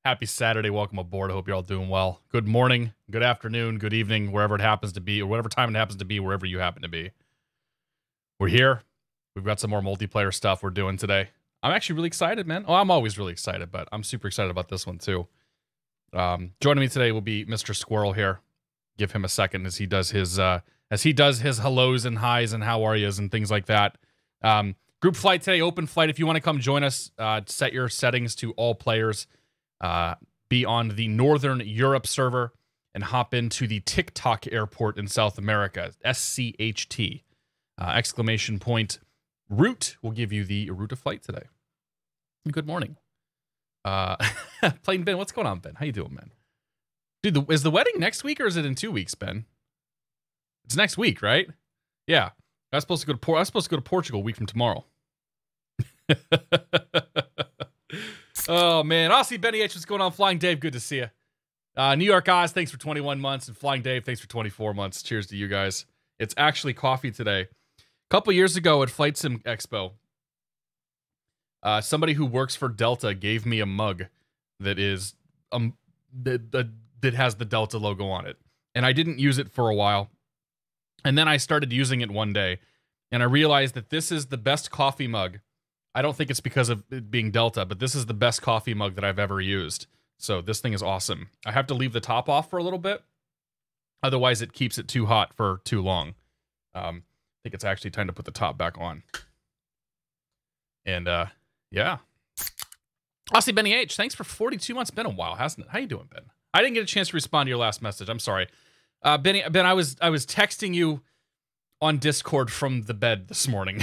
Happy Saturday. Welcome aboard. I hope you're all doing well. Good morning, good afternoon, good evening, wherever it happens to be, or whatever time it happens to be, wherever you happen to be. We're here. We've got some more multiplayer stuff we're doing today. I'm actually really excited, man. Oh, I'm always really excited, but I'm super excited about this one too. Joining me today will be Mr. Squirrel here. Give him a second as he does his hellos and highs and how are yous and things like that. Group flight today, open flight. If you want to come join us, set your settings to all players. Be on the Northern Europe server and hop into the TikTok airport in South America, SCHT. Exclamation point route will give you the route of flight today. Good morning. Plain Ben, what's going on, Ben? How you doing, man? Dude, is the wedding next week or is it in 2 weeks, Ben? It's next week, right? Yeah. I was supposed to go to Portugal a week from tomorrow. Oh, man. Aussie Benny H, what's going on? Flying Dave, good to see you. New York Oz, thanks for 21 months. And Flying Dave, thanks for 24 months. Cheers to you guys. It's actually coffee today. A couple years ago at Flight Sim Expo, somebody who works for Delta gave me a mug that is that has the Delta logo on it. And I didn't use it for a while. And then I started using it one day. And I realized that this is the best coffee mug. I don't think it's because of it being Delta, but this is the best coffee mug that I've ever used. So this thing is awesome. I have to leave the top off for a little bit. Otherwise, it keeps it too hot for too long. I think it's actually time to put the top back on. And, yeah. Aussie Benny H, thanks for 42 months. Been a while, hasn't it? How you doing, Ben? I didn't get a chance to respond to your last message. I'm sorry. Ben, I was texting you on Discord from the bed this morning.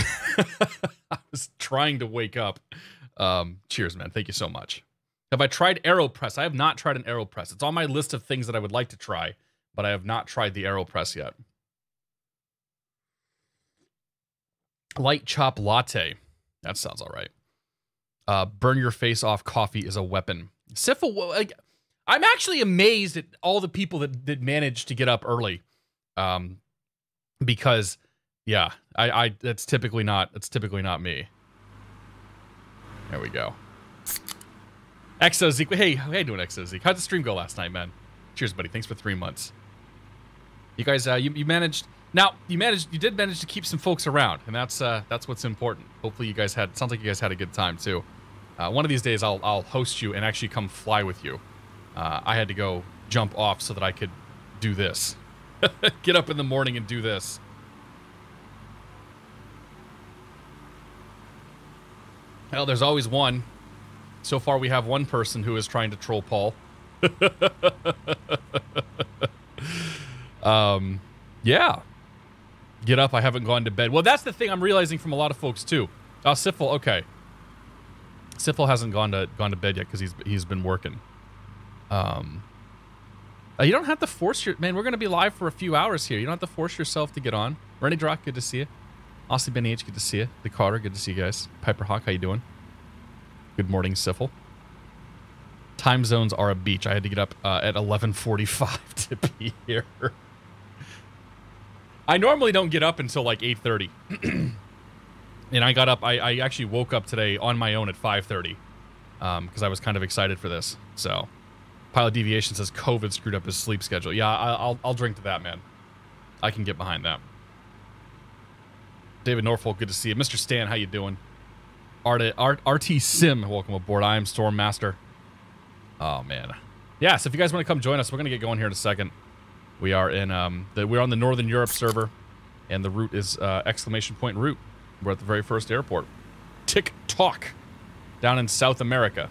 I was trying to wake up. Cheers, man. Thank you so much. Have I tried AeroPress? I have not tried an AeroPress. It's on my list of things that I would like to try, but I have not tried the AeroPress yet. Light chop latte. That sounds all right. Burn your face off coffee is a weapon. Siffle, like, I'm actually amazed at all the people that managed to get up early. Because, yeah, that's typically not me. There we go. Exozeke, hey, how you doing, Exozeke? How'd the stream go last night, man? Cheers, buddy. Thanks for 3 months. You guys, you managed. Now you did manage to keep some folks around, and that's what's important. Hopefully, you guys sounds like you guys had a good time too. One of these days, I'll host you and actually come fly with you. I had to go jump off so that I could do this. Get up in the morning and do this. Well, there's always one. So far, we have one person who is trying to troll Paul. Yeah. Get up. I haven't gone to bed. Well, that's the thing I'm realizing from a lot of folks too. Siffle. Okay. Siffle hasn't gone to bed yet because he's been working. You don't have to force man, we're going to be live for a few hours here. You don't have to force yourself to get on. Rennie Drock, good to see you. Aussie Benny H, good to see you. The Carter, good to see you guys. Piper Hawk, how you doing? Good morning, Siffle. Time zones are a beach. I had to get up at 11:45 to be here. I normally don't get up until like 8:30. And I got up, I actually woke up today on my own at 5:30. Because I was kind of excited for this, so... Pilot Deviation says COVID screwed up his sleep schedule. Yeah, I'll drink to that, man. I can get behind that. David Norfolk, good to see you. Mr. Stan, how you doing? RT Sim, welcome aboard. I am Stormmaster. Oh, man. Yeah, so if you guys want to come join us, we're going to get going here in a second. We are in, we're on the Northern Europe server, and the route is exclamation point route. We're at the very first airport. TikTok, down in South America.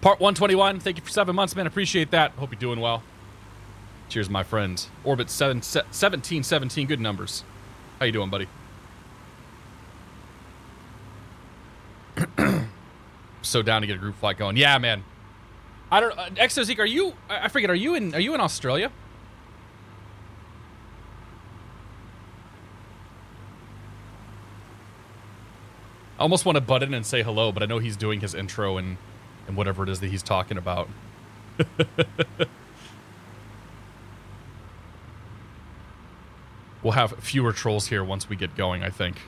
Part 121, thank you for 7 months, man. Appreciate that. Hope you're doing well. Cheers, my friends. Orbit 1717, good numbers. How you doing, buddy? So down to get a group flight going. Yeah, man. I don't. Exozeke, are you? I forget. Are you in Australia? I almost want to butt in and say hello, but I know he's doing his intro and whatever it is that he's talking about. We'll have fewer trolls here once we get going, I think.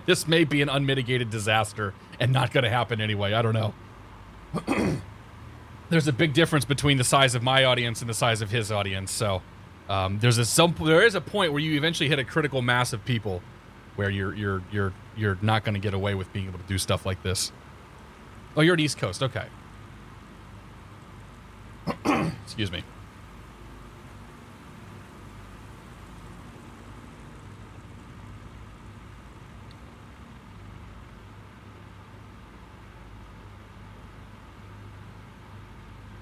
This may be an unmitigated disaster and not going to happen anyway. I don't know. There's a big difference between the size of my audience and the size of his audience. So there is a point where you eventually hit a critical mass of people where you're not going to get away with being able to do stuff like this. Oh, you're at East Coast. Okay. Excuse me.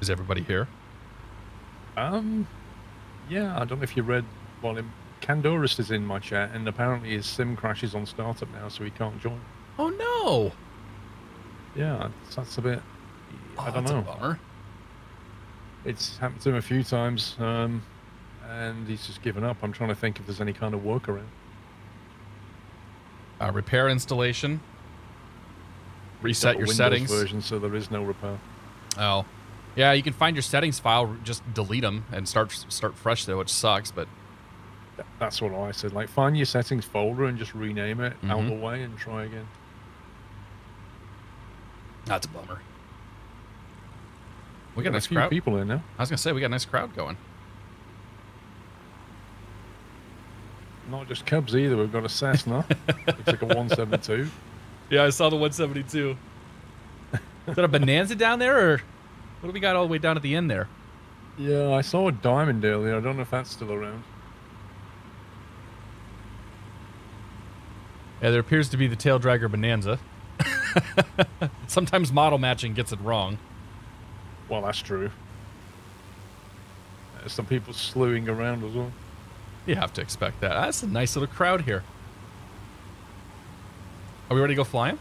Is everybody here? Yeah, I don't know if you read, well, Candorus is in my chat, and apparently his sim crashes on startup now, so he can't join. Oh, no! Yeah, that's a bit, I don't that's know. A bummer. It's happened to him a few times, and he's just given up. I'm trying to think if there's any kind of workaround. Repair installation. Reset your Windows settings. version, so there is no repair. Oh. Yeah, you can find your settings file, just delete them and start fresh though, which sucks, but... That's what I said. Like, find your settings folder and just rename it out of the way and try again. That's a bummer. We got a a nice few crowd. people in now. I was going to say, we got a nice crowd going. Not just Cubs either. We've got a Cessna. It's like a 172. Yeah, I saw the 172. Is that a Bonanza down there, or what do we got all the way down at the end there? Yeah, I saw a Diamond earlier. I don't know if that's still around. Yeah, there appears to be the Tail Dragger Bonanza. Sometimes model matching gets it wrong. Well, that's true. There's some people slewing around as well. You have to expect that. That's a nice little crowd here. Are we ready to go flying?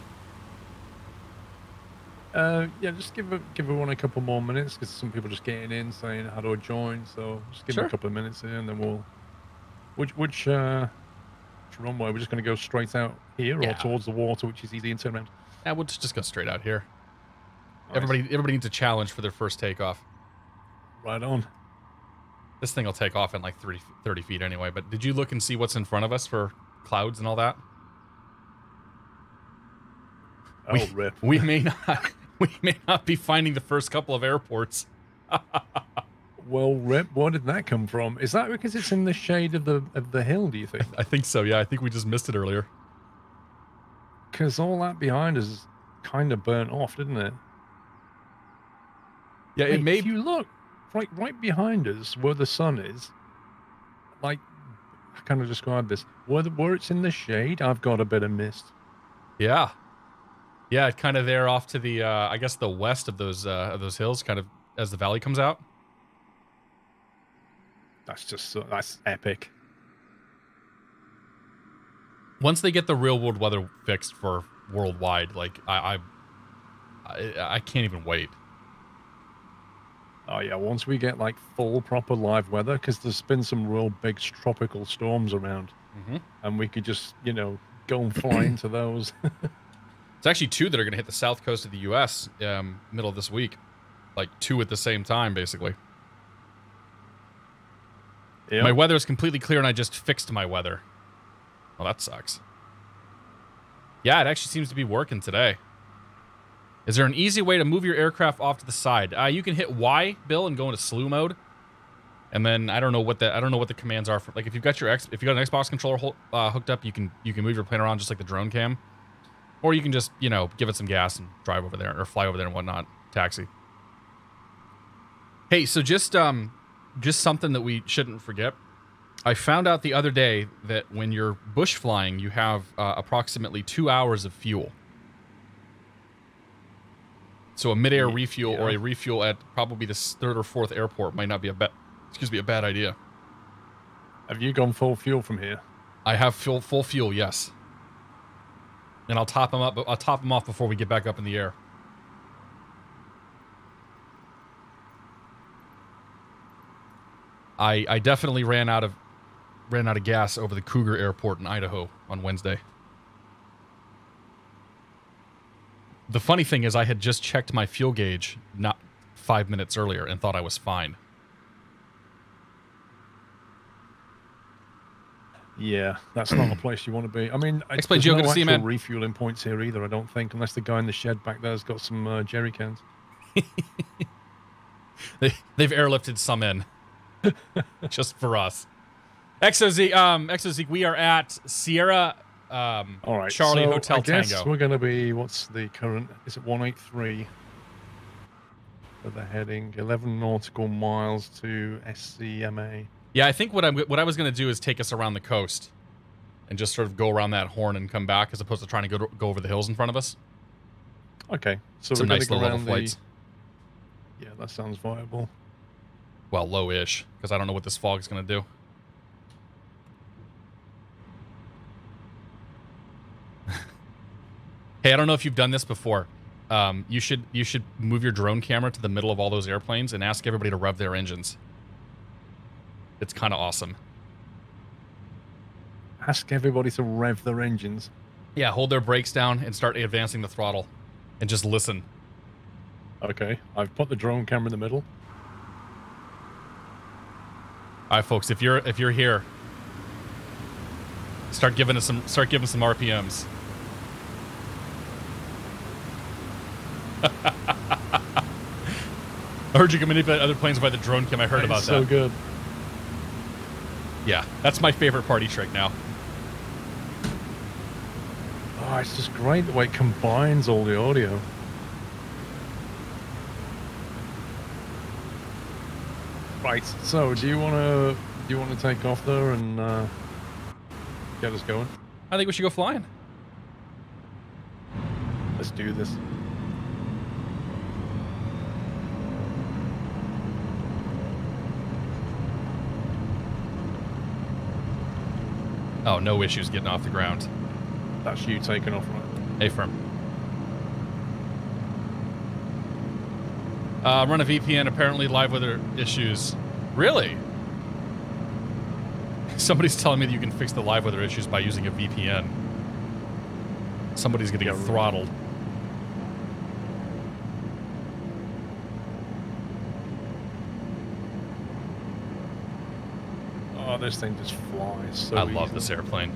Yeah, just give everyone a couple more minutes because some people just getting in saying how do I join. So just give them a couple of minutes here, and then we'll. Which runway? We're just going to go straight out here or towards the water, which is easy and turn around. Yeah, we'll just go straight out here. Nice. Everybody needs a challenge for their first takeoff. Right on. This thing will take off in like 30 feet anyway, but did you look and see what's in front of us for clouds and all that? Oh, rip. We may not be finding the first couple of airports. Well, rip, where did that come from? Is that because it's in the shade of the hill, do you think? I think so, yeah. I think we just missed it earlier. Because all that behind us is kind of burnt off, didn't it? Yeah, Hey, it may... If you look, right behind us, where the sun is, like, I kind of describe this. Where it's in the shade, I've got a bit of mist. Yeah. Yeah, kind of there off to the, I guess the west of those hills, kind of as the valley comes out. That's epic. Once they get the real world weather fixed for worldwide, like, I can't even wait. Oh, yeah, once we get, like, full, proper live weather, because there's been some real big tropical storms around, and we could just, go and fly into those. It's actually 2 that are going to hit the south coast of the U.S. Middle of this week. Like, 2 at the same time, basically. Yep. My weather is completely clear, and I just fixed my weather. Well, that sucks. Yeah, it actually seems to be working today. Is there an easy way to move your aircraft off to the side? You can hit Y, Bill, and go into slew mode. And then I don't know what the commands are for. Like if you've got an Xbox controller hooked up, you can move your plane around just like the drone cam, or you can just give it some gas and drive over there or fly over there and whatnot. Taxi. Hey, so just something that we shouldn't forget. I found out the other day that when you're bush flying, you have approximately 2 hours of fuel. So a mid-air refuel or a refuel at probably the 3rd or 4th airport might not be a bad idea. Have you gone full fuel from here? I have full fuel, yes. And I'll top them up. I'll top them off before we get back up in the air. I definitely ran out of gas over the Cougar Airport in Idaho on Wednesday. The funny thing is I had just checked my fuel gauge not 5 minutes earlier and thought I was fine. Yeah, that's not a place you want to be. I mean, Explain, there's Gio. no Good to see you, actual man. refueling points here either, I don't think, unless the guy in the shed back there's got some jerry cans. They've airlifted some in just for us. Exozeek, we are at Sierra All right, Charlie so Hotel I guess Tango. we're going to be, what's the current, is it 183 for the heading, 11 nautical miles to SCMA. Yeah, I think what I was going to do is take us around the coast and just sort of go around that horn and come back, as opposed to trying to go over the hills in front of us. Okay, so Some we're nice going to go low level around flights. Yeah, that sounds viable. Well, low-ish, because I don't know what this fog is going to do. Hey, I don't know if you've done this before. You should move your drone camera to the middle of all those airplanes and ask everybody to rev their engines. It's kind of awesome. Ask everybody to rev their engines. Yeah, hold their brakes down and start advancing the throttle, and just listen. Okay, I've put the drone camera in the middle. All right, folks, if you're here, start giving some RPMs. I heard you can manipulate other planes by the drone cam. I heard about that. So good. Yeah, that's my favorite party trick now. Oh, it's just great the way it combines all the audio. Right. So, do you want to take off there and get us going? I think we should go flying. Let's do this. Oh, no issues getting off the ground. That's you taking off, right? Hey, firm. Run a VPN, apparently live weather issues. Really? Somebody's telling me that you can fix the live weather issues by using a VPN. Somebody's going to get throttled. Oh, this thing just flies so I love easily. this airplane.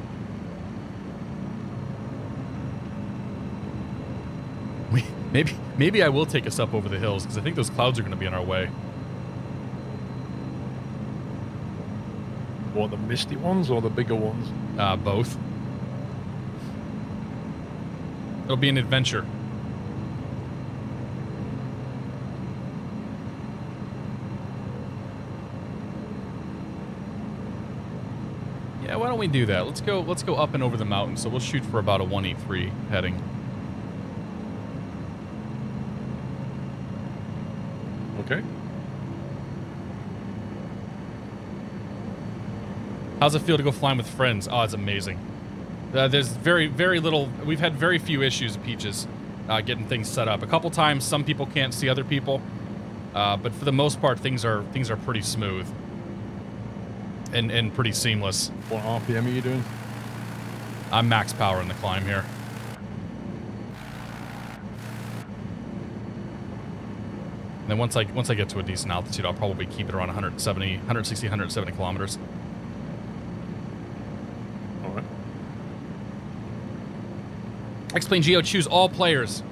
Maybe I will take us up over the hills, because I think those clouds are going to be in our way. What, the misty ones or the bigger ones? Both. It'll be an adventure. Yeah, why don't we do that? Let's go up and over the mountain. So we'll shoot for about a 183 heading. Okay. How's it feel to go flying with friends? Oh, it's amazing. There's very little. We've had very few issues, Peaches, getting things set up. A couple times, some people can't see other people, but for the most part, things are pretty smooth and pretty seamless. What RPM are you doing? I'm max power in the climb here. And then once I get to a decent altitude, I'll probably keep it around 160, 170 kilometers. All right. Explain Geo, choose all players.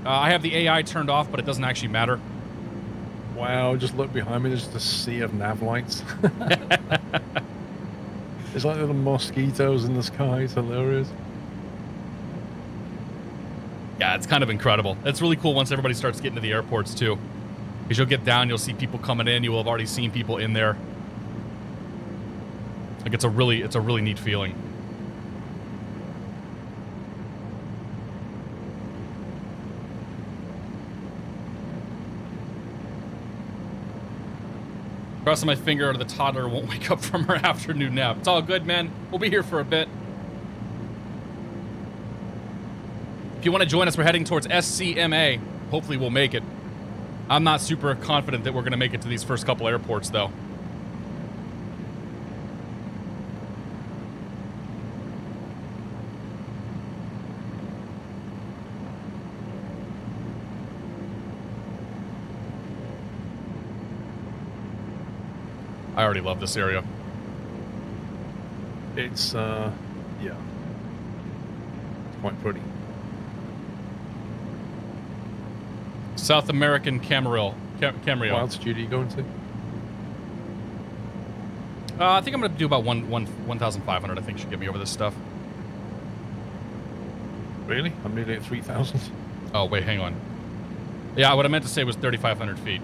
I have the AI turned off, but it doesn't actually matter. Wow, just look behind me, there's just a sea of nav lights. There's like little mosquitoes in the sky, it's hilarious. Yeah, it's kind of incredible. It's really cool once everybody starts getting to the airports too. Because you'll get down, you'll see people coming in, you will have already seen people in there. Like it's a really neat feeling. Crossing my finger, the toddler won't wake up from her afternoon nap. It's all good, man. We'll be here for a bit. If you want to join us, we're heading towards SCMA. Hopefully we'll make it. I'm not super confident that we're going to make it to these first couple airports, though. I already love this area. It's yeah, it's quite pretty. South American Camarillo. What altitude are you going to? I think I'm going to do about 1,500. I think should get me over this stuff. Really? I'm nearly at 3,000. Oh, wait, hang on. Yeah, what I meant to say was 3,500 feet.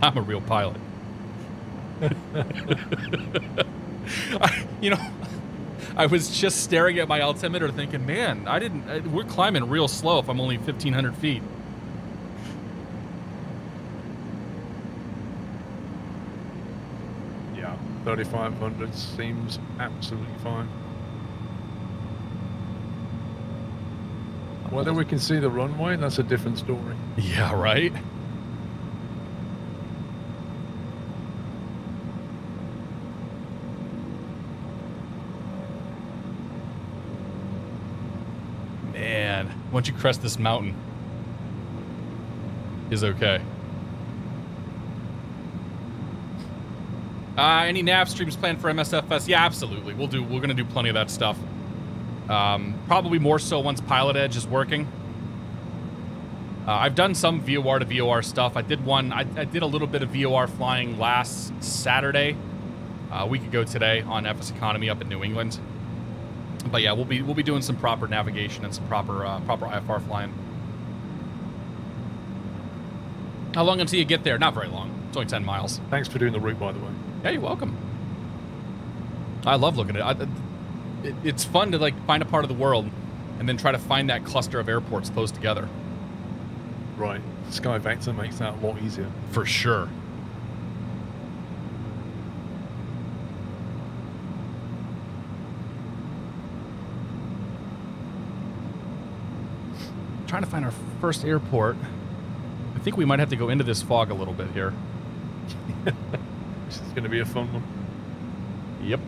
I'm a real pilot. I was just staring at my altimeter thinking, man, we're climbing real slow if I'm only 1,500 feet. Yeah, 3,500 seems absolutely fine. Whether we can see the runway, that's a different story. Yeah, right? Man, once you crest this mountain, is okay. Any nav streams planned for MSFS? Yeah, absolutely. We're gonna do plenty of that stuff. Probably more so once Pilot Edge is working. I've done some VOR to VOR stuff. I did a little bit of VOR flying last Saturday, a week ago today on FS Economy up in New England. But yeah, we'll be doing some proper navigation and some proper IFR flying. How long until you get there? Not very long. It's only 10 miles. Thanks for doing the route, by the way. Yeah, you're welcome. I love looking at it. It's fun to like find a part of the world and then try to find that cluster of airports close together. Right. Sky Vector makes that a lot easier. For sure. Trying to find our first airport. I think we might have to go into this fog a little bit here. This is going to be a fun one. Yep.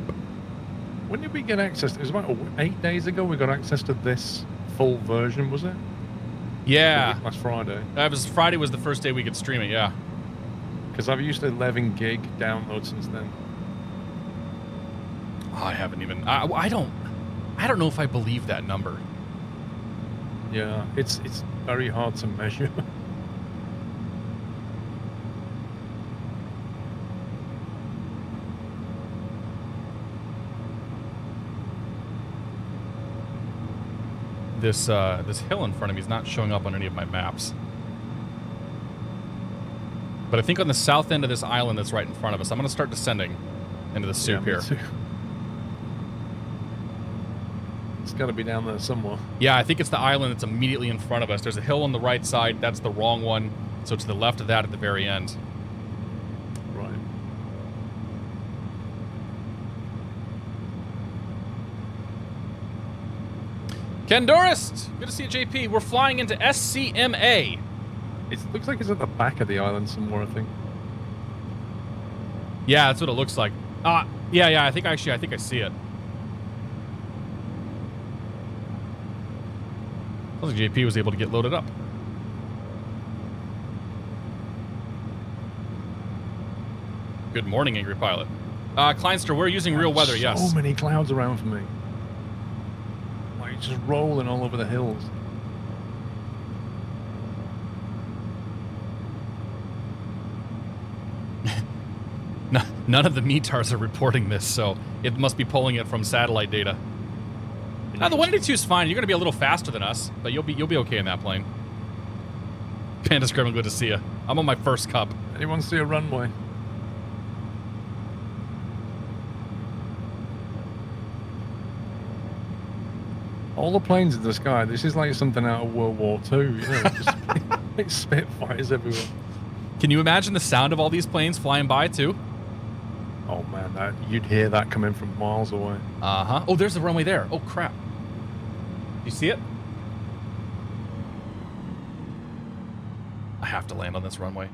When did we get access? It was about 8 days ago we got access to this full version, was it? Yeah. Last Friday. Friday was the first day we could stream it, yeah. Because I've used 11 gig download since then. Oh, I haven't even... I don't know if I believe that number. Yeah, it's very hard to measure. This hill in front of me is not showing up on any of my maps. But I think on the south end of this island that's right in front of us, I'm going to start descending into the soup here. It's got to be down there somewhere. Yeah, I think it's the island that's immediately in front of us. There's a hill on the right side. That's the wrong one. So to the left of that at the very end. Right. Ken Dorist! Good to see you, JP. We're flying into SCMA. It looks like it's at the back of the island somewhere, I think. Yeah, that's what it looks like. Yeah, I think I see it. Looks like JP was able to get loaded up. Good morning, Angry Pilot. Kleinster, we're using real weather, yes. So many clouds around for me. Like, just rolling all over the hills. None of the METARs are reporting this, so it must be pulling it from satellite data. The 182 is fine. You're going to be a little faster than us, but you'll be okay in that plane. Panda Scrimmel, good to see you. I'm on my first cup. Anyone see a runway? All the planes in the sky. This is like something out of World War II. You know, just like Spitfires everywhere. Can you imagine the sound of all these planes flying by too? Oh man, you'd hear that coming from miles away. Uh-huh. Oh, there's the runway there. Oh crap. You see it? I have to land on this runway.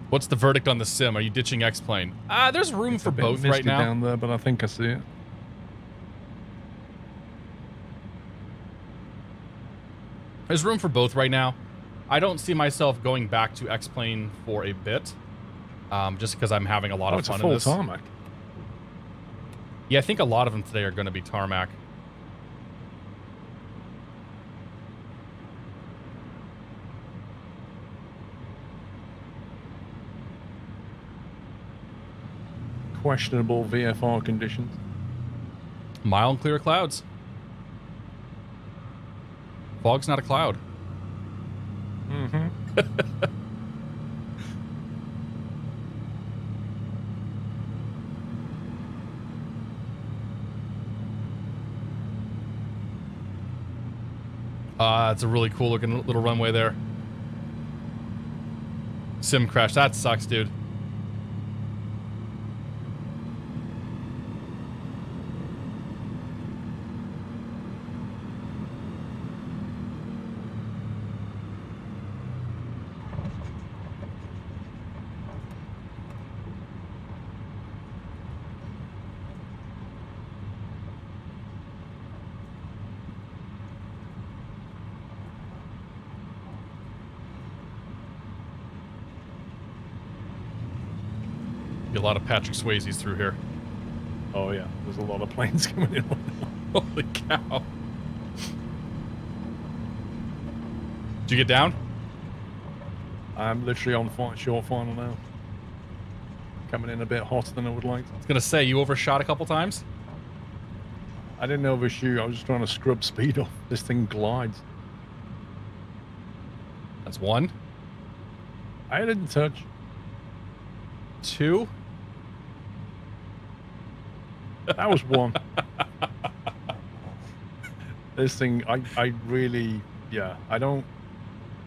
What's the verdict on the sim? Are you ditching X-Plane? There's room for both right now. Down there, but I think I see it. There's room for both right now. I don't see myself going back to X-Plane for a bit, just because I'm having a lot of fun in this. It's a full tarmac. Yeah, I think a lot of them today are going to be tarmac. Questionable VFR conditions. Mild and clear clouds. Fog's not a cloud. Mm-hmm. It's a really cool looking little runway there. Sim crash. That sucks, dude. Be a lot of Patrick Swayze's through here. Oh yeah, there's a lot of planes coming in. Holy cow. Did you get down? I'm literally on short final now. Coming in a bit hotter than I would like. I was gonna say, you overshot a couple times? I didn't overshoot, I was just trying to scrub speed off. This thing glides. That's one. I didn't touch. Two. That was one. This thing, I really, yeah, I don't,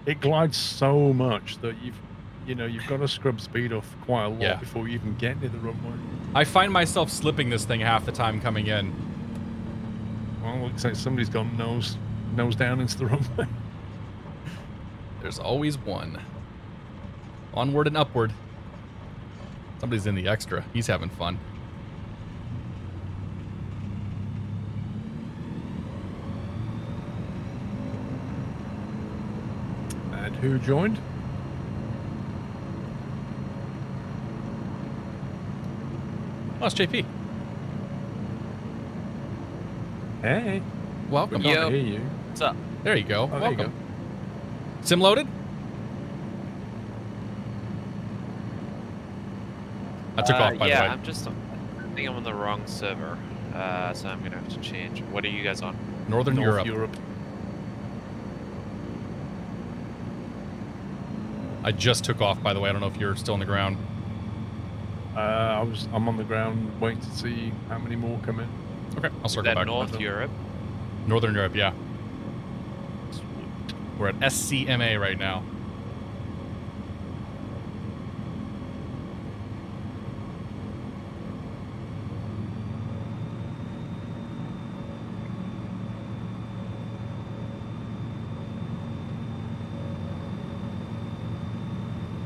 it glides so much that you've got to scrub speed off quite a lot before you even get near the runway. I find myself slipping this thing half the time coming in. Well, it looks like somebody's gone nose down into the runway. There's always one. Onward and upward. Somebody's in the extra. He's having fun. And who joined? Oh, it's JP. Hey. Welcome. We can't hear you. What's up? There you go. Oh, Welcome. there you go. Sim loaded? I took off, by the way. Yeah, I think I'm on the wrong server, so I'm gonna have to change. What are you guys on? Northern North Europe. I just took off, by the way. I don't know if you're still on the ground. I'm on the ground waiting to see how many more come in. Okay, I'll circle back. North Europe? Northern Europe, yeah. We're at SCMA right now.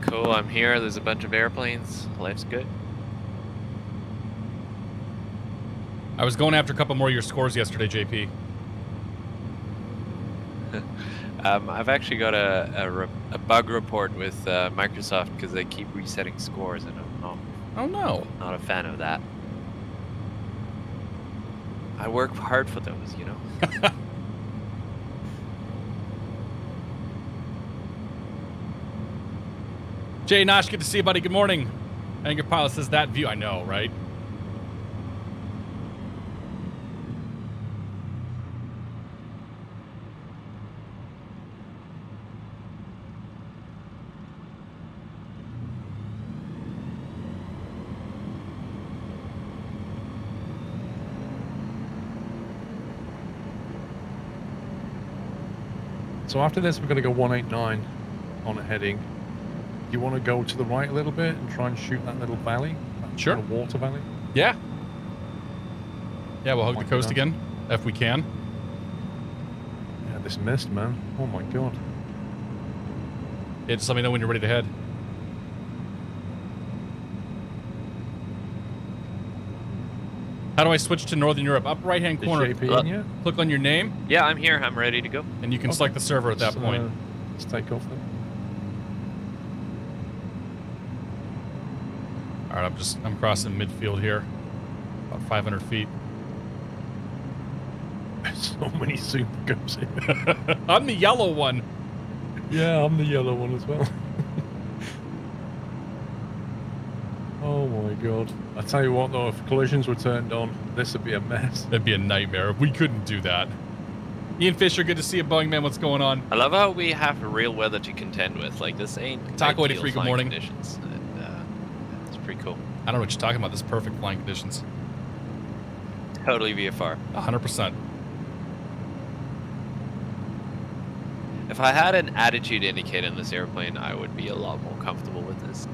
Cool, I'm here. There's a bunch of airplanes. Life's good. I was going after a couple more of your scores yesterday, JP. I've actually got a bug report with Microsoft because they keep resetting scores, and I'm not a fan of that. I work hard for those, you know. Jay Nosh, good to see you, buddy. Good morning. I think your pilot says that view. I know, right? So after this, we're going to go 189 on a heading. Do you want to go to the right a little bit and try and shoot that little valley? That Sure. little water valley? Yeah. Yeah, we'll hug the coast again, if we can. Yeah, this mist, man. Oh my god. Yeah, just let me know when you're ready to head. How do I switch to Northern Europe? Upper right-hand corner. Is JP in yet? Click on your name. Yeah, I'm here. I'm ready to go. And you can select the server at that point. Let's take off then. All right, I'm crossing midfield here, about 500 feet. So many super guns here. I'm the yellow one. Yeah, I'm the yellow one as well. Oh my god. I tell you what though, if collisions were turned on, this would be a mess. It'd be a nightmare. We couldn't do that. Ian Fisher, good to see you, Boeing Man. What's going on? I love how we have real weather to contend with. Like, this ain't Taco 83, good morning. Conditions. And, it's pretty cool. I don't know what you're talking about. This is perfect flying conditions. Totally VFR. 100%. If I had an attitude indicator in this airplane, I would be a lot more comfortable with this.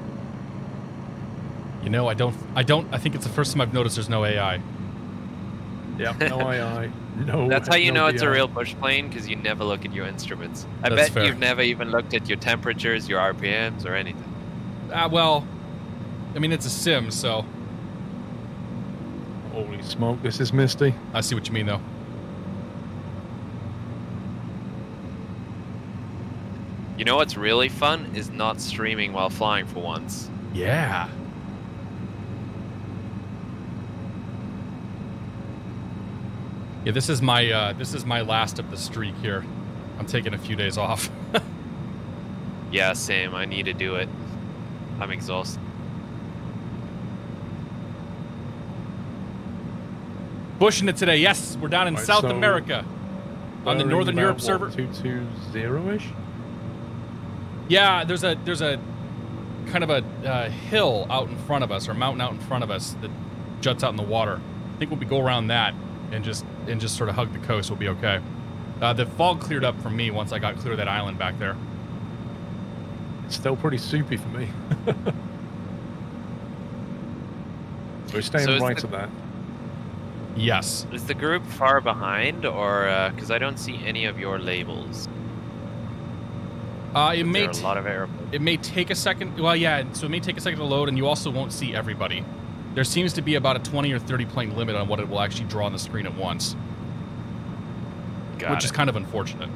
You know, I think it's the first time I've noticed there's no AI. Yeah, no AI. No. That's how you know it's a DI. real bush plane, because you never look at your instruments. I That's bet fair. you've never even looked at your temperatures, your RPMs, or anything. Well, I mean, it's a sim, so Holy smoke, this is misty. I see what you mean, though. You know what's really fun is not streaming while flying for once. Yeah. Yeah, this is my last of the streak here. I'm taking a few days off. Yeah, same. I need to do it. I'm exhausted. Pushing it today. Yes, we're down in Right, South so America on the Bearing Northern about, Europe what, server. 220-ish? Yeah, there's a kind of a hill out in front of us, or mountain out in front of us that juts out in the water. I think when we go around that and just sort of hug the coast, we'll be okay. The fog cleared up for me once I got clear of that island back there. It's still pretty soupy for me. We're staying So is right the- at that. Yes. Is the group far behind, or because I don't see any of your labels? It There may are a lot of airports. it may take a second. Well, yeah. So it may take a second to load, and you also won't see everybody. There seems to be about a 20 or 30 plane limit on what it will actually draw on the screen at once, which is kind of unfortunate.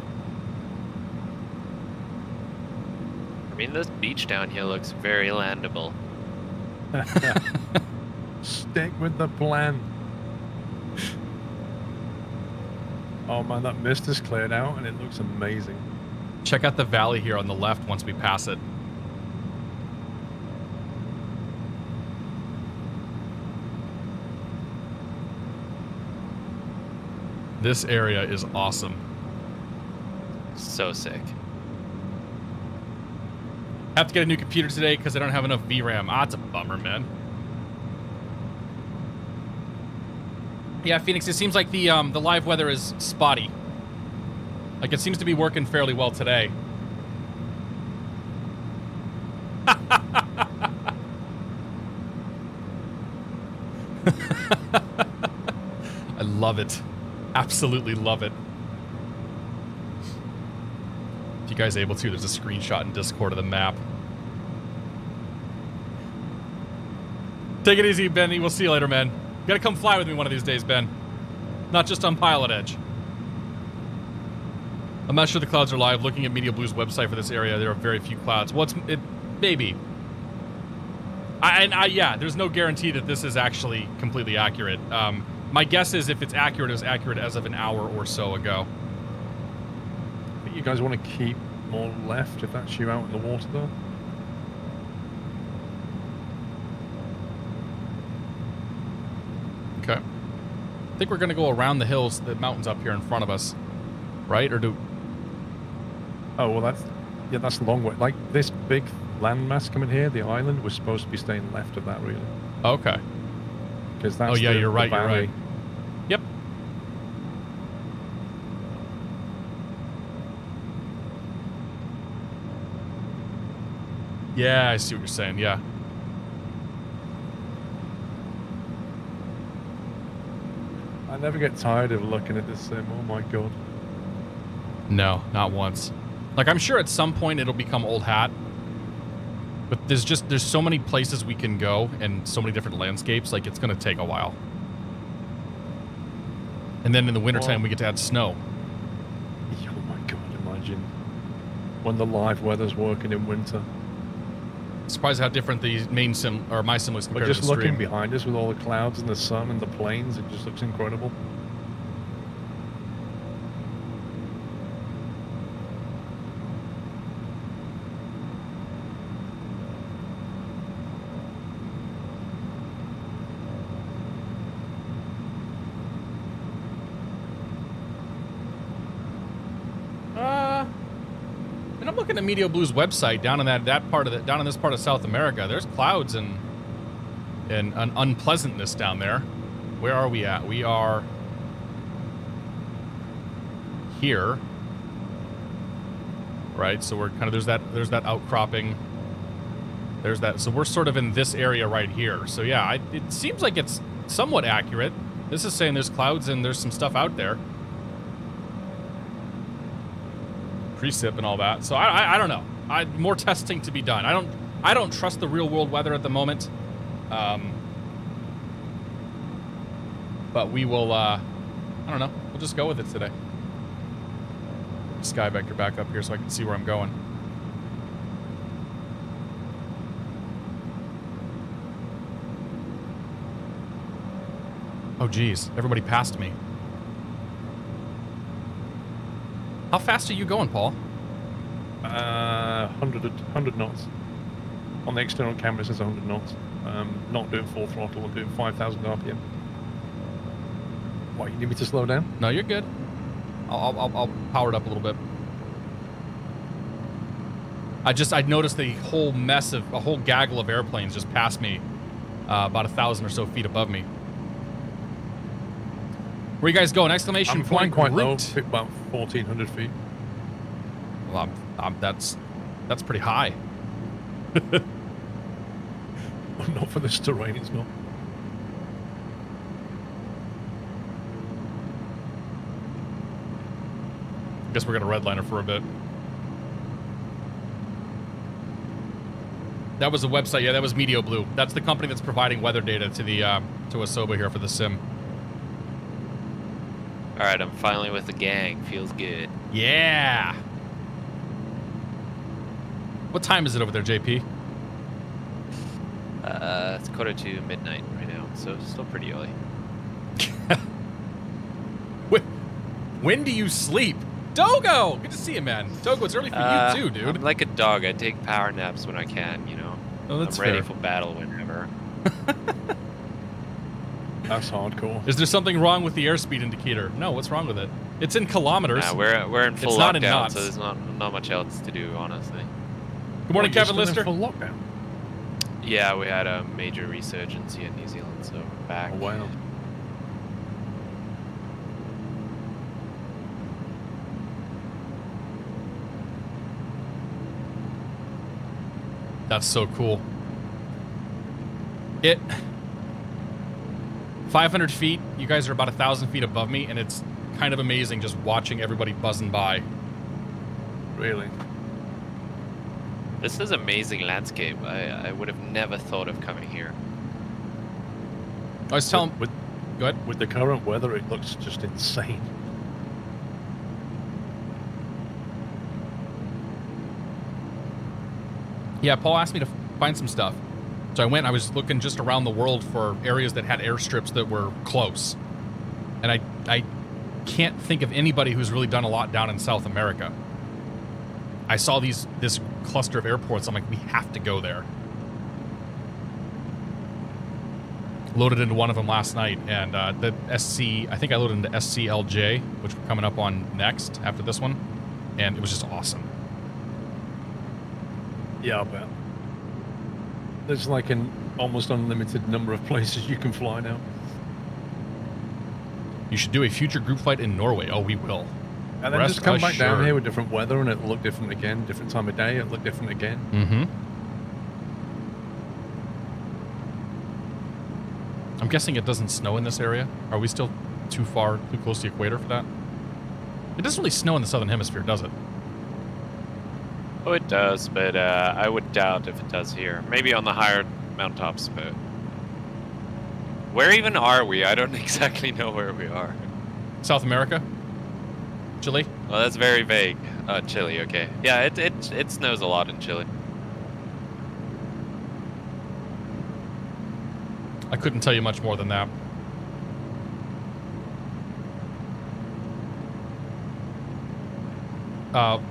I mean, this beach down here looks very landable. Stick with the plan. Oh man, that mist is cleared out and it looks amazing. Check out the valley here on the left once we pass it. This area is awesome. So sick. Have to get a new computer today because I don't have enough VRAM. Ah, it's a bummer, man. Yeah, Phoenix, it seems like the live weather is spotty. Like, it seems to be working fairly well today. I love it. Absolutely love it. If you guys are able to, there's a screenshot in Discord of the map. Take it easy, Benny. We'll see you later, man. You gotta come fly with me one of these days, Ben. Not just on Pilot Edge. I'm not sure the clouds are live. Looking at Media Blue's website for this area, there are very few clouds. Well, maybe. Yeah, there's no guarantee that this is actually completely accurate. My guess is if it's accurate, it was accurate as of an hour or so ago. I think you guys want to keep more left if that's you out in the water though. Okay. I think we're going to go around the hills, the mountains up here in front of us. Right? Or do... Oh, well that's a long way. Like this big landmass coming here, the island, was supposed to be staying left of that really. Okay. Because that's Oh, yeah, you're right, you're valley. right. Yep. Yeah, I see what you're saying, yeah. I never get tired of looking at this sim. Oh my god. No, not once. Like, I'm sure at some point it'll become old hat. But there's so many places we can go and so many different landscapes, like, it's going to take a while. And then in the wintertime, we get to add snow. Oh my god, imagine. when the live weather's working in winter. Surprised how different the main sim or my sim was compared But just to the looking stream. behind us with all the clouds and the sun and the plains, it just looks incredible. And I'm looking at Meteor Blue's website down in that part of the, down in this part of South America. There's clouds and an unpleasantness down there. Where are we at? We are here, right? So we're kind of there's that outcropping. There's that. So we're sort of in this area right here. So yeah, it seems like it's somewhat accurate. This is saying there's clouds and there's some stuff out there. Precip and all that. So I don't know. More testing to be done. I don't trust the real world weather at the moment. But we will I don't know. We'll just go with it today. Sky vector back up here so I can see where I'm going. Oh geez, everybody passed me. How fast are you going, Paul? 100 knots. On the external camera it says 100 knots. Not doing full throttle, I'm doing 5,000 RPM. What, you need me to slow down? No, you're good. I'll power it up a little bit. I noticed the whole mess of a whole gaggle of airplanes just passed me about 1,000 or so feet above me. Where you guys going? Exclamation I'm point! Quite low, route. about 1,400 feet. Well, that's pretty high. Not for this terrain, it's not. I guess we're gonna redliner for a bit. That was a website, yeah, that was Meteor Blue. That's the company that's providing weather data to the to Asobo here for the sim. All right, I'm finally with the gang. Feels good. Yeah. What time is it over there, JP? It's 1:45 midnight right now, so it's still pretty early. When do you sleep? Dogo! Good to see you, man. Dogo, it's early for you too, dude. I'm like a dog. I take power naps when I can, you know. Oh, that's I'm ready fair. for battle whenever. That's hardcore. Is there something wrong with the airspeed indicator? No, what's wrong with it? It's in kilometers. Nah, we're in full It's not in lockdown, knots. so there's not much else to do, honestly. Good morning, You're Kevin still in Lister. full lockdown. Yeah, we had a major resurgence here in New Zealand, so we're back. Oh, wow. That's so cool. 500 feet, you guys are about 1,000 feet above me, and it's kind of amazing just watching everybody buzzing by. Really? This is amazing landscape. I would have never thought of coming here. I was telling... Go ahead. With the current weather, it looks just insane. Yeah, Paul asked me to find some stuff. So I was looking just around the world for areas that had airstrips that were close. And I can't think of anybody who's really done a lot down in South America. I saw this cluster of airports. I'm like, we have to go there. Loaded into one of them last night, and the SC, I think I loaded into SCLJ, which we're coming up on next after this one, and it was just awesome. Yeah, I bet. There's like an almost unlimited number of places you can fly now. You should do a future group flight in Norway. Oh, we will. And then Rest just come back down assured. here with different weather and it'll look different again. Different time of day, it'll look different again. Mm-hmm. I'm guessing it doesn't snow in this area. Are we still too close to the equator for that? It doesn't really snow in the southern hemisphere, does it? Oh, it does, but I would doubt if it does here. Maybe on the higher mountaintops, but... Where even are we? I don't exactly know where we are. South America? Chile? Well, that's very vague. Chile. Okay. Yeah, it snows a lot in Chile. I couldn't tell you much more than that.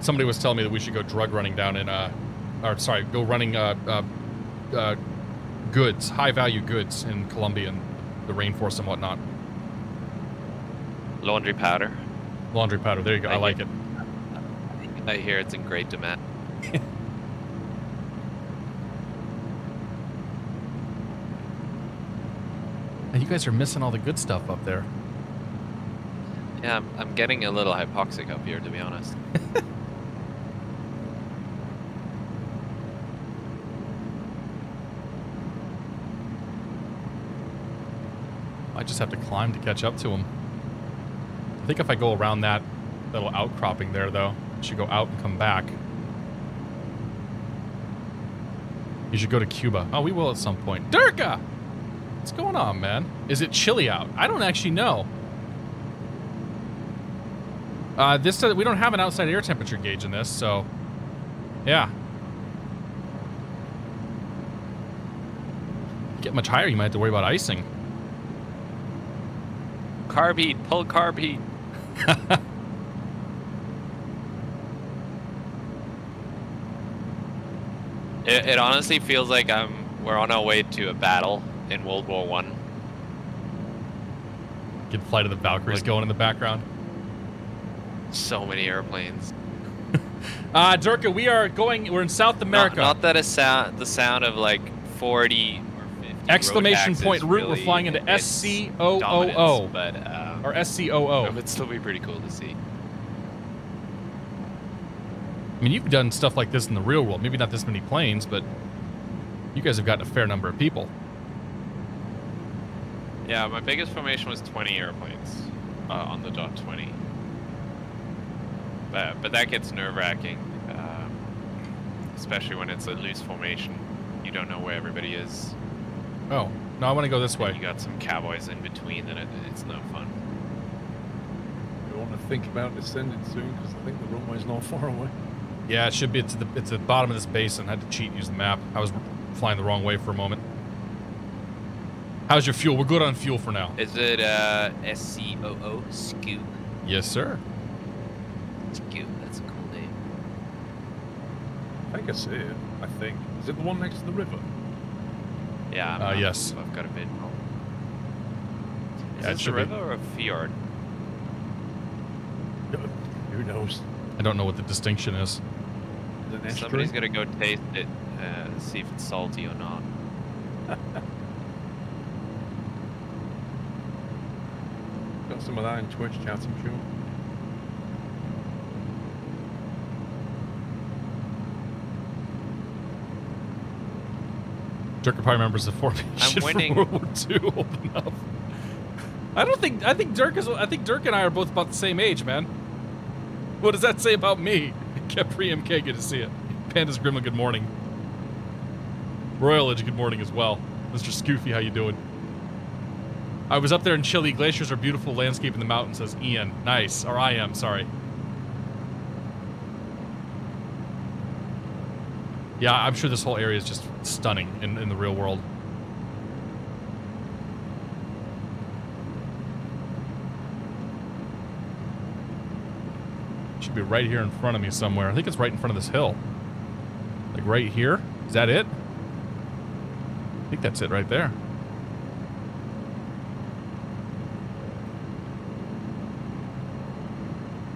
Somebody was telling me that we should go drug running down in, go running goods, high-value goods in Colombia and the rainforest and whatnot. Laundry powder. Laundry powder. There you go. I like it. I hear it's in great demand. And you guys are missing all the good stuff up there. Yeah, I'm getting a little hypoxic up here, to be honest. I just have to climb to catch up to him. I think if I go around that little outcropping there, though, I should go out and come back. You should go to Cuba. Oh, we will at some point. Durka! What's going on, man? Is it chilly out? I don't actually know. We don't have an outside air temperature gauge in this, so yeah. Get much higher, you might have to worry about icing. Carb heat, pull carb heat. It honestly feels like we're on our way to a battle in World War I. Get Flight of the Valkyries going in the background. So many airplanes. Durka, we're in South America. Not that the sound of like 40 or 50 exclamation point route, really, we're flying into SCOOO. But, or SCOO. It would still be pretty cool to see. I mean, you've done stuff like this in the real world. Maybe not this many planes, but you guys have gotten a fair number of people. Yeah, my biggest formation was 20 airplanes on the .20. But that gets nerve-wracking, especially when it's a loose formation. You don't know where everybody is. Oh, no, I want to go this way. You got some cowboys in between, and it's no fun. We want to think about descending soon, because I think the runway's not far away. Yeah, it should be. It's the bottom of this basin. I had to cheat and use the map. I was flying the wrong way for a moment. How's your fuel? We're good on fuel for now. Is it SCOO? Scoop? Yes, sir. Scoop, that's a cool name. I think I see it, I think. Is it the one next to the river? Yeah. Yes. I've got a bit. Is Yeah, this a river or a fjord? Who knows? I don't know what the distinction is. Somebody's gonna go taste it, see if it's salty or not. Got some of that in Twitch chat, I'm sure. Durka probably remembers the formation I'm winning. from World War II old enough. I think Durk and I are both about the same age, man. What does that say about me? Capri MK, good to see it. Panda's Gremlin, good morning. Royal Edge, good morning as well. Mr. Scoofy, how you doing? I was up there in Chile. Glaciers are beautiful landscape in the mountains, says Ian. Nice. Or I am, sorry. Yeah, I'm sure this whole area is just stunning in the real world. Should be right here in front of me somewhere. I think it's right in front of this hill. Like right here? Is that it? I think that's it right there.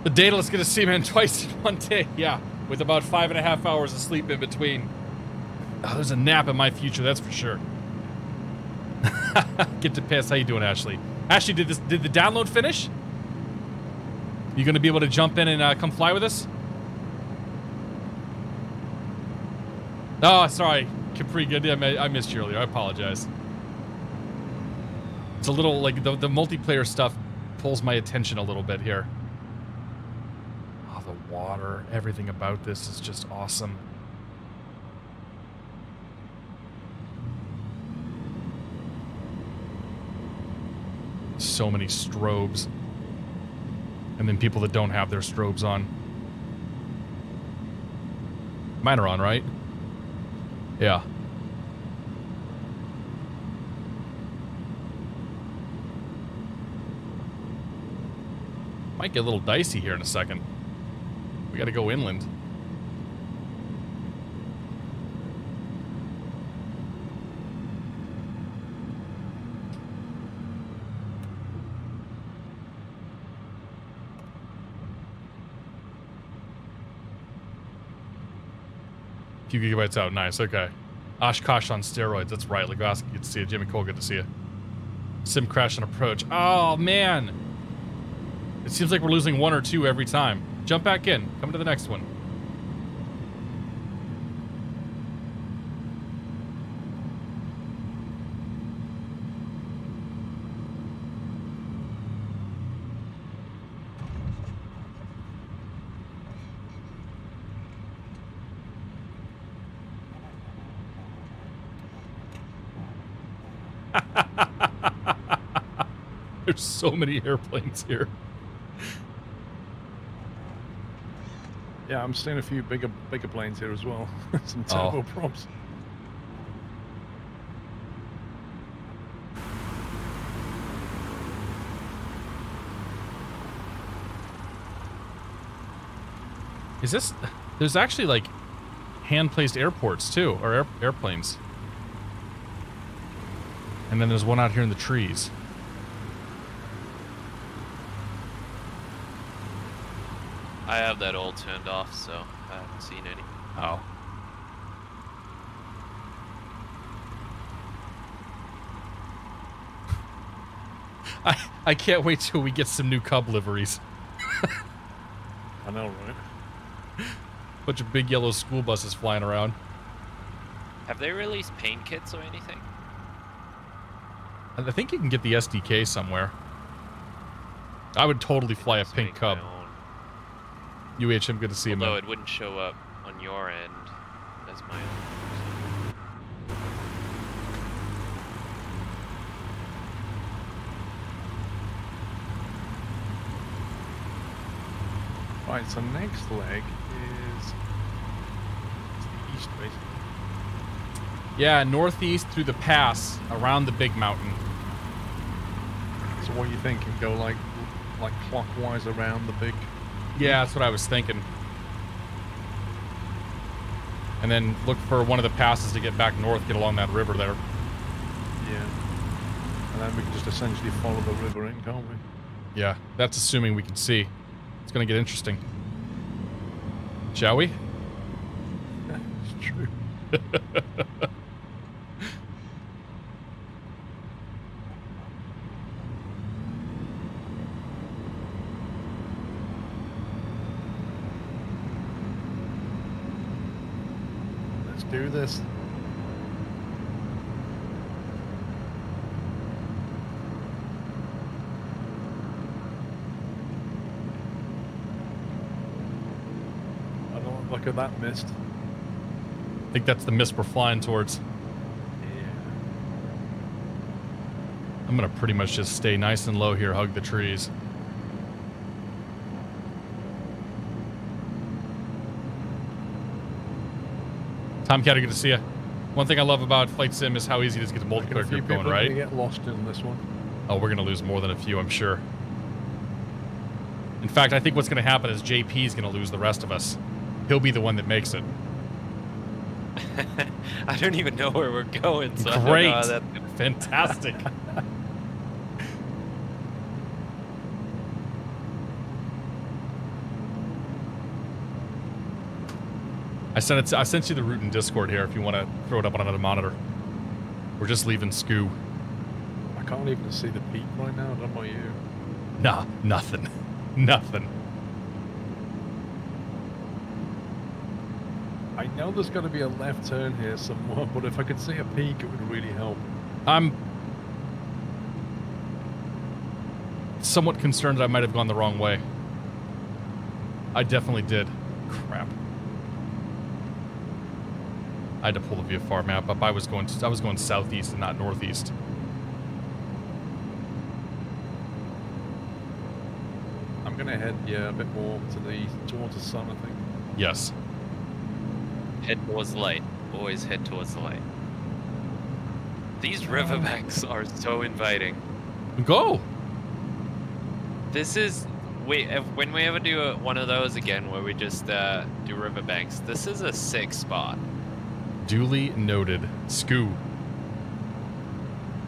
The Daedalus gonna see man twice in one day. Yeah, with about 5.5 hours of sleep in between. Oh, there's a nap in my future, that's for sure. Get to pass. How you doing, Ashley? Ashley, did the download finish? You gonna be able to jump in and come fly with us? Oh, sorry, Capri. Good. I missed you earlier. I apologize. It's a little like the multiplayer stuff pulls my attention a little bit here. Oh, the water, everything about this is just awesome. So many strobes. And then people that don't have their strobes on. Mine are on, right? Yeah. Might get a little dicey here in a second. We gotta go inland. A few gigabytes out, nice, okay. Oshkosh on steroids, that's right. Legoski, good to see you. Jimmy Cole, good to see you. Sim crash and approach. Oh, man. It seems like we're losing one or two every time. Jump back in. Come to the next one. There's so many airplanes here. Yeah, I'm seeing a few bigger planes here as well. Some turboprops. Is this... There's actually, like, hand-placed airports, too. Or airplanes. And then there's one out here in the trees. I have that all turned off, so I haven't seen any. Oh. I can't wait till we get some new Cub liveries. I know, right? Bunch of big yellow school buses flying around. Have they released paint kits or anything? I think you can get the SDK somewhere. I would totally fly a pink Cub. UHM, good to see you, man. Although it wouldn't show up on your end as my own. Right, so next leg is the east, basically. Yeah, northeast through the pass around the big mountain. So what are you thinking? Go like clockwise around the big... Yeah, that's what I was thinking. And then look for one of the passes to get back north, get along that river there. Yeah. And then we can just essentially follow the river in, can't we? Yeah, that's assuming we can see. It's going to get interesting. Shall we? It's true. Do this. I don't look at that mist. I think that's the mist we're flying towards. Yeah. I'm gonna pretty much just stay nice and low here, hug the trees. Tom Catter, good to see you. One thing I love about Flight Sim is how easy it is to get the multiplayer group going, right? People get lost in this one. Oh, we're gonna lose more than a few, I'm sure. In fact, I think what's gonna happen is JP is gonna lose the rest of us. He'll be the one that makes it. I don't even know where we're going, so Great. I don't know how that's gonna... Fantastic. I sent you the route in Discord here if you want to throw it up on another monitor. We're just leaving SCU. I can't even see the peak right now. I don't know you. Nah, nothing. Nothing. I know there's got to be a left turn here somewhere, but if I could see a peak, it would really help. I'm somewhat concerned that I might have gone the wrong way. I definitely did. Crap. I had to pull the VFR map up. I was going southeast and not northeast. I'm gonna head, yeah, a bit more to the towards the sun, I think. Yes. head towards the light. Always head towards the light. These riverbanks are so inviting. Go. This is when we ever do one of those again, where we just do riverbanks. This is a sick spot. Duly noted. Skoo.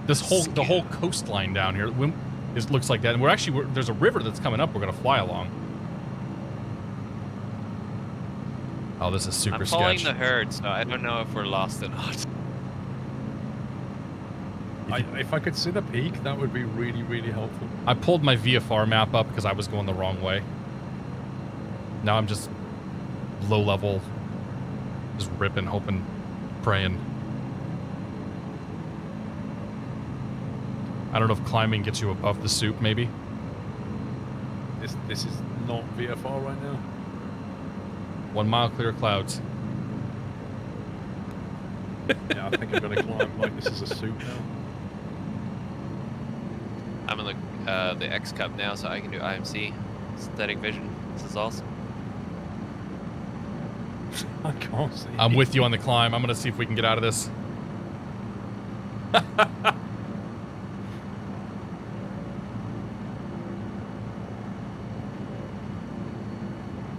The whole coastline down here looks like that, and there's a river that's coming up. We're gonna fly along. Oh, this is super sketch. I'm following the herd, so I don't know if we're lost or not. If I could see the peak, that would be really, really helpful. I pulled my VFR map up because I was going the wrong way. Now I'm just low level, just ripping, hoping, praying. I don't know if climbing gets you above the soup, maybe. This is not VFR right now. 1 mile clear of clouds. Yeah, I think I'm gonna climb like this is a soup now. I'm in the X Cup now, so I can do IMC, synthetic vision. This is awesome. I can't see. I'm with you on the climb. I'm gonna see if we can get out of this.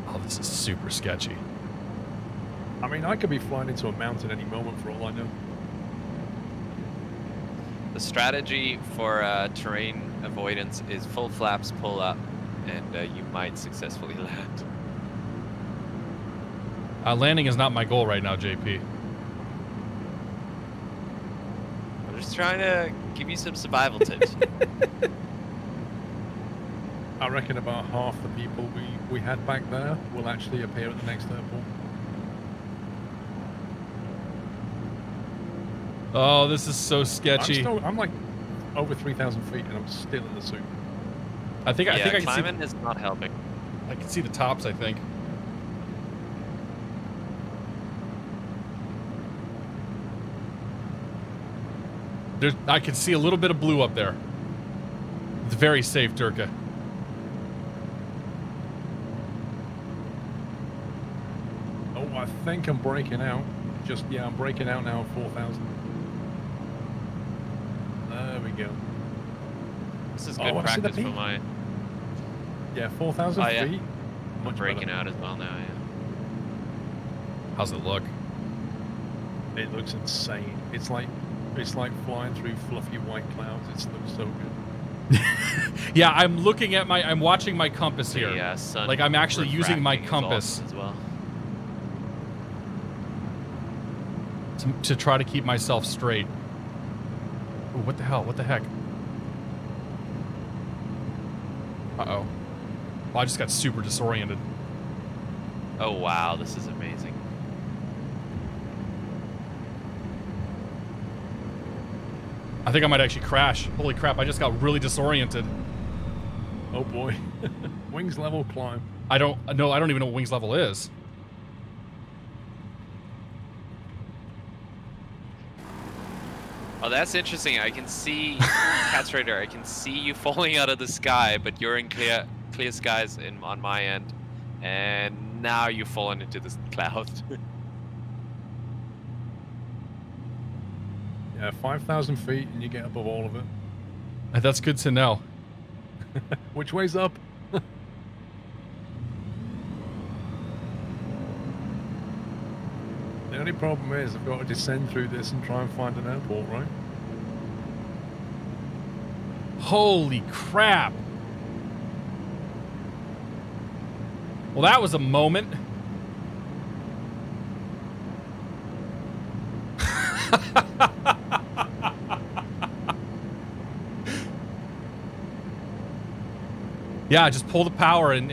Oh, this is super sketchy. I mean, I could be flying into a mountain any moment for all I know. The strategy for terrain avoidance is full flaps, pull up, and you might successfully land. Landing is not my goal right now, JP. I'm just trying to give you some survival tips. I reckon about half the people we had back there will actually appear at the next airport. Oh, this is so sketchy. I'm like over 3,000 feet and I'm still in the soup. I think I can see. Climbing is not helping. I can see the tops, I think. I can see a little bit of blue up there. It's very safe, Durka. Oh, I think I'm breaking out. I'm breaking out now at 4,000. There we go. This is good practice for my... Yeah, 4,000 feet. I'm breaking out as well now, yeah. How's it look? It looks insane. It's like flying through fluffy white clouds. It looks so good. Yeah, I'm watching my compass here. Yeah, like I'm actually using my compass as well. To try to keep myself straight. Ooh, what the hell? What the heck? Uh-oh. Oh, I just got super disoriented. Oh, wow. This is amazing. I think I might actually crash. Holy crap, I just got really disoriented. Oh, boy. Wings level climb. I don't even know what wings level is. Oh, that's interesting. I can see, Cat's Raider, I can see you falling out of the sky, but you're in clear skies on my end. And now you've fallen into this cloud. Yeah, 5,000 feet and you get above all of it. That's good to know. Which way's up? The only problem is I've got to descend through this and try and find an airport, right? Holy crap. Well, that was a moment. Yeah, just pull the power and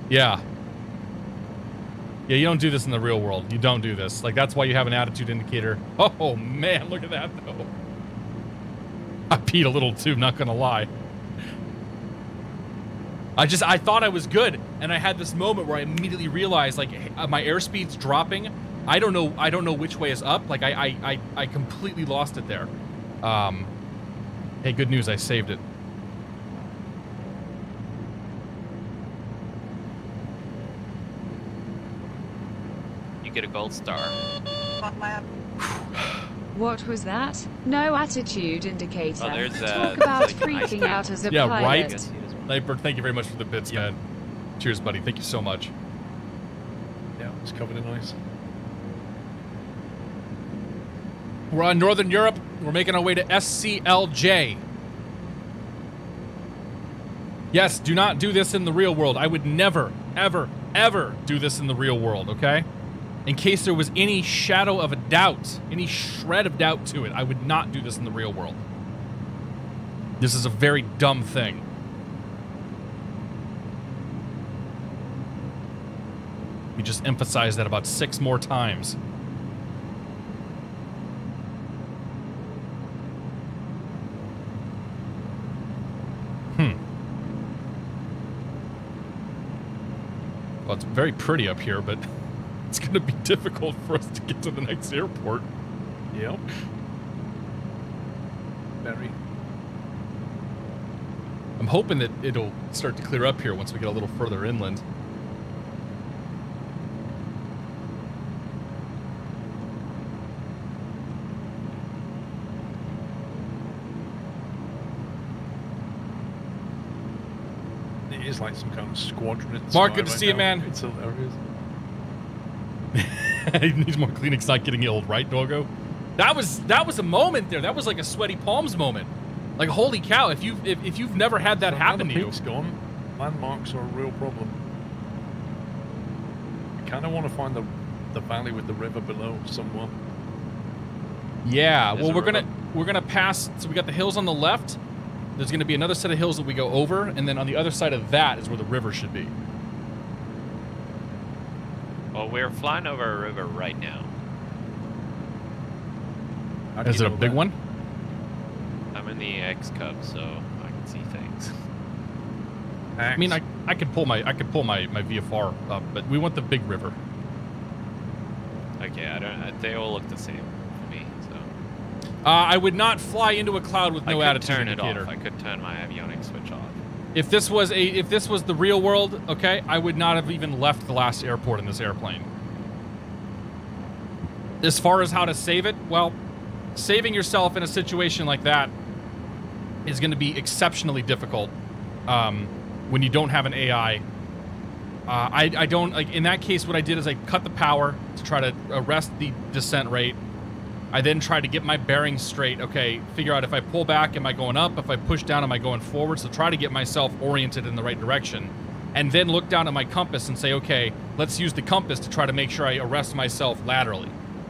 yeah. Yeah, you don't do this in the real world. You don't do this. Like, that's why you have an attitude indicator. Oh, man, look at that, though. I peed a little, too, not gonna lie. I thought I was good, and I had this moment where I immediately realized, like, my airspeed's dropping. I don't know which way is up. Like, I completely lost it there. Hey, good news, I saved it. You get a gold star. What was that? No attitude indicator. Oh, there's Talk about like an ice freaking pack. out as a Yeah, pilot. right? Nightbird, thank you very much for the bits, man. Cheers, buddy. Thank you so much. Yeah, it's covered in ice. We're on Northern Europe. We're making our way to SCLJ. Yes, do not do this in the real world. I would never, ever, ever do this in the real world, okay? In case there was any shadow of a doubt, any shred of doubt to it, I would not do this in the real world. This is a very dumb thing. We just emphasized that about 6 more times. Well, it's very pretty up here, but it's going to be difficult for us to get to the next airport. Yep. Very. I'm hoping that it'll start to clear up here once we get a little further inland. It is like some kind of squadron. In the Mark, sky good to right see you, now. man. It's hilarious. He needs more cleaning, not getting ill, right, Doggo? That was a moment there. That was like a sweaty palms moment. Like, holy cow! If you've never had that So happen now to the you, peak's gone. Landmarks are a real problem. I kind of want to find the valley with the river below somewhere. yeah. There's Well, a we're gonna pass. So we got the hills on the left. There's gonna be another set of hills that we go over, and then on the other side of that is where the river should be. Well, we're flying over a river right now. How do Is you it a know big that? one? I'm in the X Cub, so I can see things. I mean, I could pull my VFR up, but we want the big river. Okay, they all look the same for me. So I would not fly into a cloud with no I could attitude turn it indicator. off. I could turn my avionics switch off. If this was the real world, okay, I would not have even left the last airport in this airplane. As far as how to save it, well, saving yourself in a situation like that is going to be exceptionally difficult when you don't have an AI. I don't, like, in that case, what I did is I cut the power to try to arrest the descent rate. I then try to get my bearings straight. Okay, figure out if I pull back, am I going up? If I push down, am I going forward? So try to get myself oriented in the right direction. And then look down at my compass and say, okay, let's use the compass to try to make sure I arrest myself laterally.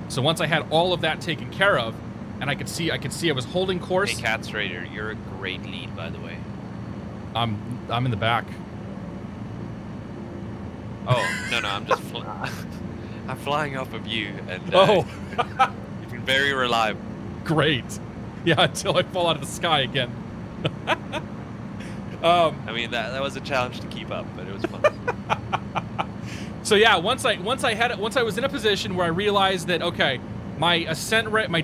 So once I had all of that taken care of, and I could see I was holding course. Hey, Cats Raider, you're a great lead, by the way. I'm in the back. Oh, no, I'm just I'm flying off of you, and you've been very reliable. Great. Yeah, until I fall out of the sky again. I mean, that was a challenge to keep up, but it was fun. So yeah, once I was in a position where I realized that, okay, my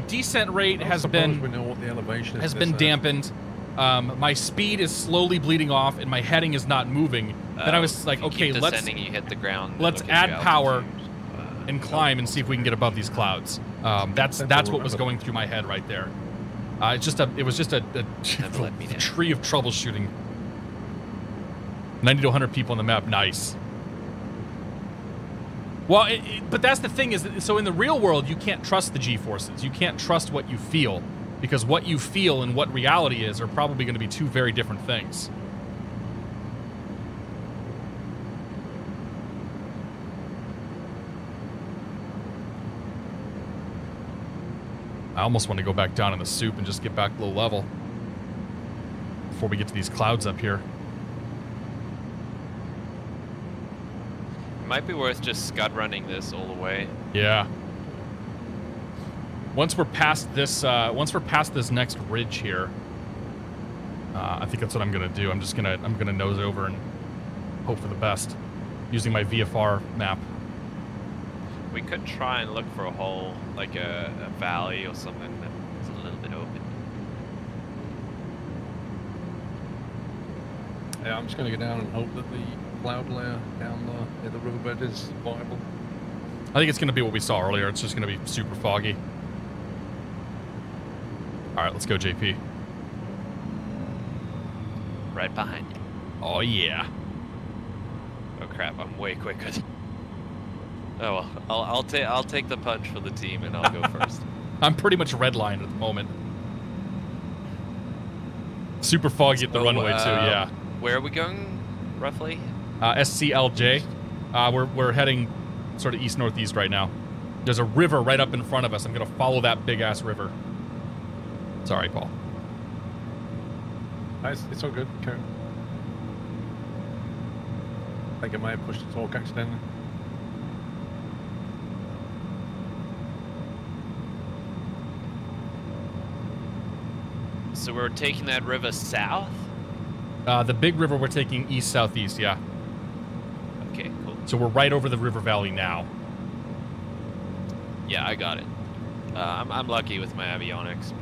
descent rate has been We know what the elevation is. dampened. My speed is slowly bleeding off, and my heading is not moving. Then I was like, if you okay, keep let's descending, you hit the ground. let's it'll give add you power altitude. and climb and see if we can get above these clouds. That's what was going through my head right there. It was just a Never let me down. tree of troubleshooting. 90 to 100 people on the map, nice. Well, but that's the thing is, so in the real world, you can't trust the G-forces. You can't trust what you feel, because what you feel and what reality is are probably going to be two very different things. I almost want to go back down in the soup and just get back low level before we get to these clouds up here. It might be worth just scud running this all the way. Yeah. Once we're past this next ridge here, I think that's what I'm gonna do. I'm gonna nose over and hope for the best, using my VFR map. We could try and look for a hole, like a valley or something that's a little bit open. Yeah, I'm just going to go down and hope that the cloud layer down near the riverbed is viable. I think it's going to be what we saw earlier. It's just going to be super foggy. All right, let's go, JP. Right behind you. Oh, yeah. Oh crap! I'm way quicker. Oh well, I'll take the punch for the team, and I'll go first. I'm pretty much redlined at the moment. Super foggy at the runway too. Yeah. Where are we going, roughly? SCLJ. We're heading sort of east-northeast right now. There's a river right up in front of us. I'm gonna follow that big-ass river. Sorry, Paul. It's all good. Okay. I think I might have pushed the torque accidentally. So we're taking that river south? The big river we're taking east-southeast, yeah. Okay, cool. So we're right over the river valley now. Yeah, I got it. I'm lucky with my avionics,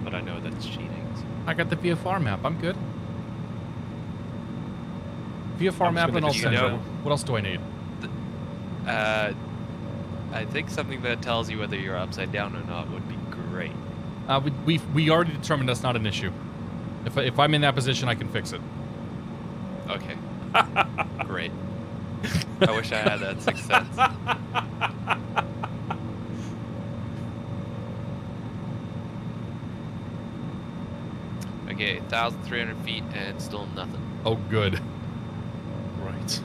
but I know that's cheating. So. I got the VFR map. I'm good. VFR map and all central. What else do I need? I think something that tells you whether you're upside down or not would be great. We already determined that's not an issue. If I'm in that position, I can fix it. Okay. Great. I wish I had that 6th sense. Okay, 1,300 feet and still nothing. Oh, good. Right.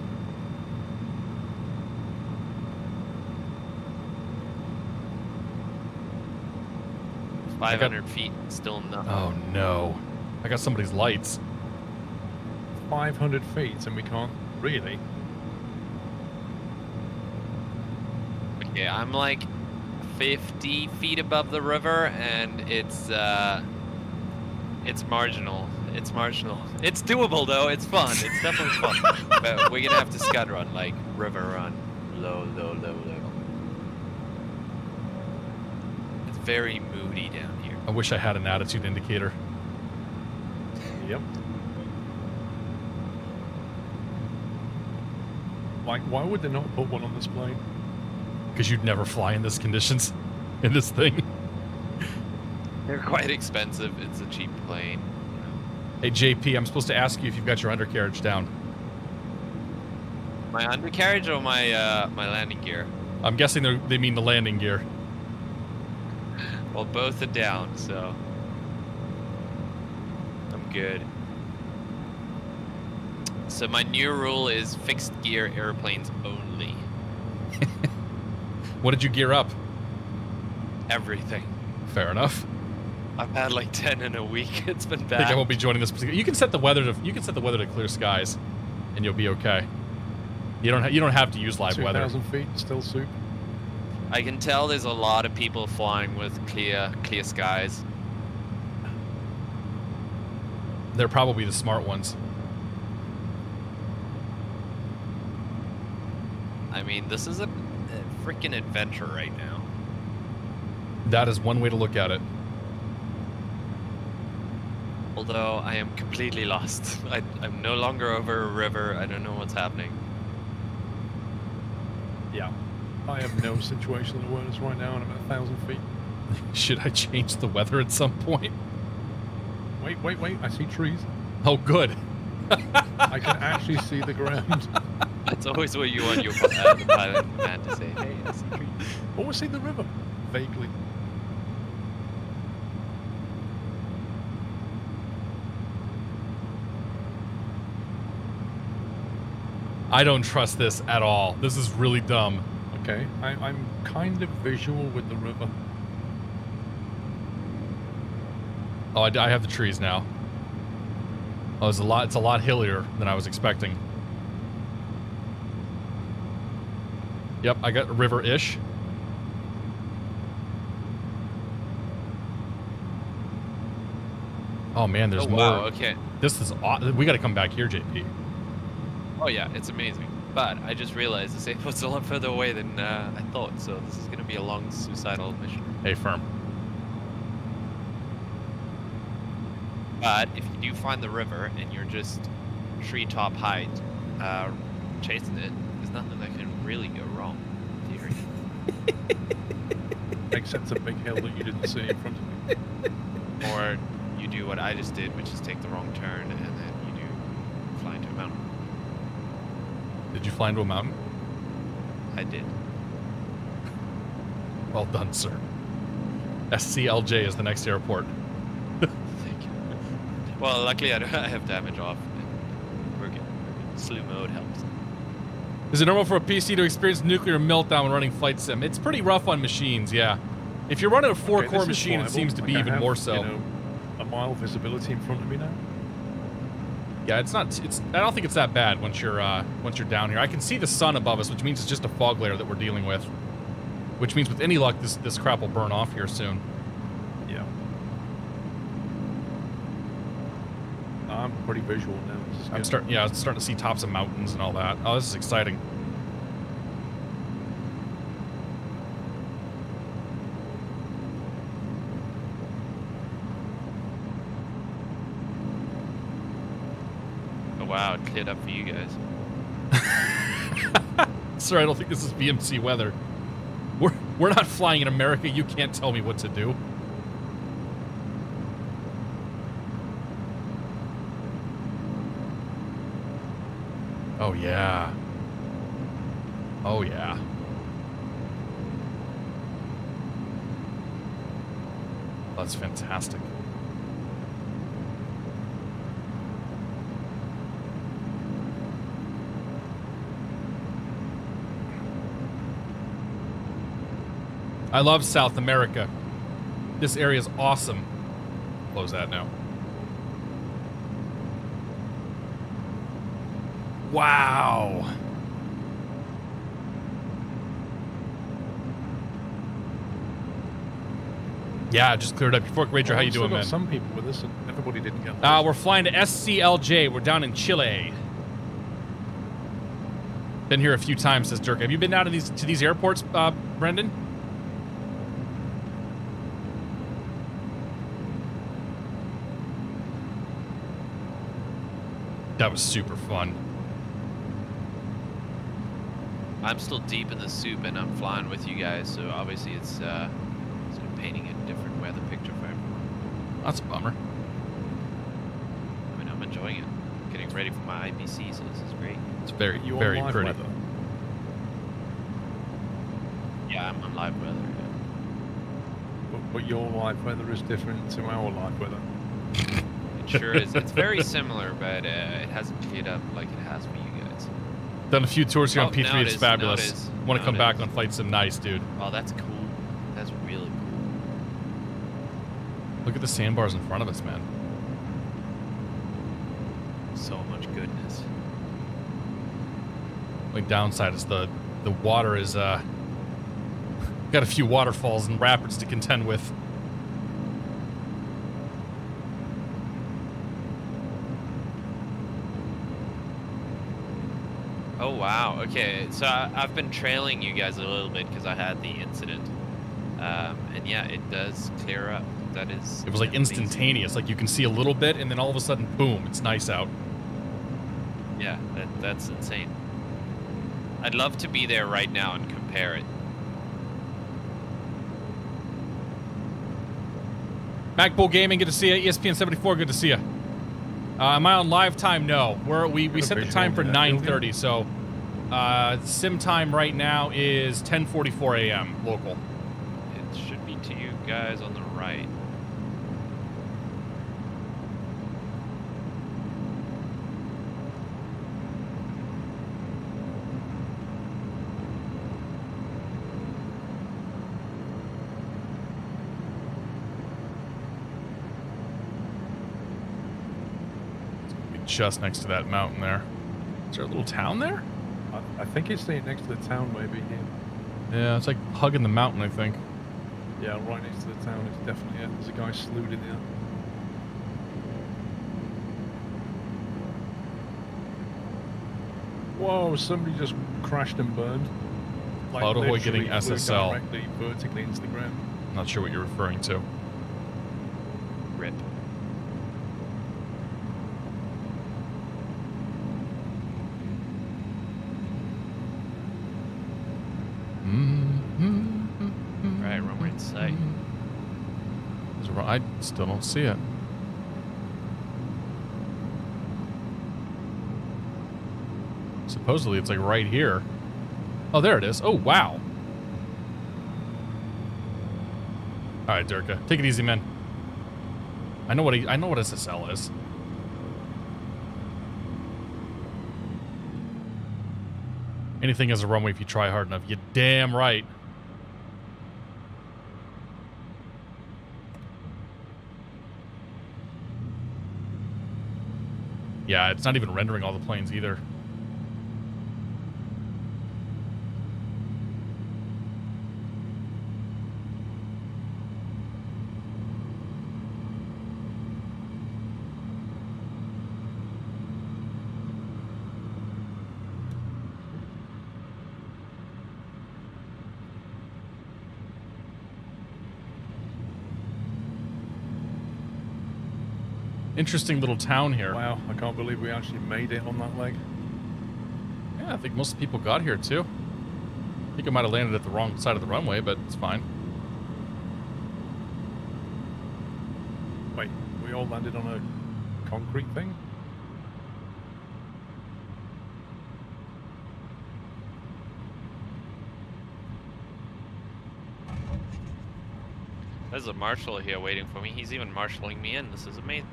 I 500 feet, still nothing. Oh no. I got somebody's lights. 500 feet and we can't really. Okay, I'm like 50 feet above the river and it's marginal. It's marginal. It's doable though, it's fun. It's definitely fun. But we're gonna have to scud run, like river run. Low, low, low, low. It's very moody down here. I wish I had an attitude indicator. Yep. Why would they not put one on this plane? Because you'd never fly in this conditions, in this thing. They're quite expensive. It's a cheap plane. Hey JP, I'm supposed to ask you if you've got your undercarriage down. My undercarriage or my my landing gear? I'm guessing they mean the landing gear. Well, both are down, so I'm good. So my new rule is fixed gear airplanes only. What did you gear up? Everything. Fair enough. I've had like 10 in a week. It's been I bad. think I won't be joining this particular. You can set the weather to clear skies, and you'll be okay. You don't have to use live weather. 2,000 feet, still soup. I can tell there's a lot of people flying with clear skies. They're probably the smart ones. I mean, this is a freaking adventure right now. That is one way to look at it. Although I am completely lost. I'm no longer over a river. I don't know what's happening. Yeah. I have no situational awareness right now and I'm at 1,000 feet. Should I change the weather at some point? Wait. I see trees. Oh, good. I can actually see the ground. That's always what you want your the pilot command to say. Hey, I see trees. Oh, I see the river. Vaguely. I don't trust this at all. This is really dumb. Okay, I'm kind of visual with the river. Oh, I have the trees now. Oh, it's a lot hillier than I was expecting. Yep, I got river-ish. Oh man, there's more. Wow, okay. This is we got to come back here, JP. Oh yeah, it's amazing. But I just realized this airport's a lot further away than I thought, so this is going to be a long suicidal mission. Hey, firm. But if you do find the river and you're just treetop height chasing it, there's nothing that can really go wrong. theory. Except a big hill that you didn't see in front of you. Or you do what I just did, which is take the wrong turn, and then you do fly into a mountain. Did you fly into a mountain? I did. Well done, sir. SCLJ is the next airport. Thank you. Well, luckily I have damage off. And we're good. Slew mode helps. Is it normal for a PC to experience nuclear meltdown when running flight sim? It's pretty rough on machines, yeah. If you're running a 4-core machine, it seems to be even more so. You know, a mile visibility in front of me now. Yeah, it's not. I don't think it's that bad once you're down here. I can see the sun above us, which means it's just a fog layer that we're dealing with. Which means with any luck, this crap will burn off here soon. Yeah. I'm pretty visual now. I'm starting to see tops of mountains and all that. Oh, this is exciting. Oh wow, it cleared up for you guys. Sir, I don't think this is VMC weather. We're not flying in America. You can't tell me what to do. Oh, yeah. Oh, yeah. That's fantastic. I love South America. This area is awesome. Close that now. Wow. Yeah, I just cleared up. Fork Ranger, how you doing, man? Some people with us, and everybody didn't get. We're flying to SCLJ. We're down in Chile. Been here a few times, says Dirk. Have you been down to these airports, Brendan? That was super fun. I'm still deep in the soup, and I'm flying with you guys, so obviously it's sort of painting a different weather picture for everyone. That's a bummer. I mean, I'm enjoying it. Getting ready for my IPC, so this is great. It's very, You very on live pretty. weather? Yeah, I'm on live weather. Yeah. But your live weather is different to our live weather. It sure is. It's very similar, but it hasn't cleared up like it has for you guys. Done a few tours here on Oh, P3. now it It's is, fabulous. now it is, Want to now come it back is. on Flight Sim Nice, dude. Oh, that's cool. That's really cool. Look at the sandbars in front of us, man. So much goodness. Only downside is the water is got a few waterfalls and rapids to contend with. Oh wow. Okay, so I've been trailing you guys a little bit because I had the incident, and yeah, it does clear up. That is. It was like amazing. instantaneous. Like you can see a little bit, and then all of a sudden, boom! It's nice out. Yeah, that's insane. I'd love to be there right now and compare it. MacBull Gaming, good to see you. ESPN 74, good to see you. Am I on live time? No. We set the time for 9:30, so sim time right now is 10:44 a.m. local. It should be to you guys on the right. Just next to that mountain there. Is there a little town there? I think it's next to the town, maybe. Yeah, it's like hugging the mountain, I think. Yeah, right next to the town. It's definitely it. There's a guy slewed in there. Whoa! Somebody just crashed and burned. Cloud Ahoy getting literally flew SSL. directly vertically into the ground. Not sure what you're referring to. Rip. Right, runway in sight. I still don't see it. Supposedly it's like right here. Oh, there it is. Oh, wow. All right, Durka, take it easy, man. I know what SSL is. Anything is a runway if you try hard enough. You're damn right. Yeah, it's not even rendering all the planes either. Interesting little town here. Wow, I can't believe we actually made it on that leg. Yeah, I think most people got here too. I think I might have landed at the wrong side of the runway, but it's fine. Wait, we all landed on a concrete thing? There's a marshal here waiting for me. He's even marshalling me in. This is amazing.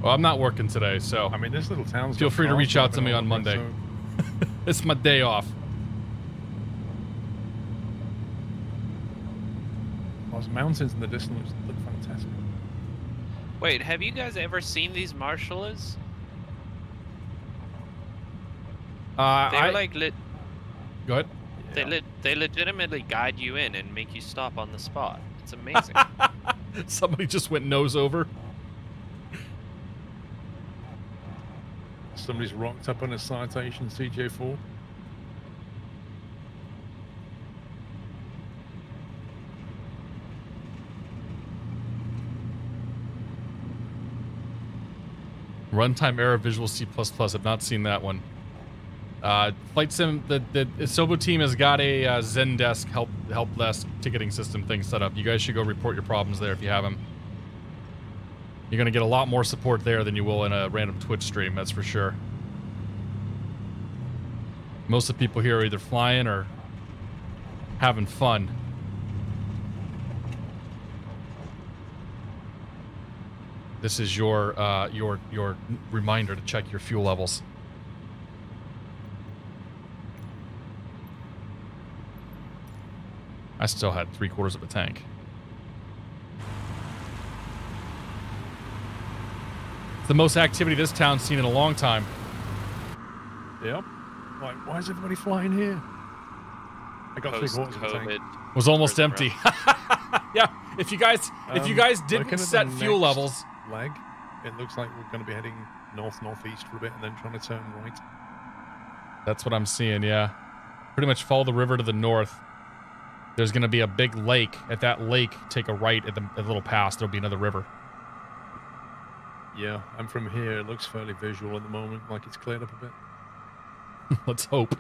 Well, I'm not working today, so I mean, this little town's feel got free to cars reach out to driving me all on over it, Monday. so- It's my day off. Those mountains in the distance look fantastic. Wait, have you guys ever seen these marshals? They're like Go ahead. they legitimately guide you in and make you stop on the spot. It's amazing. Somebody just went nose over. Somebody's rocked up on a Citation CJ4. Runtime error Visual C++. I've not seen that one. Flight Sim, the Sobo team has got a Zendesk help desk ticketing system thing set up. You guys should go report your problems there if you have them. You're going to get a lot more support there than you will in a random Twitch stream, that's for sure. Most of the people here are either flying or having fun. This is your reminder to check your fuel levels. I still had 3/4 of a tank. It's the most activity this town's seen in a long time. Yep. Like, why is everybody flying here? I got 3/4 of a tank. Post-COVID. Was almost empty. Yeah, if you guys didn't looking at set the fuel next levels, leg, it looks like we're going to be heading northeast for a bit and then trying to turn right. that's what I'm seeing. Yeah, pretty much follow the river to the north. There's going to be a big lake. At that lake, take a right at the little pass. There'll be another river. Yeah, and from here it looks fairly visual at the moment, like it's cleared up a bit. Let's hope.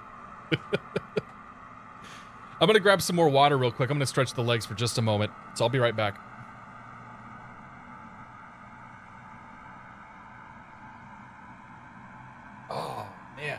I'm going to grab some more water real quick. I'm going to stretch the legs for just a moment. So I'll be right back. Oh, man.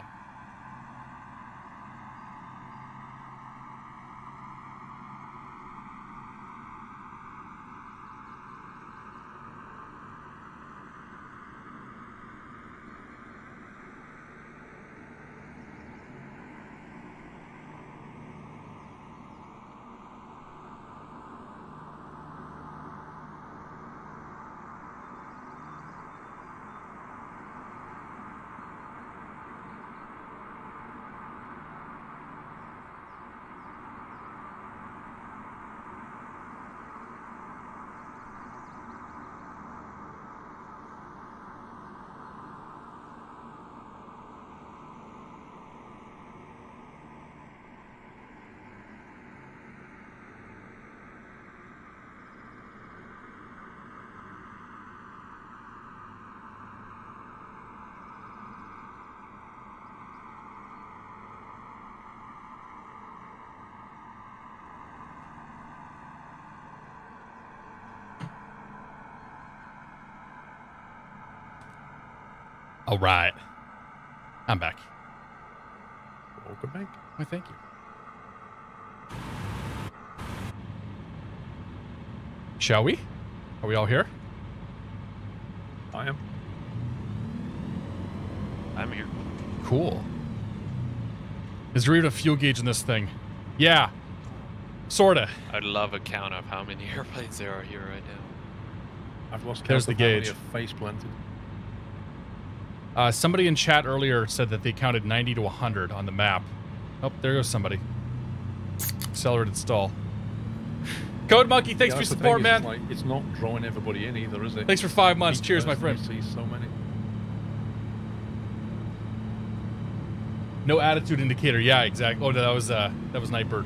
All right. I'm back. Welcome back. Why, thank you. Shall we? Are we all here? I am. I'm here. Cool. Is there even a fuel gauge in this thing? Yeah. Sorta. I'd love a count of how many airplanes there are here right now. I've lost count There's the of how many gauge. are face planted. Somebody in chat earlier said that they counted 90 to 100 on the map. Oh, there goes somebody. Accelerated stall. Code Monkey, thanks for your That's the support, thing, man. It's, like, it's not drawing everybody in either, is it? Thanks for 5 months. Each Cheers, my person friend. sees so many. No attitude indicator. Yeah, exactly. Oh, no, that was Nightbird.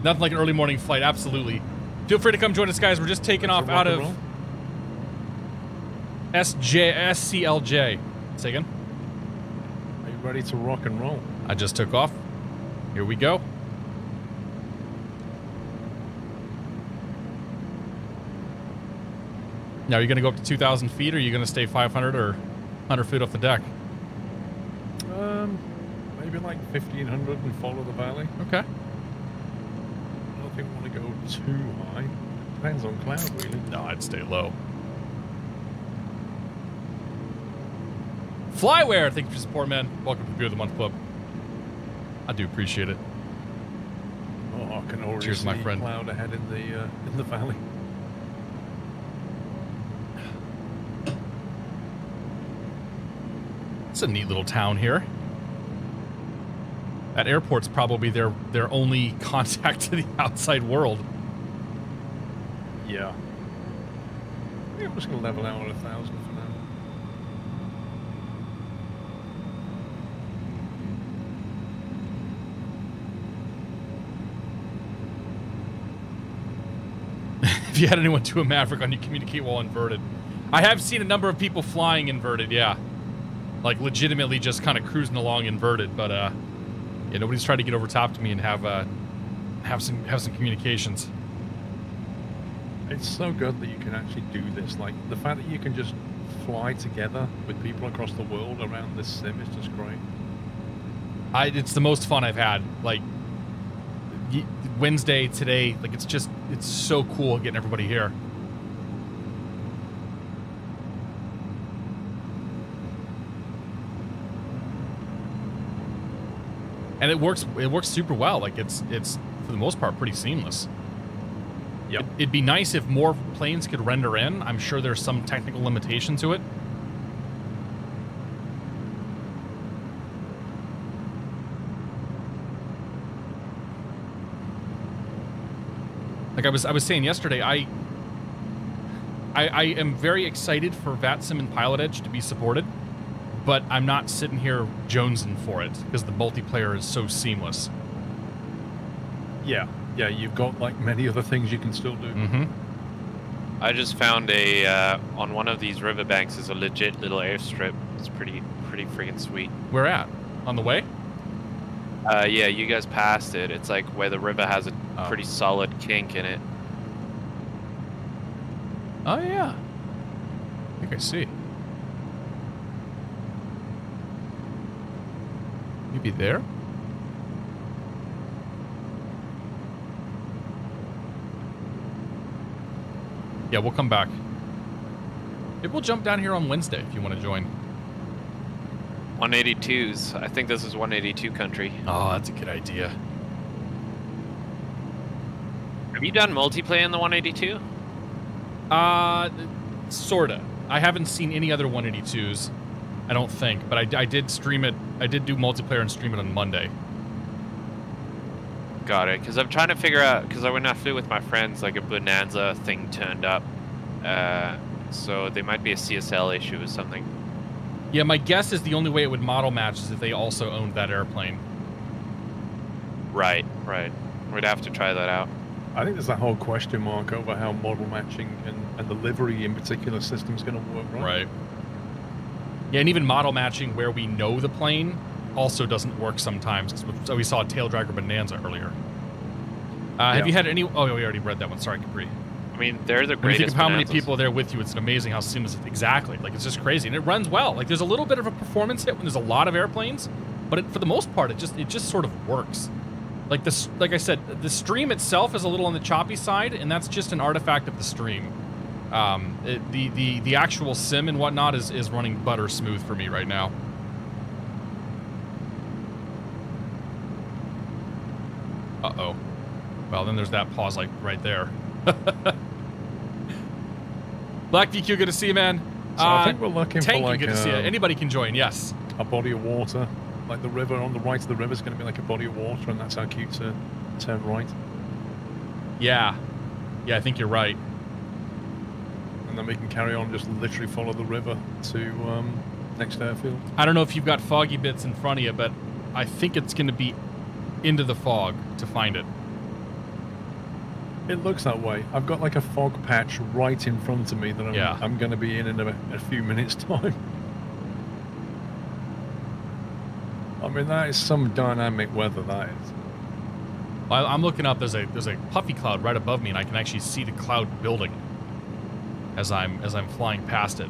Nothing like an early morning flight. Absolutely. Feel free to come join us, guys. We're just taking off out of SCLJ. Say again. Are you ready to rock and roll? I just took off. Here we go. Now, are you going to go up to 2,000 feet, or are you going to stay 500 or 100 feet off the deck? Maybe like 1,500 and follow the valley. Okay. I don't think we want to go too high. Depends on cloud, really. No, I'd stay low. Flyware, thank you for your support, man. Welcome to the Beer of the Month Club. I do appreciate it. Oh, I can already Cheers, see my friend. cloud ahead in the valley. It's a neat little town here. That airport's probably their only contact to the outside world. Yeah. I think I'm just going to level out at 1,000 for now. If you had anyone to a Maverick on, you communicate while inverted. I have seen a number of people flying inverted, yeah. Like legitimately just kind of cruising along inverted, but yeah, nobody's tried to get over top to me and have some communications. It's so good that you can actually do this. Like, the fact that you can just fly together with people across the world around this sim is just great. It's the most fun I've had. Like, Wednesday, today, like, it's so cool getting everybody here. And it works super well. Like, it's for the most part pretty seamless. Yep. It'd be nice if more planes could render in. I'm sure there's some technical limitation to it. Like I was saying yesterday, I am very excited for VATSIM and Pilot Edge to be supported, but I'm not sitting here jonesing for it because the multiplayer is so seamless. Yeah. Yeah, you've got, like, many other things you can still do. Mm-hmm. I just found on one of these riverbanks is a legit little airstrip. It's pretty freaking sweet. Where at? On the way? Yeah, you guys passed it. It's like where the river has a pretty solid kink in it. Oh, yeah. I think I see. Maybe there? Yeah, we'll come back. Maybe we'll jump down here on Wednesday if you want to join. 182s. I think this is 182 country. Oh, that's a good idea. Have you done multiplayer in the 182? Sorta. I haven't seen any other 182s, I don't think, but I did stream it. I did do multiplayer and stream it on Monday. Got it. Because I'm trying to figure out, because when I flew with my friends, like a Bonanza thing turned up. So they might be a CSL issue or something. Yeah, my guess is the only way it would model match is if they also owned that airplane. Right. We'd have to try that out. I think there's that whole question mark over how model matching and the livery in particular system is going to work, right? Right. Yeah, and even model matching where we know the plane also doesn't work sometimes. So we saw a Tail Dragger Bonanza earlier. Have you had any... Oh, we already read that one. Sorry, Capri. I mean, they're the When you think greatest. of how many bonanzas. people are there with you, it's amazing how seamless. Exactly, like it's just crazy, and it runs well. Like there's a little bit of a performance hit when there's a lot of airplanes, but for the most part, it just sort of works. Like this, like I said, the stream itself is a little on the choppy side, and that's just an artifact of the stream. The actual sim and whatnot is running butter smooth for me right now. Uh-oh. Well, then there's that pause like right there. Black DQ, good to see you, man. So I think we're looking Tanky, for like good to see you. Anybody can join, yes. a body of water. Like the river on the right of the river is going to be like a body of water, and that's our cue to turn right. Yeah. Yeah, I think you're right. And then we can carry on, just literally follow the river to next airfield. I don't know if you've got foggy bits in front of you, but I think it's going to be into the fog to find it. It looks that way. I've got like a fog patch right in front of me that I'm going to be in a few minutes' time. I mean, that is some dynamic weather, that is. I'm looking up. There's a puffy cloud right above me, and I can actually see the cloud building as I'm flying past it.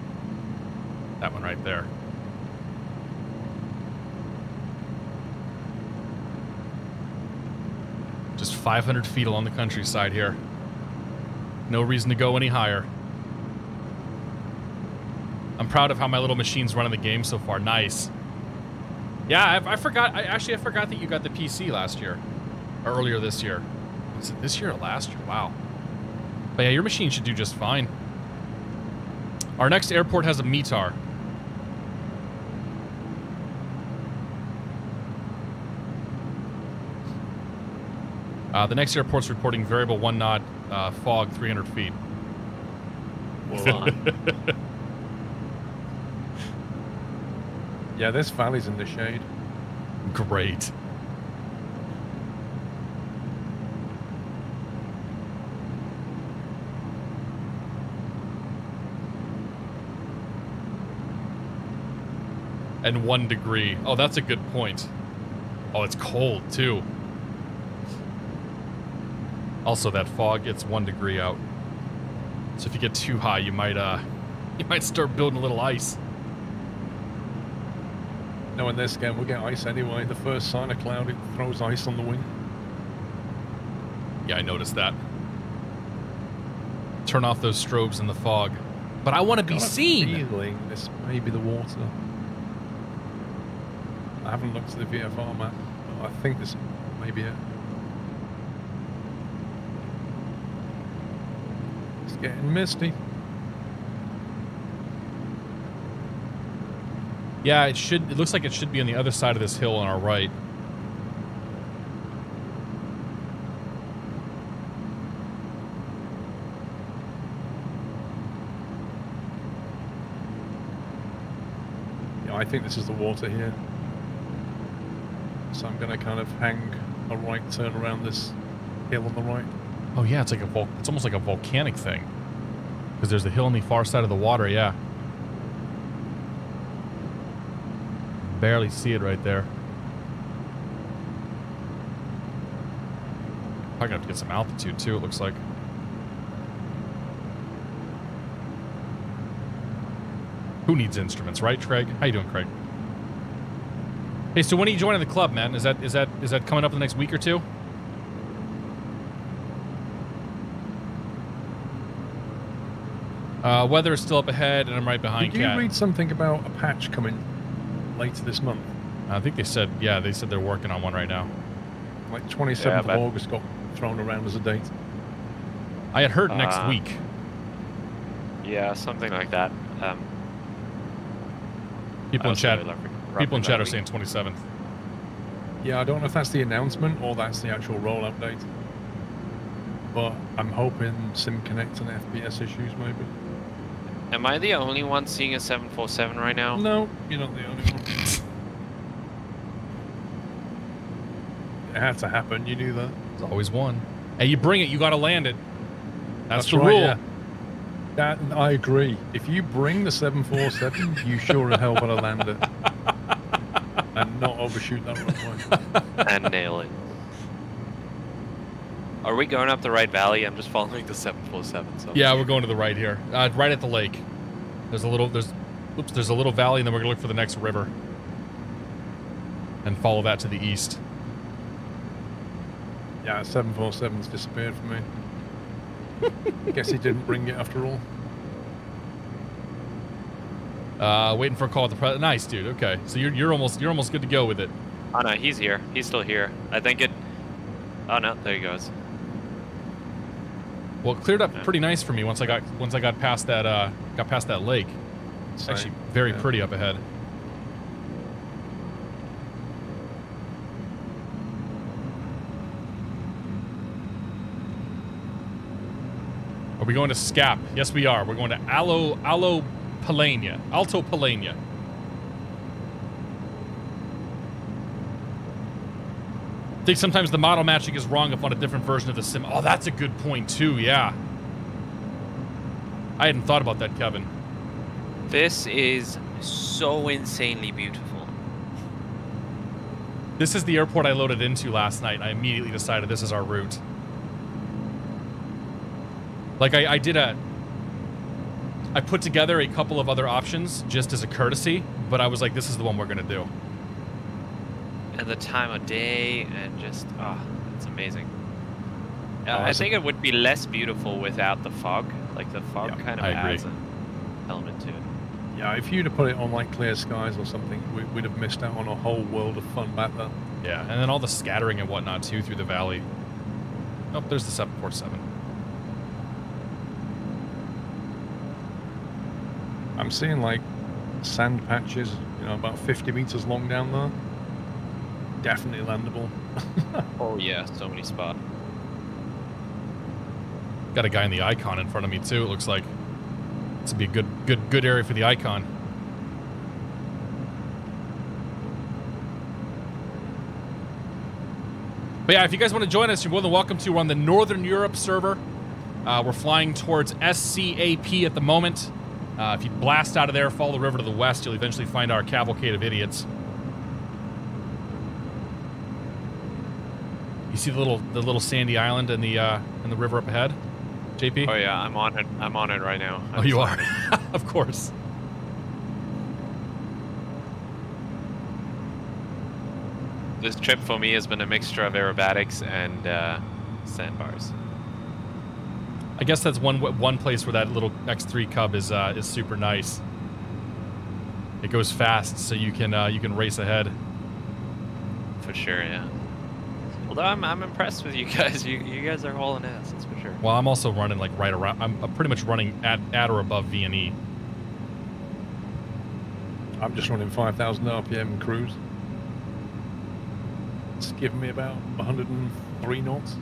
That one right there. Just 500 feet along the countryside here. No reason to go any higher. I'm proud of how my little machine's running the game so far. Nice. Yeah, I forgot. I forgot that you got the PC last year. Or earlier this year. Was it this year or last year? Wow. But yeah, your machine should do just fine. Our next airport has a METAR. The next airport's reporting variable 1 knot fog 300 feet. Yeah, this valley's in the shade. Great. And 1 degree. Oh, that's a good point. Oh, it's cold too. Also, that fog gets 1 degree out. So if you get too high, you might start building a little ice. No, in this game, we'll get ice anyway. The first sign of cloud, it throws ice on the wing. Yeah, I noticed that. Turn off those strobes in the fog. But I want to be seen. Feeling this may be the water. I haven't looked at the VFR map. I think this may be it. It's getting misty. Yeah, it should. It looks like it should be on the other side of this hill on our right. Yeah, I think this is the water here. So I'm going to kind of hang a right turn around this hill on the right. Oh yeah, it's like it's almost like a volcanic thing. Because there's a hill on the far side of the water. Yeah. Barely see it right there. Probably gonna have to get some altitude too, it looks like. Who needs instruments, right, Craig? How you doing, Craig? Hey, so when are you joining the club, man? Is that coming up in the next week or two? Weather is still up ahead, and I'm right behind Did you Kat. read something about a patch coming later this month? I think they said they're working on one right now. Like 27th of August got thrown around as a date. I had heard next week. Yeah, something like that. People in chat are saying 27th. Yeah, I don't know if that's the announcement or that's the actual rollout date. But I'm hoping SimConnect and FPS issues maybe. Am I the only one seeing a 747 right now? No, you're not the only one. It had to happen, you knew that. There's always one. Hey, you bring it, you gotta land it. That's the right, rule. yeah. That, I agree. If you bring the 747, you sure as hell gotta land it. And not overshoot that runway. And nail it. Are we going up the right valley? I'm just following the 747. So Yeah, we're going to the right here. Right at the lake. There's a little valley, and then we're gonna look for the next river. And follow that to the east. Yeah, 747's disappeared from me. Guess he didn't bring it after all. Waiting for a call at the president. Nice, dude. Okay, so you're almost good to go with it. Oh no, he's here. He's still here. I think it. Oh no, there he goes. Well, it cleared up pretty nice for me once I got past that lake. It's actually very pretty up ahead. Are we going to Scap? Yes, we are. We're going to Alto Palania. I think sometimes the model matching is wrong if on a different version of the sim. Oh, that's a good point too, yeah. I hadn't thought about that, Kevin. This is so insanely beautiful. This is the airport I loaded into last night. I immediately decided this is our route. Like I put together a couple of other options just as a courtesy, but I was like, this is the one we're gonna do. And the time of day, and just, oh, it's amazing. I think it would be less beautiful without the fog. Like, the fog kind of adds an element to it. Yeah, if you'd have put it on, like, clear skies or something, we'd have missed out on a whole world of fun back there. Yeah, and then all the scattering and whatnot, too, through the valley. Oh, there's the 747. I'm seeing, like, sand patches, you know, about 50 meters long down there. Definitely landable. Oh yeah, so many spots. Got a guy in the Icon in front of me too. It looks like this would be a good area for the Icon. But yeah, if you guys want to join us, you're more than welcome to. We're on the Northern Europe server. We're flying towards SCAP at the moment. If you blast out of there, follow the river to the west, you'll eventually find our cavalcade of idiots. You see the little sandy island in the river up ahead, JP? Oh yeah, I'm on it. I'm on it right now. Oh, you are? Of course. This trip for me has been a mixture of aerobatics and sandbars. I guess that's one place where that little X3 Cub is super nice. It goes fast, so you can race ahead. For sure, yeah. Although I'm impressed with you guys. You guys are hauling ass, that's for sure. Well, I'm also running like right around. I'm pretty much running at or above V&E. I'm just running 5,000 RPM cruise. It's giving me about 103 knots.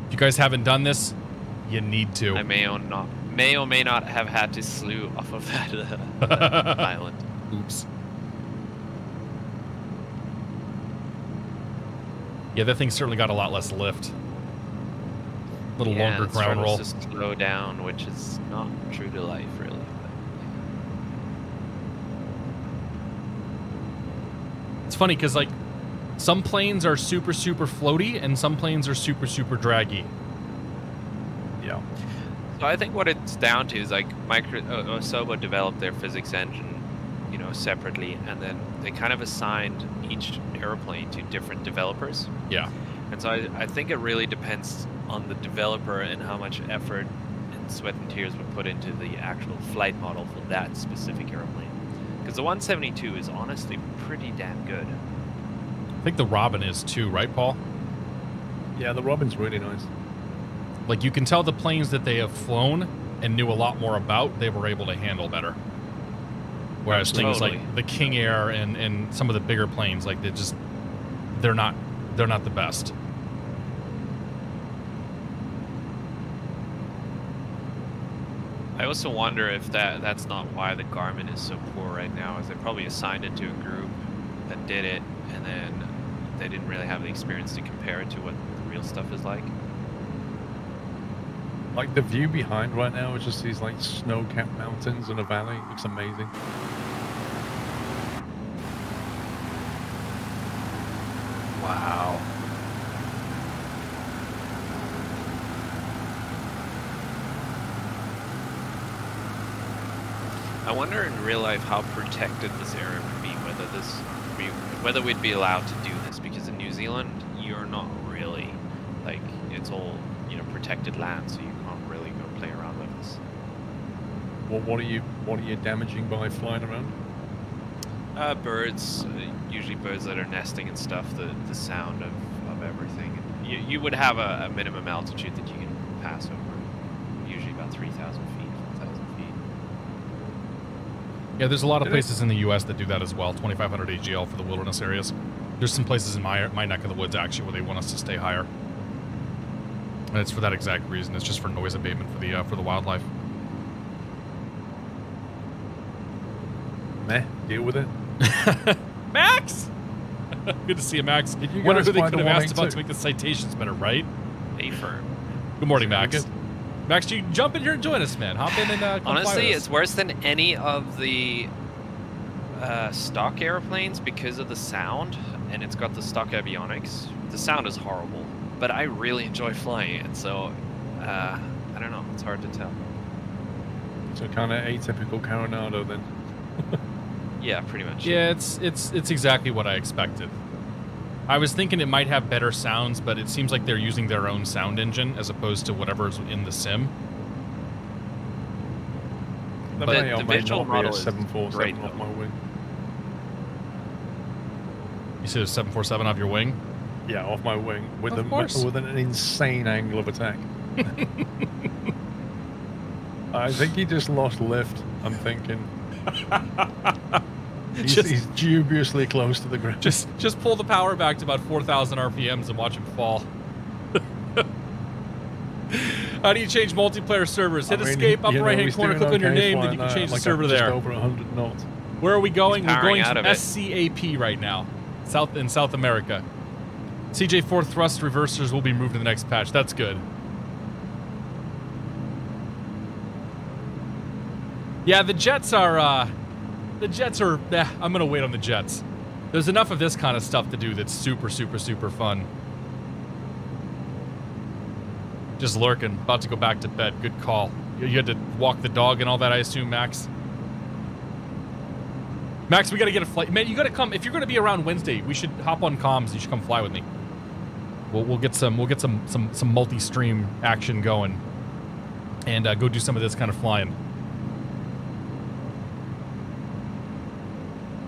If you guys haven't done this, you need to. I may or may not have had to slew off of that island. Oops. Yeah, that thing certainly got a lot less lift. A little longer ground roll. Just slow down, which is not true to life, really. It's funny because like some planes are super floaty and some planes are super draggy. Yeah. So I think what it's down to is like Osobo developed their physics engine, you know, separately, and then they kind of assigned each airplane to different developers. Yeah. And so I think it really depends on the developer and how much effort and sweat and tears were put into the actual flight model for that specific airplane. Because the 172 is honestly pretty damn good. I think the Robin is too, right, Paul? Yeah, the Robin's really nice. Like you can tell the planes that they have flown and knew a lot more about, they were able to handle better. Whereas things like the King Air and some of the bigger planes, like they're not the best. I also wonder if that's not why the Garmin is so poor right now, is they probably assigned it to a group that did it, and then they didn't really have the experience to compare it to what the real stuff is like. Like the view behind right now is just these like snow-capped mountains and a valley. It's amazing. I wonder in real life how protected this area would be, whether we'd be allowed to do this, because in New Zealand you're not really, like, it's all, you know, protected land, so you can't really go play around with this. What are you damaging by flying around? Birds, usually birds that are nesting and stuff. The sound of everything. You would have a minimum altitude that you can pass over, usually about 3,000 feet, 4,000 feet. Yeah, there's a lot of places in the U.S. that do that as well. 2,500 AGL for the wilderness areas. There's some places in my neck of the woods actually where they want us to stay higher, and it's for that exact reason. It's just for noise abatement for the wildlife. Meh, deal with it. Max! Good to see you, Max. Did you Wonder guys who they fly could the have asked about 182? to make the citations better, right? A firm. Good morning, Very Max. good. Max, you jump in here and join us, man. Hop in and come fly Honestly, with us. it's worse than any of the stock airplanes because of the sound, and it's got the stock avionics. The sound is horrible, but I really enjoy flying it, so I don't know. It's hard to tell. So kind of atypical Coronado then. Yeah, pretty much. Yeah, it's exactly what I expected. I was thinking it might have better sounds, but it seems like they're using their own sound engine as opposed to whatever's in the sim. The, the visual model is 747 great, off though. my wing. You said a 747 off your wing? Yeah, off my wing with Of course. with an insane angle of attack. I think he just lost lift. I'm thinking. He's dubiously close to the ground. Just pull the power back to about 4,000 RPMs and watch him fall. How do you change multiplayer servers? Hit escape, upper right hand corner, click on your name, then you can change the server just there. over 100 knots. Where are we going? He's We're powering going out to of it. SCAP right now, in South America. CJ4 thrust reversers will be moved to the next patch. That's good. Yeah, the jets are. I'm gonna wait on the jets. There's enough of this kind of stuff to do that's super, super, super fun. Just lurking, about to go back to bed. Good call. You had to walk the dog and all that, I assume, Max. Max, we gotta get a flight. Man, you gotta come. If you're gonna be around Wednesday, we should hop on comms. You should come fly with me. We'll get some multi-stream action going, and go do some of this kind of flying.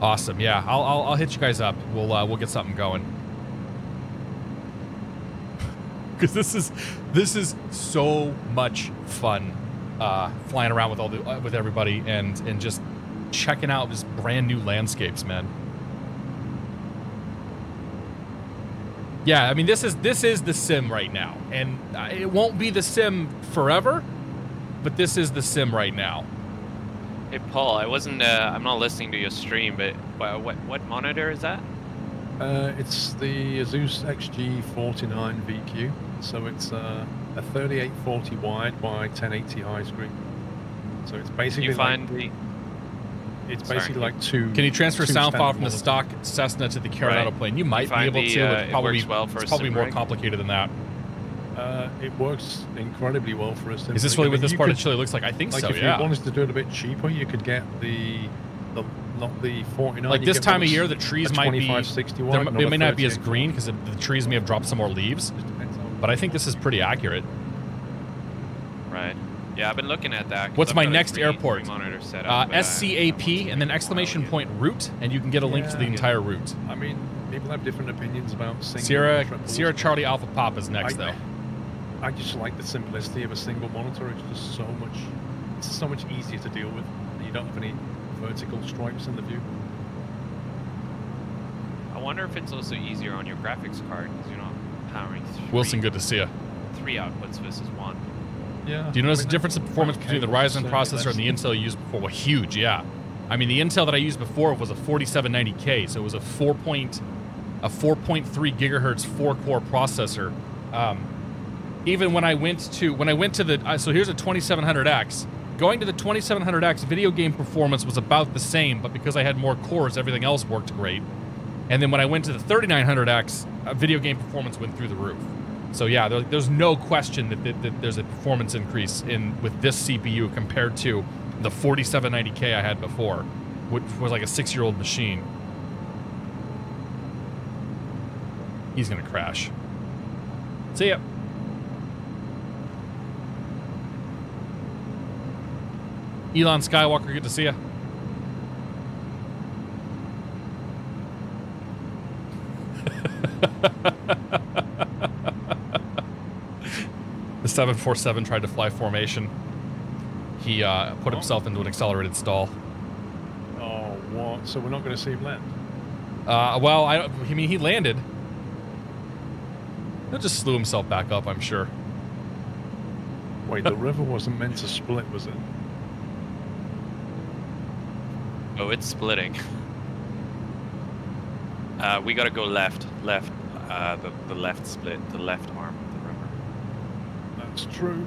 Awesome. Yeah, I'll hit you guys up. We'll get something going. Because this is so much fun, flying around with everybody and just checking out this brand new landscapes, man. Yeah, I mean this is the sim right now, and it won't be the sim forever, but this is the sim right now. Hey Paul, I'm not listening to your stream, but what monitor is that? It's the Asus XG49 VQ, so it's a 3840 wide by 1080 high screen. So it's basically like two. Can you transfer two sound file standard from the monitors. stock Cessna to the Coronado Right. plane? You might be find able the, to. it But works well for it's a probably sim more rig? complicated than that. It works incredibly well for us. Is this really what this part of Chile looks like? I think Like so. if Yeah. you wanted to do it a bit cheaper, you could get not the 49. Like you this get time one of year, that's the trees a might be. 2560 wide, They not may a not be as 38. green because the trees may have dropped some more leaves. Just depends on- But I think this is pretty accurate. Right. Yeah, I've been looking at that. 'cause What's I've my got a next three airport? monitor set up, but I SCAP and then exclamation point route, and you can get a link to the Yeah. entire route. I mean, people have different opinions about single Sierra and triples. Sierra Charlie Alpha Pop is next though. I just like the simplicity of a single monitor. It's just so much easier to deal with. You don't have any vertical stripes in the view. I wonder if it's also easier on your graphics card because you're not powering Wilson, good to see you. three outputs versus one. Yeah. Do you notice the difference in performance between the Ryzen processor and the Intel you used before? Well, huge, yeah. I mean, the Intel that I used before was a 4790K, so it was a 4.3 gigahertz 4-core processor. Even when I went to the so here's a 2700X. Going to the 2700X, video game performance was about the same, but because I had more cores, everything else worked great. And then when I went to the 3900X, video game performance went through the roof. So yeah, there's no question that there's a performance increase with this CPU compared to the 4790K I had before, which was like a 6-year-old machine. He's gonna crash. See ya. Elon Skywalker, good to see ya. The 747 tried to fly formation. He put himself into an accelerated stall. Oh, what? So we're not going to see him land? Well, I mean, he landed. He'll just slew himself back up, I'm sure. Wait, the river wasn't meant to split, was it? Oh, it's splitting. We gotta go left. The left split, the left arm of the river. That's true.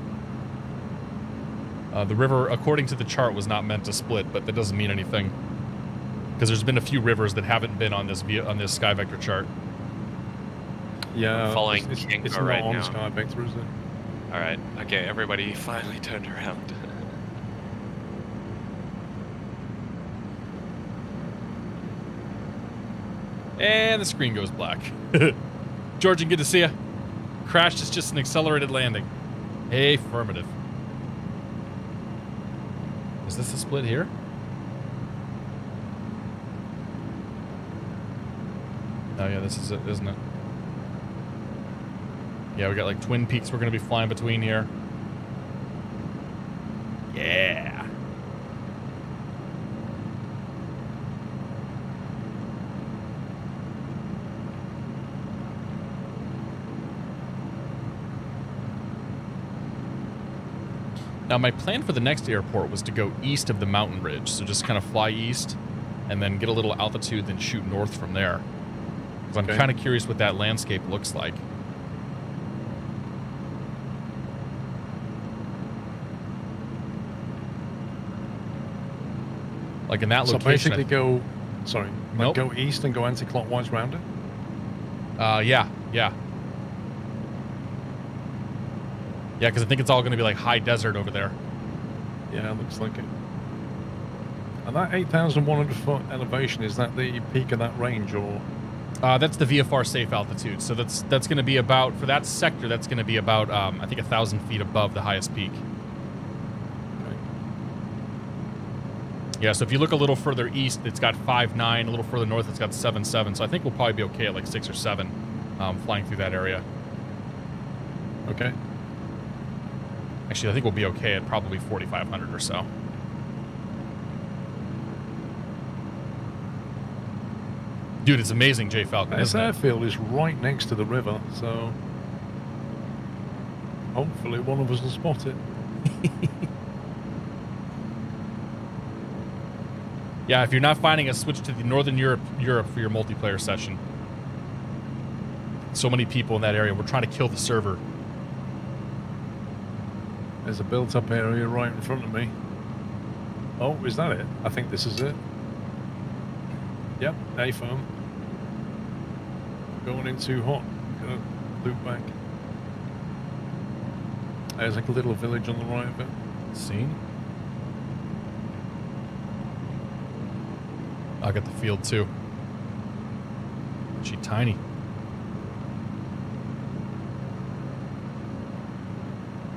The river, according to the chart, was not meant to split, but that doesn't mean anything. Because there's been a few rivers that haven't been on this Sky Vector chart. Yeah, I'm following it's Kingo not right on now. Sky Vector, is it? All right. Okay, everybody finally turned around. And the screen goes black. Georgian, good to see ya. Crashed is just an accelerated landing. Affirmative. Is this a split here? Oh yeah, this is it, isn't it? Yeah, we got like Twin Peaks we're gonna be flying between here. Yeah. Now, my plan for the next airport was to go east of the mountain ridge, so just kind of fly east and then get a little altitude, then shoot north from there. Because I'm kind of curious what that landscape looks like. Like in that so location. basically go, sorry, Nope. go east and go anti-clockwise round it? Yeah. Yeah, because I think it's all going to be like high desert over there. Yeah, looks like it. And that 8,100 foot elevation, is that the peak of that range, or? That's the VFR safe altitude. So that's going to be about, for that sector, that's going to be about, I think 1,000 feet above the highest peak. Okay. Yeah, so if you look a little further east, it's got 5.9. A little further north, it's got 7.7. So I think we'll probably be okay at like 6 or 7 flying through that area. Okay. Actually, I think we'll be okay at probably 4,500 or so. Dude, it's amazing, J Falcon, This isn't it? airfield is right next to the river, so hopefully one of us will spot it. Yeah, if you're not finding us, switch to the Northern Europe for your multiplayer session. So many people in that area. We're trying to kill the server. There's a built-up area right in front of me. Oh, is that it? I think this is it. Yep, A-firm. Going in too hot. Gonna loop back. There's like a little village on the right of it. Seen? I got the field too. She tiny.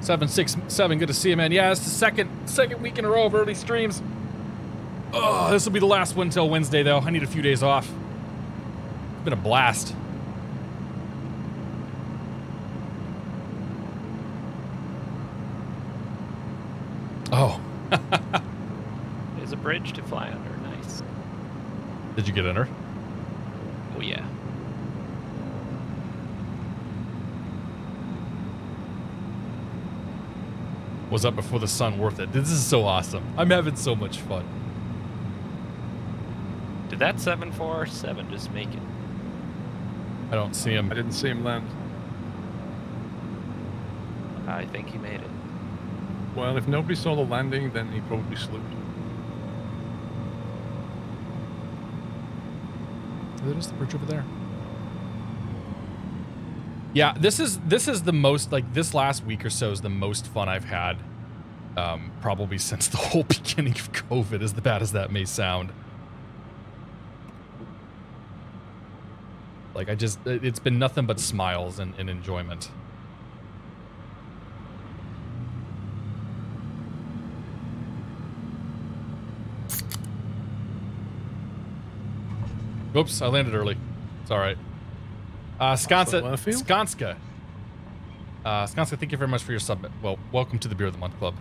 Seven, 6, 7. Good to see you, man. Yeah, it's the second week in a row of early streams. Oh, this will be the last one till Wednesday, though. I need a few days off. It's been a blast. Oh. There's a bridge to fly under. Nice. Did you get under? Oh yeah. Was up before the sun worth it? This is so awesome. I'm having so much fun. Did that 747 just make it? I don't see him. I didn't see him land. I think he made it. Well, if nobody saw the landing, then he probably slewed. There is the bridge over there. Yeah, this is the most, like, this last week or so is the most fun I've had Probably since the whole beginning of COVID, as bad as that may sound. Like, it's been nothing but smiles and enjoyment. Oops, I landed early. It's all right. Skanska. Skanska, thank you very much for your sub. Well, welcome to the Beer of the Month Club.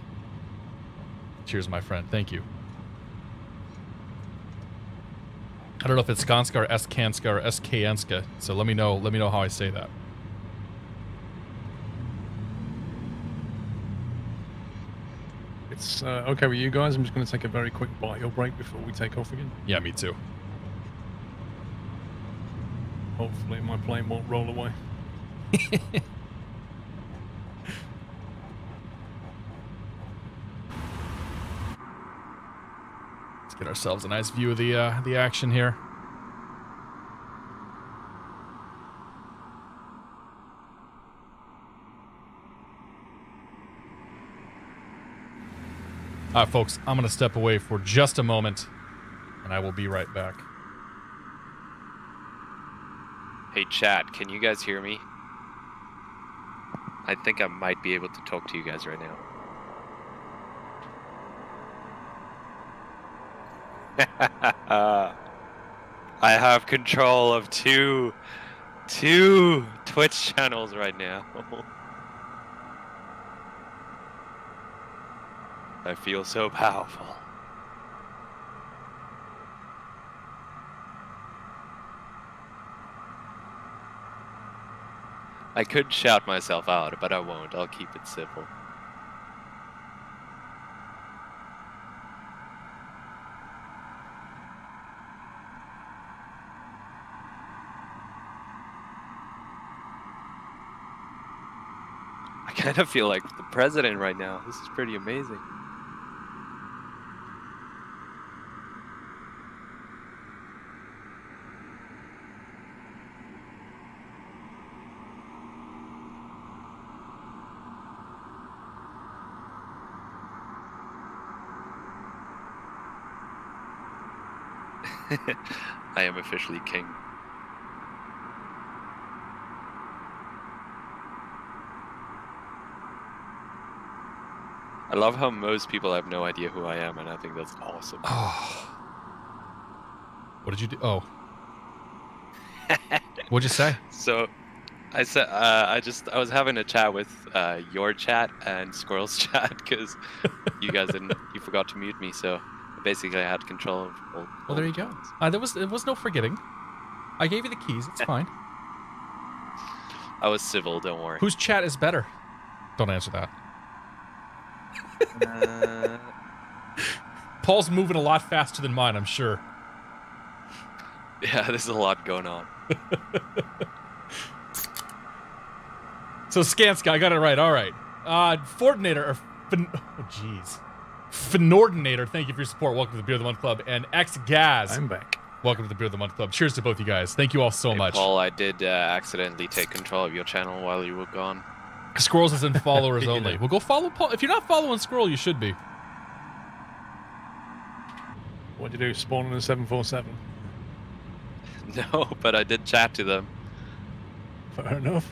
Cheers, my friend. Thank you. I don't know if it's Skanska or Skanska or Skanska, so let me know how I say that. It's okay with you guys. I'm just going to take a very quick bite or break before we take off again. Yeah, me too. Hopefully my plane won't roll away. Let's get ourselves a nice view of the action here. All right, folks, I'm going to step away for just a moment, and I will be right back. Hey, chat, can you guys hear me? I think I might be able to talk to you guys right now. I have control of two Twitch channels right now. I feel so powerful. I could shout myself out, but I won't. I'll keep it civil. I kind of feel like the president right now. This is pretty amazing. I am officially king. I love how most people have no idea who I am, and I think that's awesome. Oh. What did you do? Oh. What'd you say? So, I said I was having a chat with your chat and Squirrel's chat because you forgot to mute me, so basically I had control of all. Well, there you go. There was no forgetting. I gave you the keys. It's fine. I was civil. Don't worry. Whose chat is better? Don't answer that. Paul's moving a lot faster than mine, I'm sure. Yeah, there's a lot going on. So Skanska, I got it right. All right. Fortinator, or oh jeez. Finordinator, thank you for your support. Welcome to the Beer of the Month Club. And X-Gaz, I'm back. welcome to the Beer of the Month Club. Cheers to both you guys. Thank you all so much. Paul, I did accidentally take control of your channel while you were gone. Squirrels is in followers only. Well, go follow Paul. If you're not following Squirrel, you should be. What'd you do? Spawn in a 747? No, but I did chat to them. Fair enough.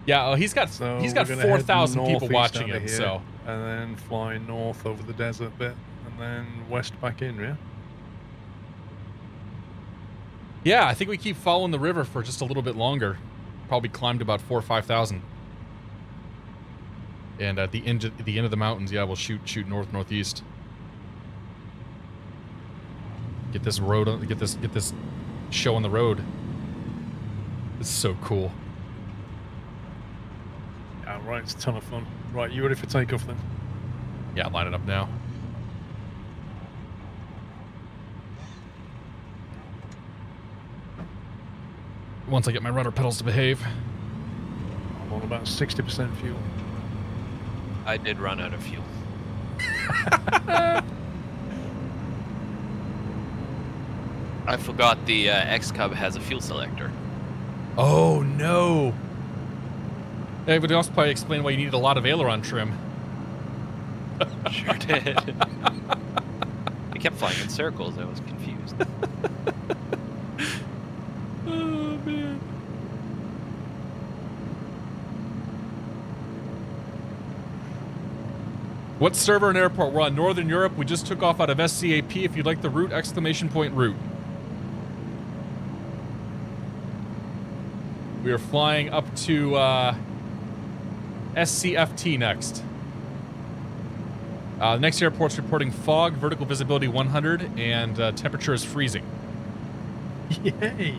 Yeah, he's got So 4,000 people watching him. So and then fly north over the desert bit, and then west back in, yeah. yeah, I think we keep following the river for just a little bit longer. Probably climbed about 4,000 or 5,000. And at the end of the mountains, yeah, we'll shoot northeast. Get this road, get this show on the road. This is so cool. Yeah, right, it's a ton of fun. Right, you ready for takeoff then? Yeah, line it up now. Once I get my rudder pedals to behave. I'm on about 60% fuel. I did run out of fuel. I forgot the X-Cub has a fuel selector. Oh no! It would also probably explain why you needed a lot of aileron trim. Sure did. It kept flying in circles. I was confused. Oh, man. What server and airport? We're on Northern Europe. We just took off out of SCAP. If you'd like the route, !route. We are flying up to SCFT next. The next airport's reporting fog, vertical visibility 100, and temperature is freezing. Yay!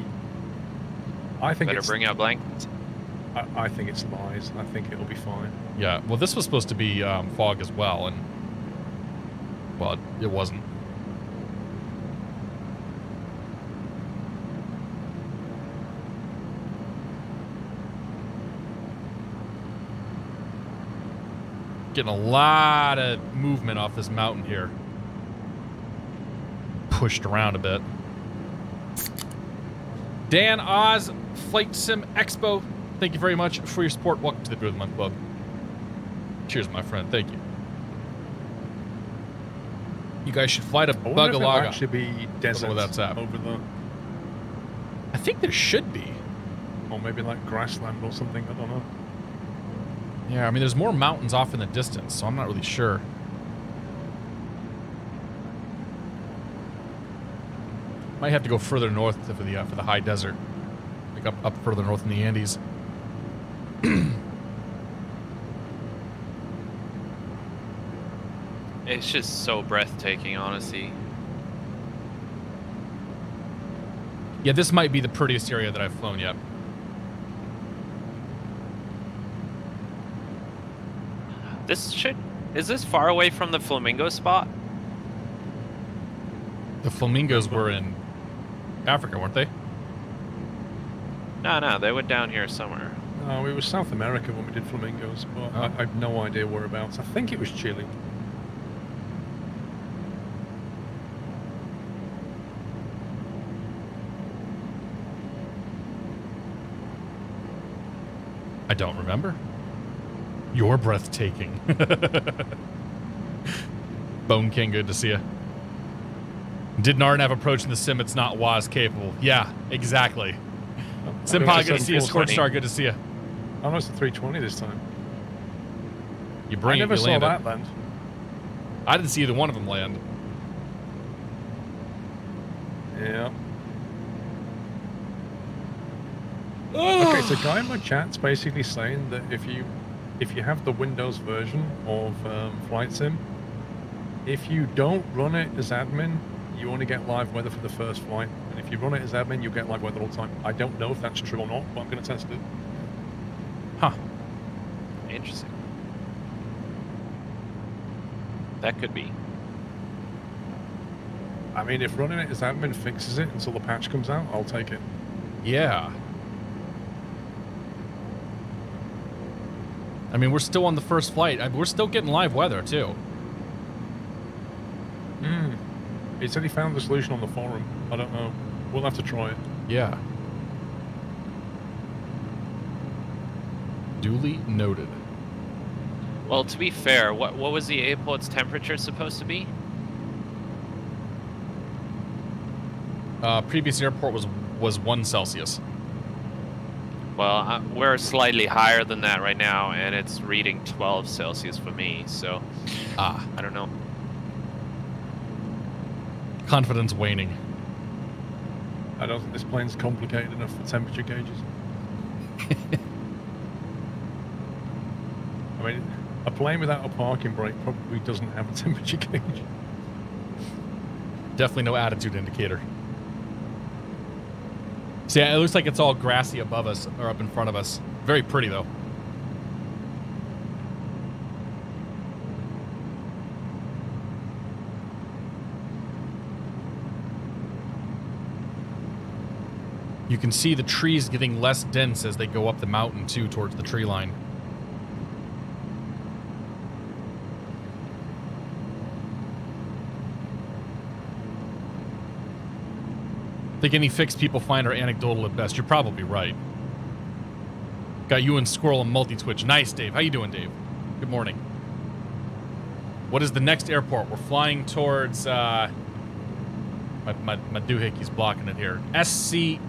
I think Better it's. bring out blankets. I think it's lies. I think it'll be fine. Yeah, well, this was supposed to be fog as well, and well, it wasn't. Getting a lot of movement off this mountain here. Pushed around a bit. Dan Oz, Flight Sim Expo, thank you very much for your support. Welcome to the Beer of the Month Club. Cheers, my friend. Thank you. You guys should fly to I wonder if there'll Bugalaga. actually be desert where that's at. over there. I think there should be. Or maybe like grassland or something. I don't know. Yeah, I mean, there's more mountains off in the distance, so I'm not really sure. Might have to go further north for the high desert, like up further north in the Andes. It's just so breathtaking, honestly. Yeah, this might be the prettiest area that I've flown yet. Is this far away from the flamingo spot? The flamingos were in Africa, weren't they? No, they went down here somewhere. No, it was South America when we did flamingos, but Oh. I have no idea whereabouts. I think it was Chile. I don't remember. You're breathtaking. Bone King, good to see you. Did Narn have approach in the sim? It's not WAS capable. Yeah, exactly. Simpod, good to see you. Scorchstar, good to see you. Oh, no, it's the 320 this time. You bring I it, never you saw land that it. land. I didn't see either one of them land. Yeah. Okay, so guy in my chat's basically saying that if you have the Windows version of Flight Sim, if you don't run it as admin, you only get live weather for the first flight, and if you run it as admin, you get live weather all the time. I don't know if that's true or not, but I'm going to test it. Huh. Interesting. That could be. I mean, if running it as admin fixes it until the patch comes out, I'll take it. Yeah. I mean, we're still on the first flight. We're still getting live weather, too. He said he found the solution on the forum. I don't know. We'll have to try it. Yeah. Duly noted. Well, to be fair, what was the airport's temperature supposed to be? Previous airport was 1 Celsius. Well, we're slightly higher than that right now, and it's reading 12 Celsius for me, so Ah. I don't know. Confidence waning. I don't think this plane's complicated enough for temperature gauges. I mean, a plane without a parking brake probably doesn't have a temperature gauge. Definitely no attitude indicator. See, it looks like it's all grassy above us, or up in front of us. Very pretty, though. You can see the trees getting less dense as they go up the mountain, too, towards the tree line. I think any fixed people find are anecdotal at best. You're probably right. Got you and Squirrel and multi-twitch. Nice, Dave. How you doing, Dave? Good morning. What is the next airport? We're flying towards, my doohickey's blocking it here. SCFT.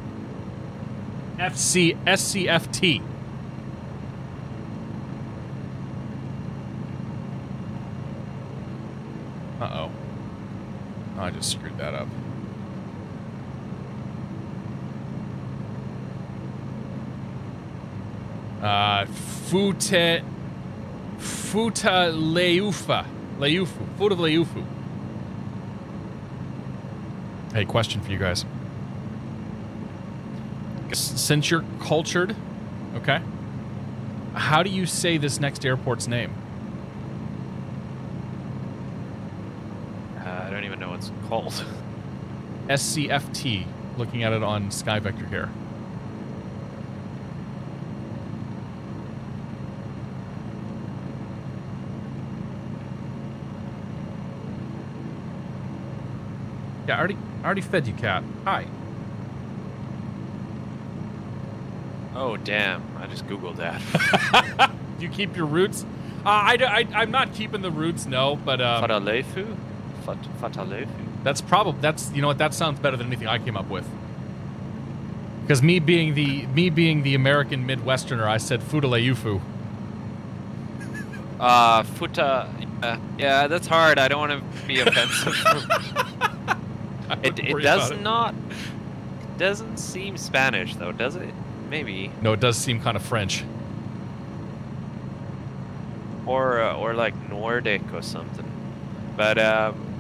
Uh-oh. Oh, I just screwed that up. Futa-Leufu. Hey, question for you guys. Since you're cultured, okay, how do you say this next airport's name? I don't even know what it's called. SCFT. Looking at it on Sky Vector here. Yeah, I already fed you, cat. Hi. Oh, damn. I just Googled that. Do you keep your roots? I'm not keeping the roots, no, but... Fatalefu? Fatalefu? That's you know what, that sounds better than anything I came up with. Because me being the American Midwesterner, I said Futaleufu. Futa... yeah, that's hard. I don't want to be offensive. It doesn't seem Spanish though, does it? Maybe. No, it does seem kind of French. Or like Nordic or something. But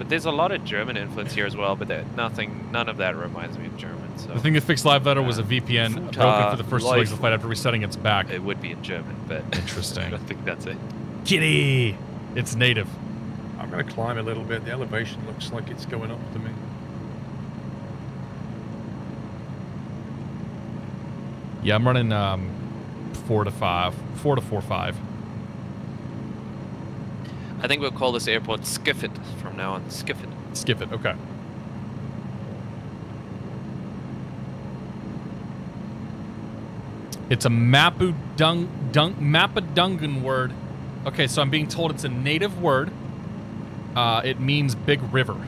there's a lot of German influence here as well. But none of that reminds me of German. So the thing that fixed Live Letter was a VPN broken for the first 2 legs of the flight after resetting its back. It would be in German, but interesting. I don't think that's it. Kitty, it's native. I'm gonna climb a little bit. The elevation looks like it's going up to me. Yeah, I'm running 4 to 4.5. I think we'll call this airport Skifit from now on. Skifit. Skifit, okay. It's a Mapudungun word. Okay, so I'm being told it's a native word. It means big river.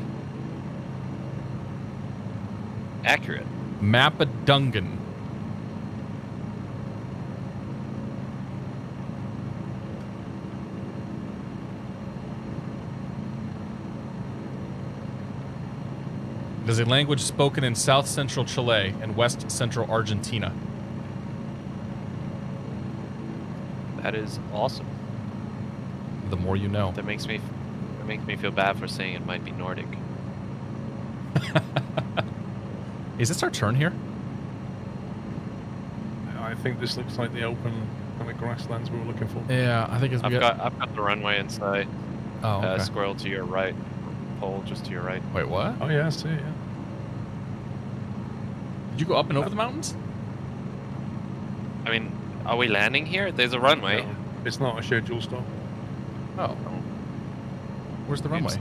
Accurate. Mapudungun. It is a language spoken in south-central Chile and west-central Argentina. That is awesome. The more you know. That makes me feel bad for saying it might be Nordic. Is this our turn here? I think this looks like the open kind of grasslands we were looking for. Yeah, I think it's. I've got the runway inside. Oh, okay. Squirrel to your right. Pole just to your right. Wait, what? Oh yeah, I see. Yeah. Did you go up and over the mountains? I mean, are we landing here? There's a runway. No, it's not a scheduled stop. Oh. Where's the runway?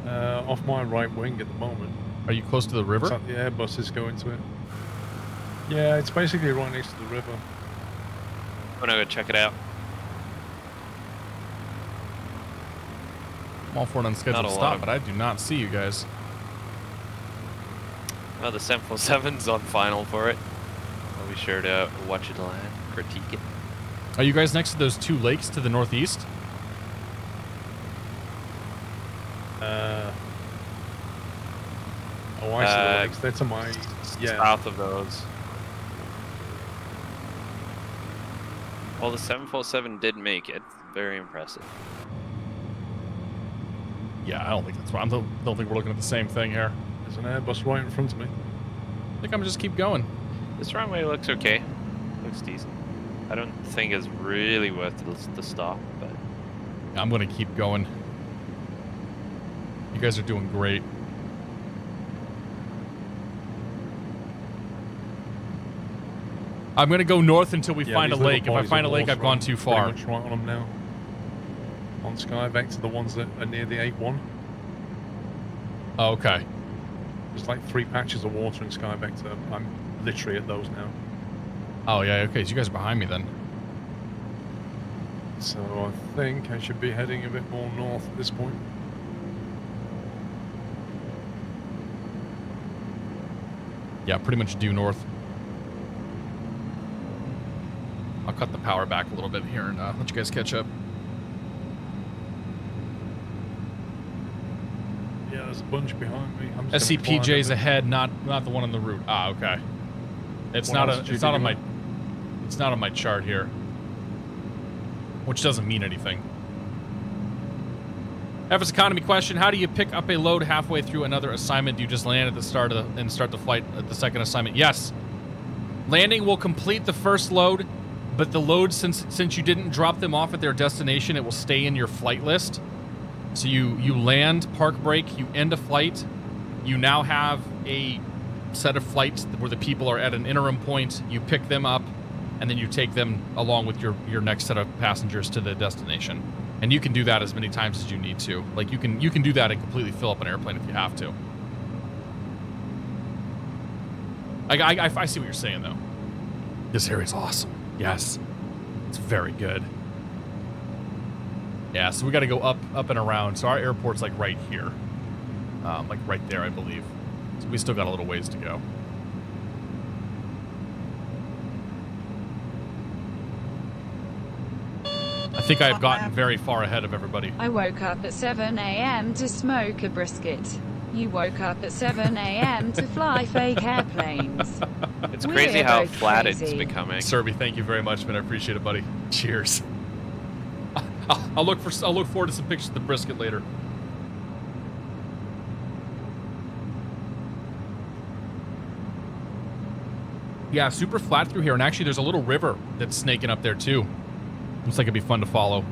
Off my right wing at the moment. Are you close to the river? The Airbus is going to it. Yeah, it's basically right next to the river. I'm gonna go check it out. I'm all for an unscheduled stop, but I do not see you guys. Oh, the 747's on final for it. I'll be sure to watch it land, critique it. Are you guys next to those two lakes to the northeast? Oh, I see the lakes. They're to my... Yeah. South of those. Well, the 747 did make it. Very impressive. Yeah, I don't think that's right. I don't think we're looking at the same thing here. There's an Airbus right in front of me. I think I'm gonna just keep going. This runway looks okay. Looks decent. I don't think it's really worth the stop, but... I'm gonna keep going. You guys are doing great. I'm gonna go north until we find a lake. If I find a lake, I've gone too far. Pretty much right on them now. On Sky Vector, the ones that are near the 8-1. Oh, okay. There's like 3 patches of water in Sky Vector. I'm literally at those now. Oh, yeah, okay, so you guys are behind me then. So I think I should be heading a bit more north at this point. Yeah, pretty much due north. I'll cut the power back a little bit here and let you guys catch up. Yeah, there's a bunch behind me. I'm just gonna climb SCPJ's it. ahead, not the one on the route. Ah, okay. It's What not else a did you it's not do? on my it's not on my chart here. Which doesn't mean anything. Evans economy question: how do you pick up a load halfway through another assignment? Do you just land at the start of and start the flight at the second assignment? Yes. Landing will complete the first load, but the load, since you didn't drop them off at their destination, it will stay in your flight list. So you land, park break, you end a flight. You now have a set of flights where the people are at an interim point. You pick them up, and then you take them along with your next set of passengers to the destination. And you can do that as many times as you need to. Like you can do that and completely fill up an airplane if you have to. I see what you're saying though. This area's awesome. Yes, it's very good. Yeah, so we got to go up and around. So our airport's like right here, like right there, I believe. So we still got a little ways to go. I think I've gotten very far ahead of everybody. I woke up at 7 a.m. to smoke a brisket. You woke up at 7 a.m. to fly fake airplanes. It's We're crazy how both flat crazy. it's becoming. Serby, thank you very much, man. I appreciate it, buddy. Cheers. I'll look forward to some pictures of the brisket later. Yeah, super flat through here, and actually there's a little river that's snaking up there too. Looks like it'd be fun to follow.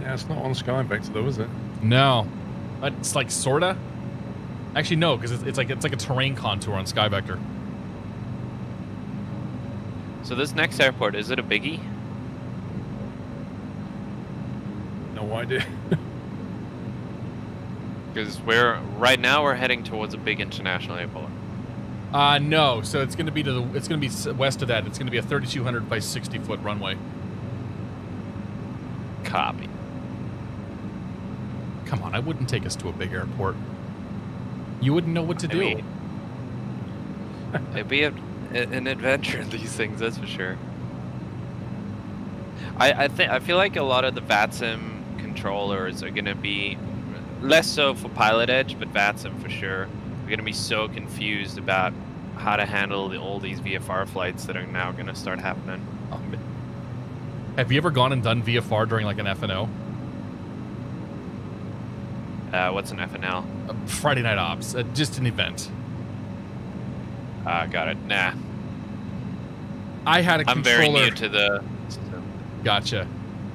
Yeah, it's not on Skyvector though, is it? No, it's like sorta. Actually, no, because it's like a terrain contour on Skyvector. So this next airport, is it a biggie? No idea. Because right now we're heading towards a big international airport. No. So it's gonna be west of that. It's gonna be a 3,200 by 60-foot runway. Copy. Come on, I wouldn't take us to a big airport. You wouldn't know what to do. mean, it'd be an adventure, these things, that's for sure. I feel like a lot of the VATSIM controllers are gonna be less so for Pilot Edge, but VATSIM for sure. We're gonna be so confused about how to handle all these VFR flights that are now gonna start happening. Have you ever gone and done VFR during like an FNO? What's an FNL? Friday Night Ops, just an event. Got it. Nah. I had a I'm controller. very new to the system. Gotcha.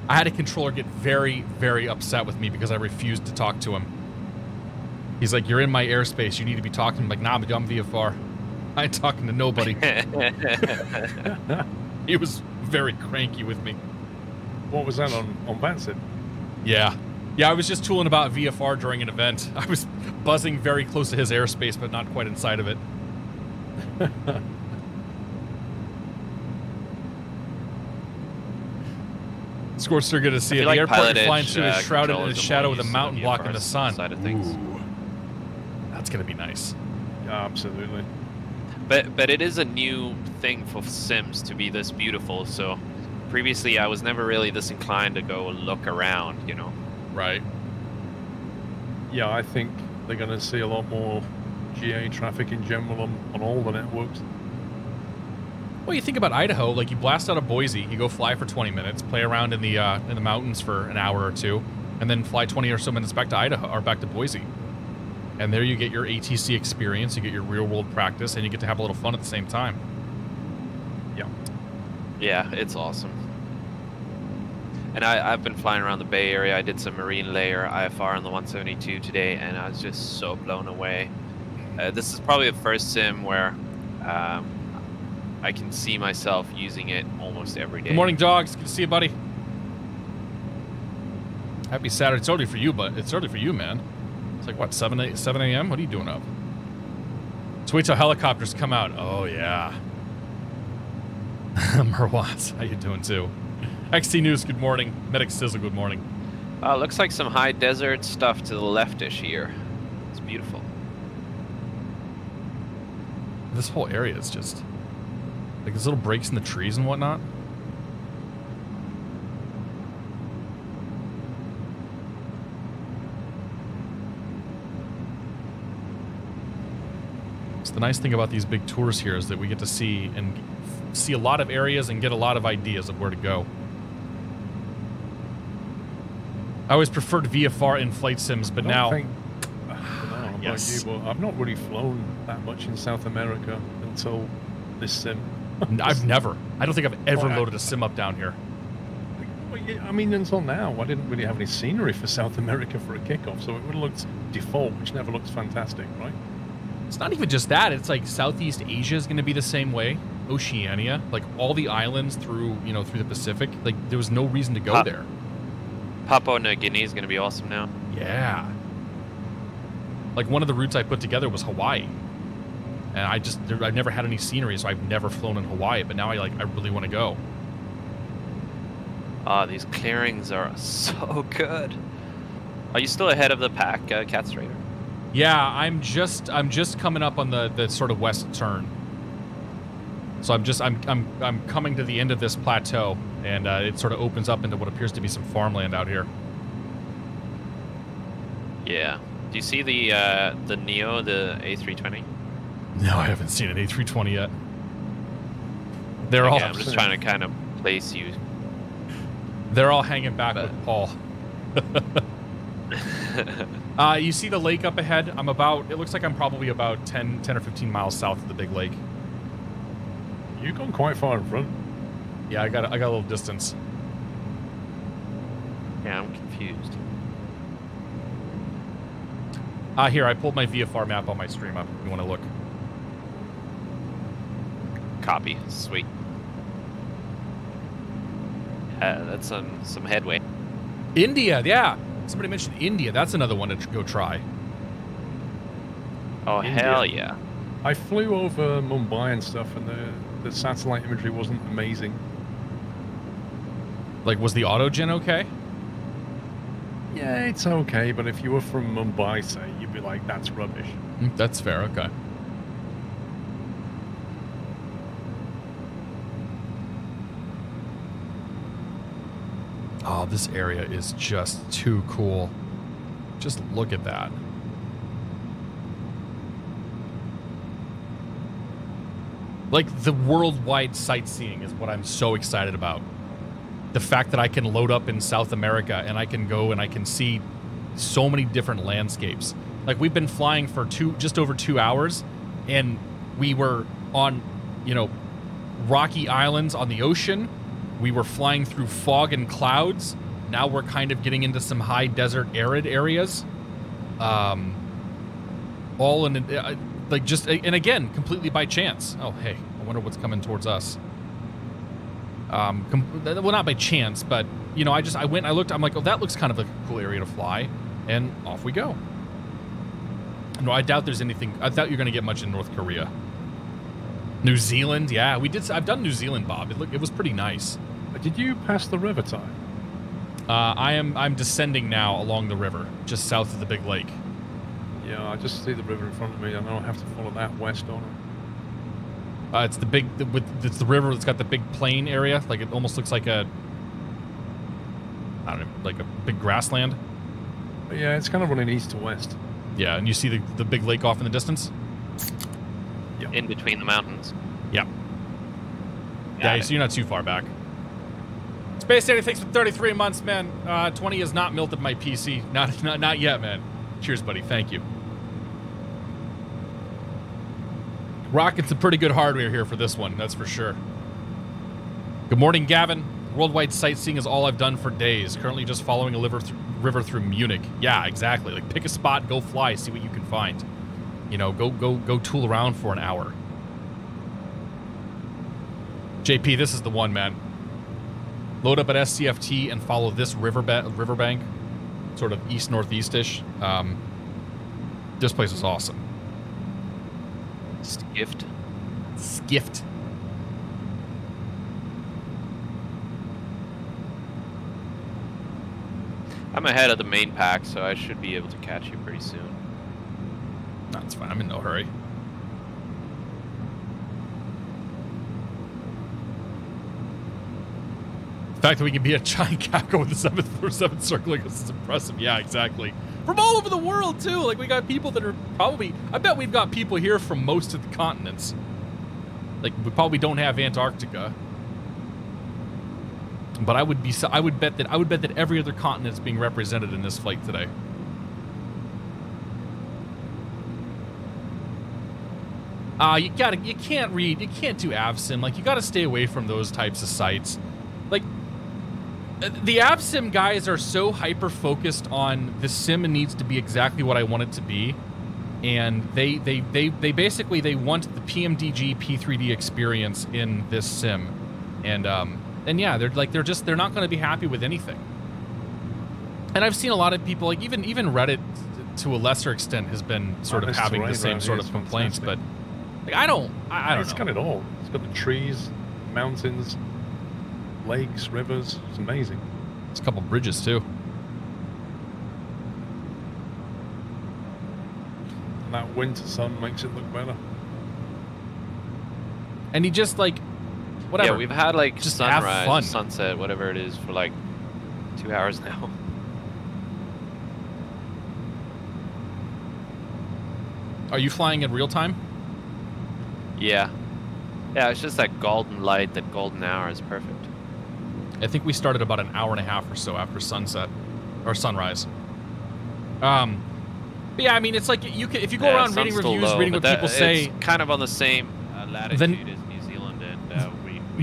I had a controller get very, very upset with me because I refused to talk to him. He's like, "You're in my airspace. You need to be talking." I'm like, "Nah, but I'm VFR. I ain't talking to nobody." He was very cranky with me. What was that on VATSIM? Yeah. Yeah, I was just tooling about VFR during an event. I was buzzing very close to his airspace, but not quite inside of it. Scorster good to see it. I The feel like airport Pilot you're flying Edge, through is shrouded in the controllers are shadow more with a used to mountain the blocking the VFR sun. side of things. Ooh. That's gonna be nice. Yeah, absolutely. But it is a new thing for Sims to be this beautiful. So previously I was never really this inclined to go look around, you know. Right. Yeah, I think they're going to see a lot more GA traffic in general on all the networks. Well, you think about Idaho, like you blast out of Boise, you go fly for 20 minutes, play around in the mountains for an hour or two, and then fly 20 or so minutes back to Idaho or back to Boise. And there you get your ATC experience, you get your real world practice, and you get to have a little fun at the same time. Yeah. Yeah, it's awesome. And I've been flying around the Bay Area. I did some marine layer IFR on the 172 today, and I was just so blown away. This is probably the first sim where I can see myself using it almost every day. Good morning, dogs. Good to see you, buddy. Happy Saturday. It's early for you, but it's early for you, man. It's like, what, 7 a.m.? What are you doing up? So wait till helicopters come out. Oh, yeah. Merwans, how you doing, too? XT News, good morning. Medic Sizzle, good morning. Looks like some high desert stuff to the leftish here. It's beautiful. This whole area is just... like, there's little breaks in the trees and whatnot. The nice thing about these big tours here is that we get to see a lot of areas and get a lot of ideas of where to go. I always preferred VFR in flight sims, but now... I don't know yes. about you, but I've not really flown that much in South America until this sim. I've never. I don't think I've ever loaded a sim up down here. Well, yeah, I mean, until now, I didn't really have any scenery for South America for a kickoff, so it would have looked default, which never looks fantastic, right? It's not even just that. It's like Southeast Asia is going to be the same way. Oceania, like all the islands through, through the Pacific. Like there was no reason to go there. Papua New Guinea is going to be awesome now. Yeah. Like one of the routes I put together was Hawaii. And I've never had any scenery, so I've never flown in Hawaii, but now I really want to go. These clearings are so good. Are you still ahead of the pack, Cats Raider? Yeah, I'm just coming up on the sort of west turn. So I'm coming to the end of this plateau, and it sort of opens up into what appears to be some farmland out here. Yeah. Do you see the Neo, the A320? No, I haven't seen an A320 yet. They're all. I'm just trying to kind of place you. They're all hanging back with Paul. You see the lake up ahead? It looks like I'm probably about 10 or 15 miles south of the big lake. You've gone quite far in front. Yeah, I got a little distance. Yeah, I'm confused. Here, I pulled my VFR map on my stream up. If you want to look. Copy. Sweet. That's some headway. India, yeah. Somebody mentioned India. That's another one to go try. Oh, India. hell yeah. I flew over Mumbai and stuff, and the satellite imagery wasn't amazing. Like, was the autogen okay? Yeah, it's okay, but if you were from Mumbai, say, you'd be like, that's rubbish. That's fair, okay. Oh, this area is just too cool. Just look at that. Like, the worldwide sightseeing is what I'm so excited about. The fact that I can load up in South America and I can go and I can see so many different landscapes. Like, we've been flying for just over 2 hours, and we were on, rocky islands on the ocean. We were flying through fog and clouds. Now we're kind of getting into some high desert arid areas. All in, and again, completely by chance. Oh, hey, I wonder what's coming towards us. Well, not by chance, but, I went, I looked, I'm like, oh, that looks kind of like a cool area to fly. And off we go. No, I doubt there's anything, I doubt you're going to get much in North Korea. New Zealand, yeah, I've done New Zealand, Bob. It was pretty nice. Did you pass the river time? I'm descending now along the river, just south of the big lake. Yeah, I just see the river in front of me. I know I have to follow that west on it. It's it's the river that's got the big plain area. Like, it almost looks like I don't know, like a big grassland. But yeah, it's kind of running east to west. Yeah, and you see the big lake off in the distance? Yep. In between the mountains. Yeah. Yeah, so you're not too far back. Space Daddy, thanks for 33 months, man. 20 has not melted my PC. Not yet, man. Cheers, buddy. Thank you. Rocking some pretty good hardware here for this one, that's for sure. Good morning, Gavin. Worldwide sightseeing is all I've done for days. Currently just following a river through Munich. Yeah, exactly. Like, pick a spot, go fly, see what you can find. Go tool around for an hour. JP, this is the one, man. Load up at SCFT and follow this riverbank, sort of east-northeast-ish. This place is awesome. Skift. Skift. I'm ahead of the main pack, so I should be able to catch you pretty soon. That's fine. I'm in no hurry. The fact that we can be a giant Caco with the 747 circling us is impressive. Yeah, exactly. From all over the world, too. Like, we got people that are probably... I bet we've got people here from most of the continents. Like, we probably don't have Antarctica. But I would bet that every other continent is being represented in this flight today. You can't do AvSim. Like, you gotta stay away from those types of sites. Like, the AvSim guys are so hyper-focused on the sim needs to be exactly what I want it to be. And they basically, they want the PMDG P3D experience in this sim. And yeah, they're not gonna be happy with anything. And I've seen a lot of people, like, even Reddit, to a lesser extent, has been sort of having the same sort of complaints, but... Like, I don't know. It's got it all. It's got the trees, mountains, lakes, rivers. It's amazing. It's a couple bridges, too. And that winter sun makes it look better. And he just, like, whatever. Yeah, we've had, like, just sunrise, sunset, whatever it is, for, like, 2 hours now. Are you flying in real time? Yeah. Yeah, it's just that golden light, that golden hour is perfect. I think we started about an hour and a half or so after sunset, or sunrise. But yeah, I mean, it's like, if you go around reading reviews, reading what people say... It's kind of on the same latitude as New Zealand, and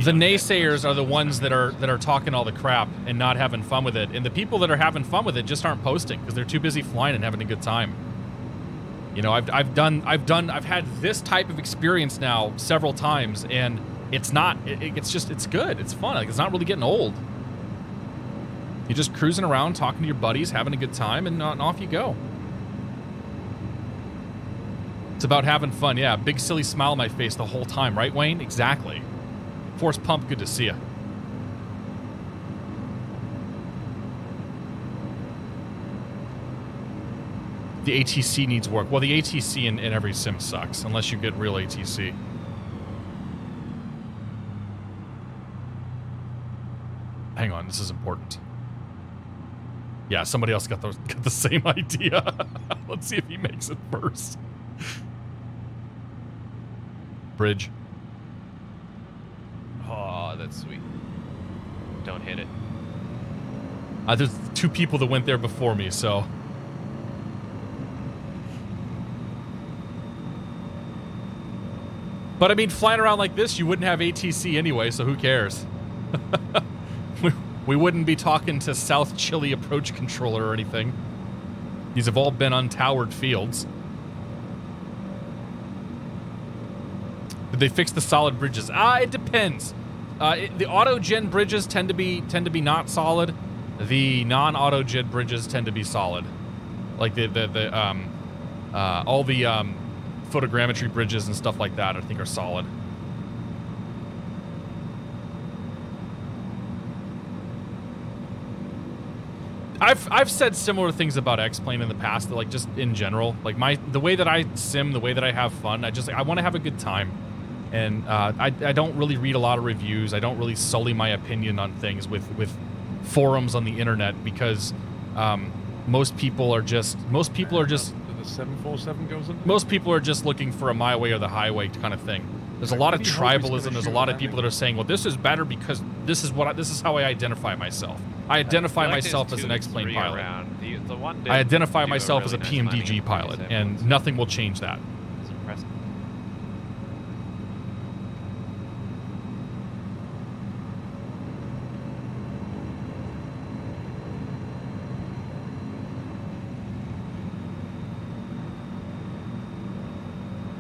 the naysayers are the ones that are talking all the crap and not having fun with it. And the people that are having fun with it just aren't posting because they're too busy flying and having a good time. You know, I've had this type of experience now several times, and it's not, it's good. It's fun. Like, it's not really getting old. You're just cruising around, talking to your buddies, having a good time, and off you go. It's about having fun. Yeah, big silly smile on my face the whole time, right, Wayne? Exactly. Force Pump, good to see you. The ATC needs work. Well, the ATC in every sim sucks, unless you get real ATC. Hang on, this is important. Yeah, somebody else got the same idea. Let's see if he makes it first. Bridge. Oh, that's sweet. Don't hit it. There's 2 people that went there before me, so... But I mean, flying around like this, you wouldn't have ATC anyway, so who cares? we wouldn't be talking to South Chile approach controller or anything. These have all been untowered fields. Did they fix the solid bridges? It depends. The auto-gen bridges tend to be not solid. The non-auto-gen bridges tend to be solid. Like all the photogrammetry bridges and stuff like that, I think, are solid. I've said similar things about X-Plane in the past, that, like, just in general, like, the way that I sim, the way that I have fun, I want to have a good time. And I don't really read a lot of reviews. I don't really sully my opinion on things with forums on the internet, because most people are just The 747 goes in? Most people are just looking for a my way or the highway kind of thing. There's a lot of tribalism. There's a lot of people that are saying, well, this is better because this is how I identify myself. I identify myself as an X-Plane pilot. I identify myself as a PMDG pilot, and nothing will change that. It's impressive.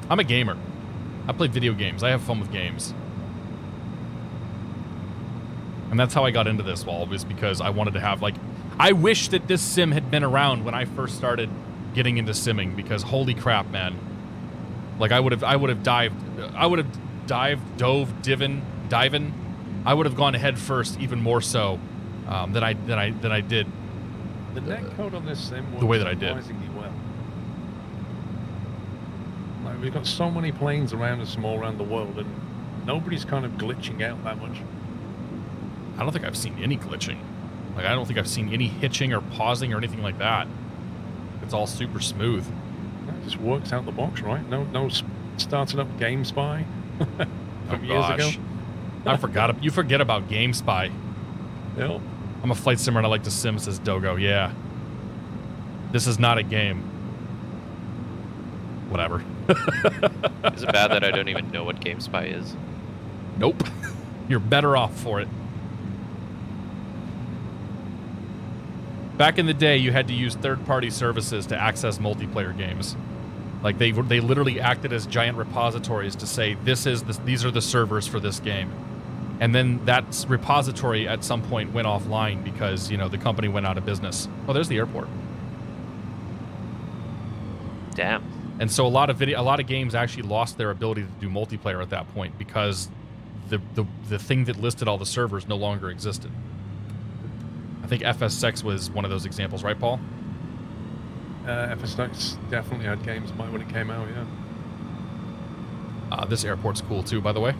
I'm a gamer. I play video games. I have fun with games. And that's how I got into this, was because I wanted to have, like... I wish that this sim had been around when I first started getting into simming, because holy crap, man. Like I would have diving. I would have gone head first even more so than I did. The net code on this sim works the way that I did. surprisingly well. Like we've got so many planes around us from all around the world, and nobody's kind of glitching out that much. I don't think I've seen any glitching. Like I don't think I've seen any hitching or pausing or anything like that. It's all super smooth. It just works out the box, right? No starting up GameSpy from years ago. I forgot. You forget about GameSpy. Yep. I'm a flight simmer and I like to sim, says Dogo. Yeah. This is not a game. Whatever. Is it bad that I don't even know what GameSpy is? Nope. You're better off for it. Back in the day, you had to use third-party services to access multiplayer games. Like they literally acted as giant repositories to say these are the servers for this game. And then that repository at some point went offline because, you know, the company went out of business. Oh, there's the airport. Damn. And so a lot of games actually lost their ability to do multiplayer at that point because the thing that listed all the servers no longer existed. I think FS6 was one of those examples, right, Paul? FS6 definitely had GameSpy when it came out, yeah. This airport's cool too, by the way.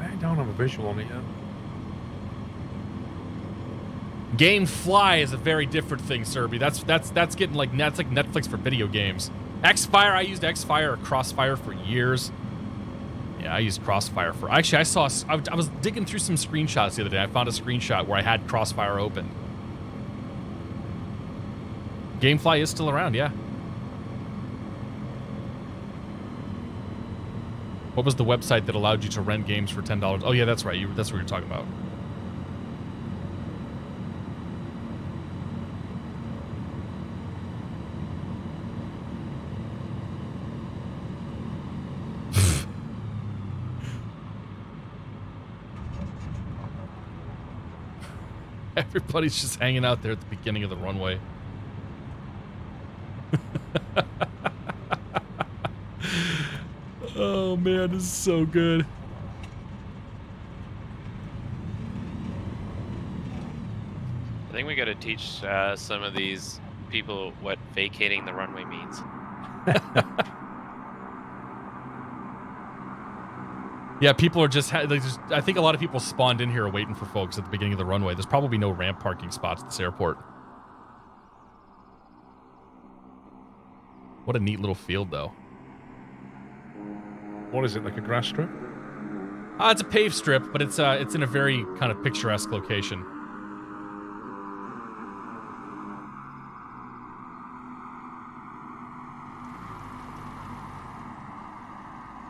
I don't have a visual on it yet. GameFly is a very different thing, Serby. That's getting like that's like Netflix for video games. Xfire, I used Xfire or Crossfire for years. Yeah, I used Crossfire for... Actually, I was digging through some screenshots the other day. I found a screenshot where I had Crossfire open. GameFly is still around, yeah. What was the website that allowed you to rent games for $10? Oh, yeah, that's right. That's what you're talking about. Everybody's just hanging out there at the beginning of the runway. Oh man, this is so good. I think we got to teach some of these people what vacating the runway means. Yeah, people are just, I think a lot of people spawned in here waiting for folks at the beginning of the runway. There's probably no ramp parking spots at this airport. What a neat little field, though. What is it, like a grass strip? It's a paved strip, but it's in a very kind of picturesque location.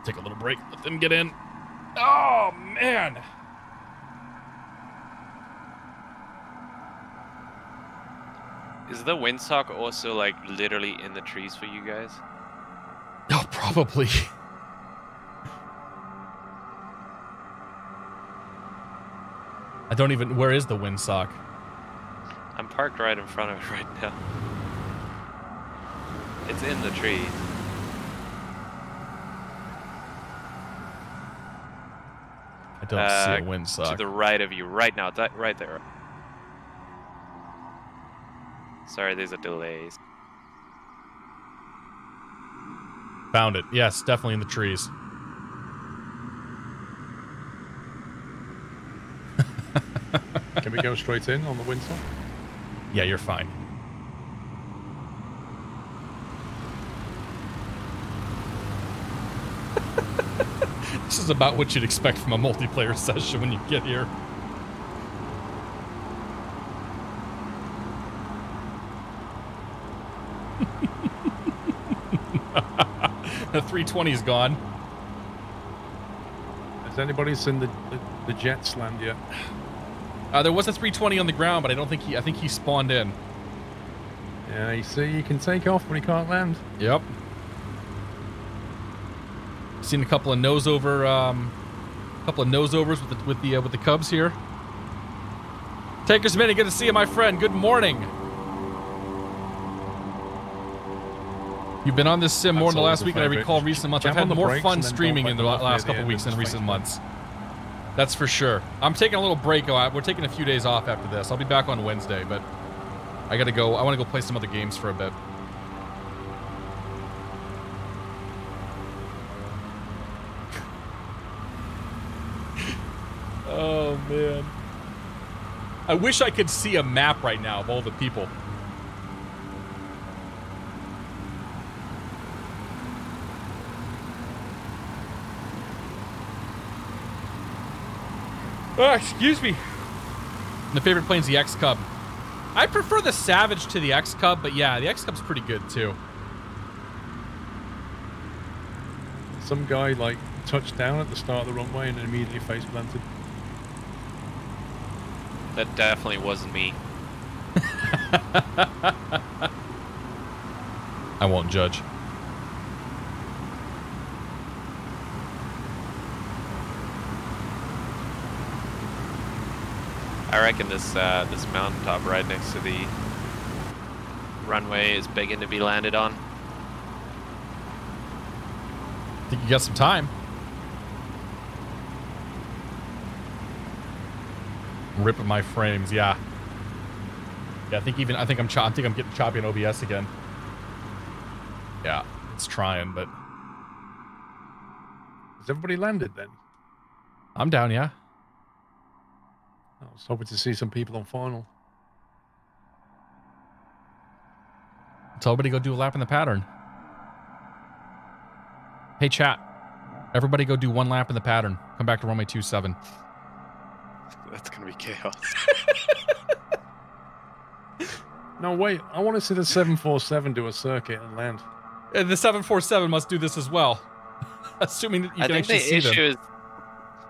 Take a little break, let them get in. Oh, man. Is the windsock also, like, literally in the trees for you guys? Oh, probably. I don't even... Where is the windsock? I'm parked right in front of it right now. It's in the trees. I don't see a windsock. To the right of you, right now, right there. Sorry, there's a delay. Found it. Yes, definitely in the trees. Can we go straight in on the windsock? Yeah, you're fine. This is about what you'd expect from a multiplayer session when you get here. The 320's gone. Has anybody seen the jets land yet? There was a 320 on the ground, but I think he spawned in. Yeah, you see, you can take off, but he can't land. Yep. Seen a couple of nosovers with the Cubs here. Taker's Mini, good to see you, my friend. Good morning. You've been on this sim more in the That's last always week my than I favorite. recall in recent months. I've Jump had on the more brakes fun and then streaming don't in the let them off last near the couple end weeks and than recent straight months. That's for sure. I'm taking a little break. We're taking a few days off after this. I'll be back on Wednesday, but I gotta go. I want to go play some other games for a bit. Oh man. I wish I could see a map right now of all the people. Oh, excuse me. The favorite plane's the X-Cub. I prefer the Savage to the X-Cub, but yeah, the X-Cub's pretty good too. Some guy like touched down at the start of the runway and then immediately face planted. That definitely wasn't me. I won't judge. I reckon this this mountaintop right next to the runway is begging to be landed on. Think you got some time? Ripping my frames, yeah. Yeah, I think I'm getting choppy in OBS again. Yeah, it's trying, but Has everybody landed then? I'm down, yeah. I was hoping to see some people on final. Tell everybody go do a lap in the pattern. Hey, chat. Everybody go do one lap in the pattern. Come back to runway 27. That's gonna be chaos. No, wait. I want to see the 747 do a circuit and land. And the 747 must do this as well. Assuming that you I can think the actually see them. issue is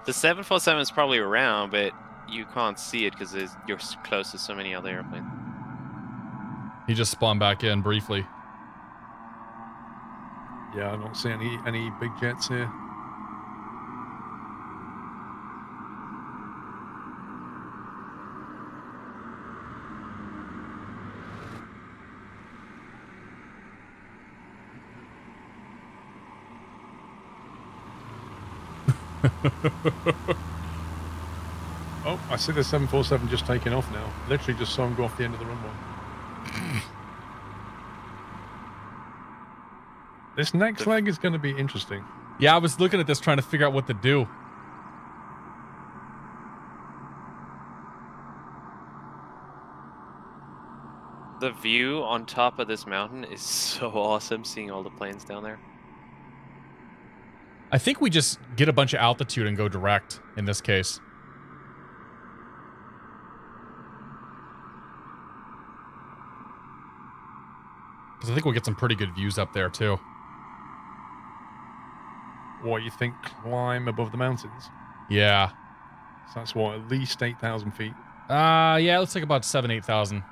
the 747 is probably around, but you can't see it because you're close to so many other airplanes. He just spawned back in briefly. Yeah, I don't see any big jets here. Oh, I see the 747 just taking off now. Literally just saw him go off the end of the runway. This next leg is going to be interesting. Yeah, I was looking at this trying to figure out what to do. The view on top of this mountain is so awesome, seeing all the planes down there. I think we just get a bunch of altitude and go direct in this case. Because I think we'll get some pretty good views up there too. What, you think climb above the mountains? Yeah. So that's what, at least 8,000 feet? Yeah, let's take about 8,000.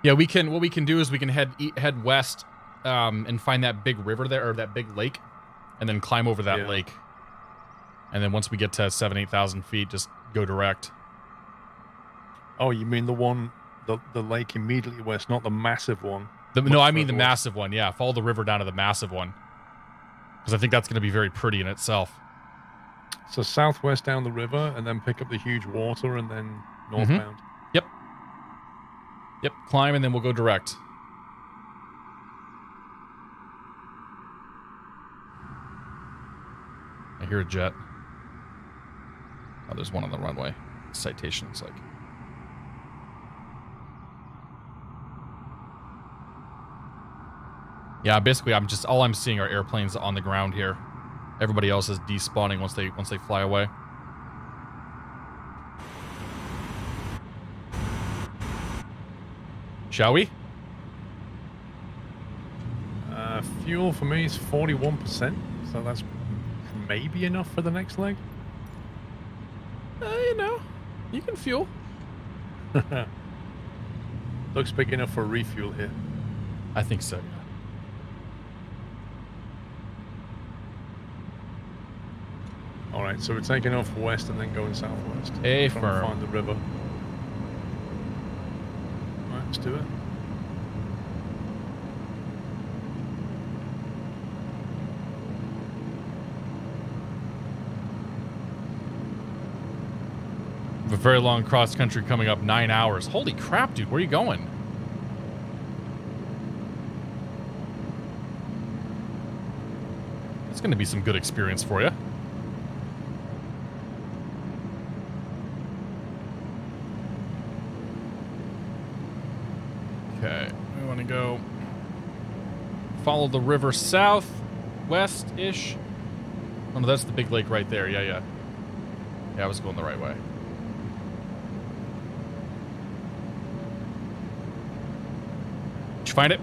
Yeah, we can. What we can do is we can head west, and find that big river there, or that big lake, and then climb over that lake. And then once we get to 8,000 feet, just go direct. Oh, you mean the one, the lake immediately west, not the massive one? No, I mean the massive one. Yeah, follow the river down to the massive one, because I think that's going to be very pretty in itself. So southwest down the river, and then pick up the huge water, and then northbound. Yep. Yep. Climb, and then we'll go direct. I hear a jet. Oh, there's one on the runway. Citation looks like. Yeah, basically, all I'm seeing are airplanes on the ground here. Everybody else is despawning once they fly away. Shall we? Fuel for me is 41%, so that's maybe enough for the next leg. You know, you can fuel. Looks big enough for a refuel here. I think so, yeah. All right, so we're taking off west and then going southwest. Hey, Trying to firm. find the river. All right, let's do it. very long cross country coming up, 9 hours. Holy crap, dude, where are you going? It's going to be some good experience for you. Okay, we want to go follow the river south, west-ish. Oh, no, that's the big lake right there. Yeah. Yeah, I was going the right way. Did you find it?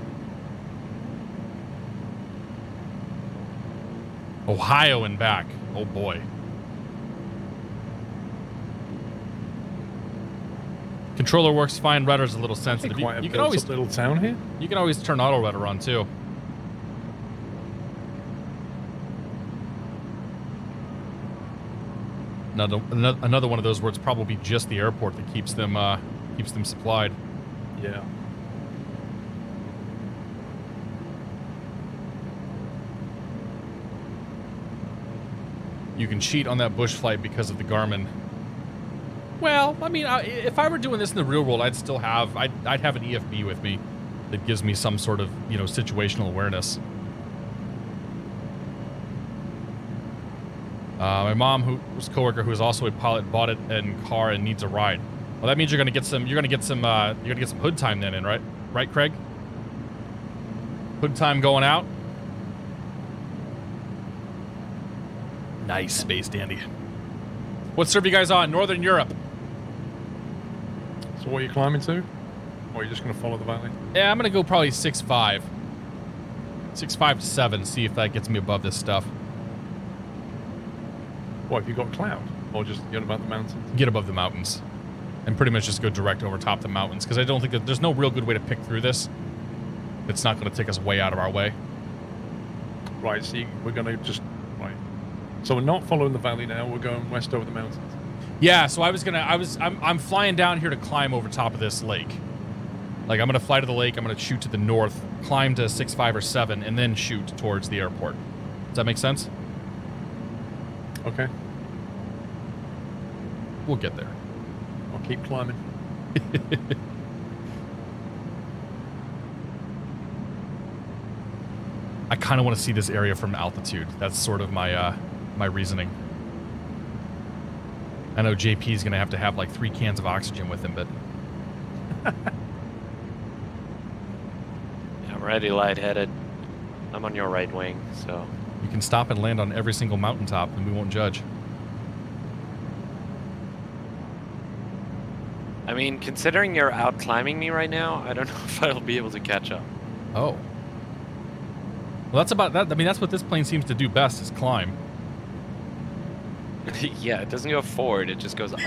Ohio and back. Oh, boy. Controller works fine. Rudder's a little sensitive. You can always little town here. You can always turn auto rudder on too. Another one of those where it's probably just the airport that keeps them supplied. Yeah. You can cheat on that bush flight because of the Garmin. Well, I mean, if I were doing this in the real world, I'd have an EFB with me that gives me some sort of, you know, situational awareness. My mom, who's a coworker, who is also a pilot, bought it in car and needs a ride. Well, that means you're gonna get some hood time then, right? Right, Craig? Hood time going out. Nice, Space Dandy. What serve you guys on? Northern Europe. So what are you climbing to? Or are you just going to follow the valley? Yeah, I'm going to go probably 6.5. 6.5 to 7, see if that gets me above this stuff. What, have you got cloud? Or just get above the mountains? Get above the mountains. And pretty much just go direct over top the mountains. Because I don't think that there's no real good way to pick through this. It's not going to take us way out of our way. Right, see, we're going to just... Right. So we're not following the valley now, we're going west over the mountains. Yeah, so I'm flying down here to climb over top of this lake. Like, I'm going to fly to the lake, I'm going to shoot to the north, climb to 6.5 or 7, and then shoot towards the airport. Does that make sense? Okay. We'll get there. I'll keep climbing. I kind of want to see this area from altitude. That's sort of my my reasoning. I know JP's going to have like 3 cans of oxygen with him, but... I'm already lightheaded. I'm on your right wing, so... You can stop and land on every single mountaintop, and we won't judge. I mean, considering you're out climbing me right now, I don't know if I'll be able to catch up. Oh. Well, that's about that. I mean, that's what this plane seems to do best, is climb. Yeah, it doesn't go forward, it just goes up.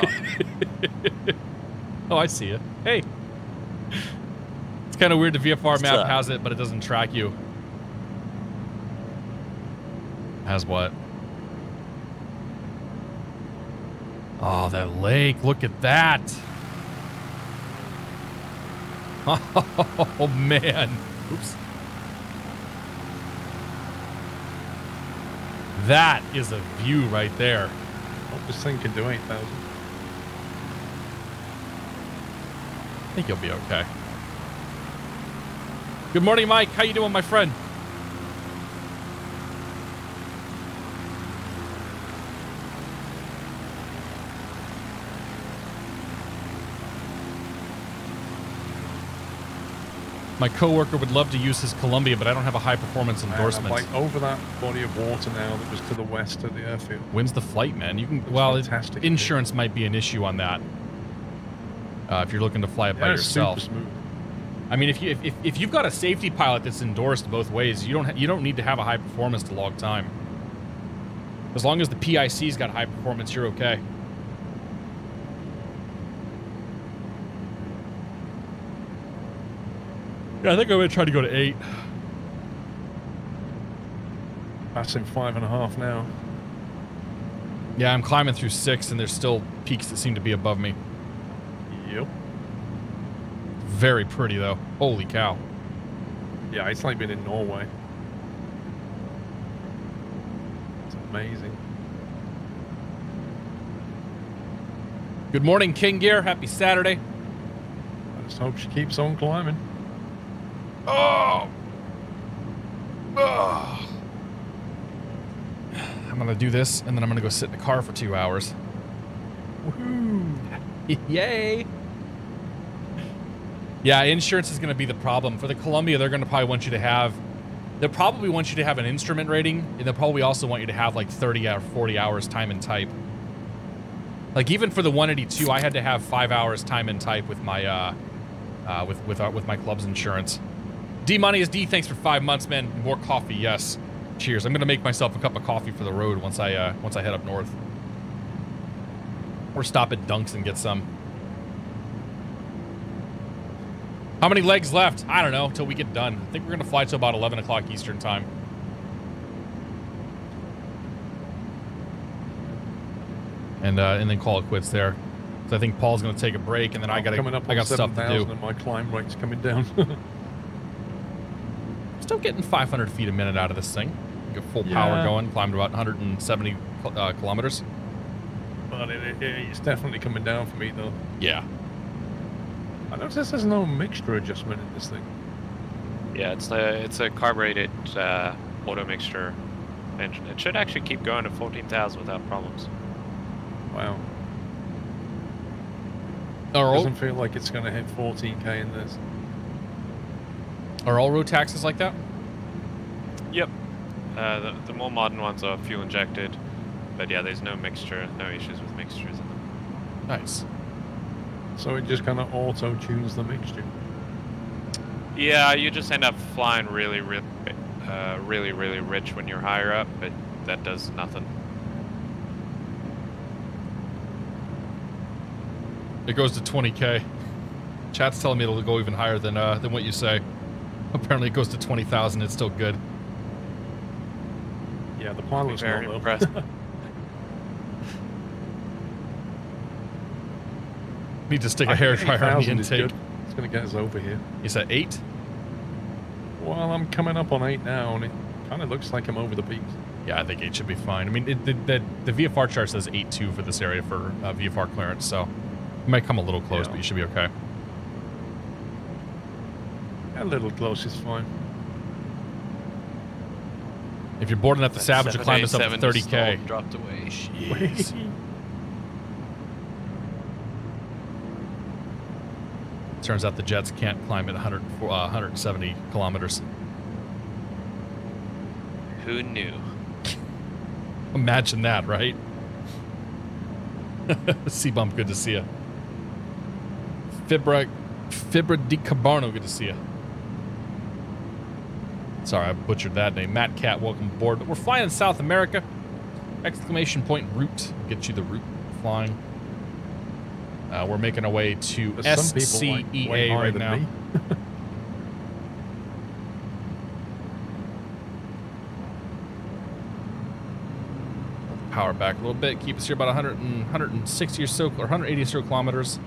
Oh, I see it. Hey. It's kind of weird the VFR map has it, but it doesn't track you. Has what? Oh, that lake. Look at that. Oh, man. Oops. That is a view right there. What this thing can do 8,000. I think you'll be okay. Good morning, Mike. How you doing, my friend? My coworker would love to use his Columbia, but I don't have a high-performance endorsement. I'm like over that body of water now that was to the west of the airfield. When's the flight, man? You can. It's well, fantastic, insurance might be an issue on that. If you're looking to fly it by yourself. Super smooth. I mean, if you've got a safety pilot that's endorsed both ways, you don't need to have a high performance to log time. As long as the PIC's got high performance, you're okay. Yeah, I think I'm gonna try to go to 8. Passing 5.5 now. Yeah, I'm climbing through 6, and there's still peaks that seem to be above me. Yep. Very pretty though. Holy cow. Yeah, it's like being in Norway. It's amazing. Good morning, King Gear. Happy Saturday. I just hope she keeps on climbing. Oh. I'm gonna do this, and then I'm gonna go sit in the car for 2 hours. Woohoo! Yay! Yeah, insurance is gonna be the problem for the Columbia. They're gonna probably want you to have. They'll probably want you to have an instrument rating, and they'll probably also want you to have like 30 or 40 hours time and type. Like even for the 182, I had to have 5 hours time and type with my with my club's insurance. D Money is D. Thanks for 5 months, man. More coffee, yes. Cheers. I'm gonna make myself a cup of coffee for the road once I head up north. Or stop at Dunks and get some. How many legs left? I don't know, till we get done. I think we're gonna fly till about 11 o'clock Eastern time. And then call it quits there. So I think Paul's gonna take a break, and then I got stuff to do. And my climb rate's coming down. Still getting 500 feet a minute out of this thing. Get full power going. Climbed about 170 kilometers. But it's definitely coming down for me though. Yeah. I notice there's no mixture adjustment in this thing. Yeah, it's a carbureted auto mixture engine. It should actually keep going to 14,000 without problems. Wow. Doesn't feel like it's going to hit 14k in this. Are all road taxis like that? Yep. The more modern ones are fuel injected, but yeah, there's no mixture, no issues with mixtures in them. Nice. So it just kind of auto-tunes the mixture. Yeah, you just end up flying really rich when you're higher up, but that does nothing. It goes to 20k. Chat's telling me it'll go even higher than what you say. Apparently it goes to 20,000. It's still good. Yeah, the pilot's very not impressed. Need to stick a hairdryer on the intake. It's going to get us over here. You said 8? Well, I'm coming up on 8 now, and it kind of looks like I'm over the peaks. Yeah, I think 8 should be fine. I mean, the VFR chart says 8.2 for this area for VFR clearance, so you might come a little close, but you should be okay. A little close is fine. If you're bored enough to salvage, you'll climb this up to 30k. Dropped away. Jeez. Turns out the jets can't climb at 170 kilometers. Who knew? Imagine that, right? C-Bump, good to see you. Fibra di Cabarno, good to see you. Sorry, I butchered that name. Matt Cat, welcome aboard. But we're flying in South America. Exclamation point route. Get you the route flying. We're making our way to SCEA right now. Power back a little bit. Keep us here about 160 or so, or 180 or so kilometers.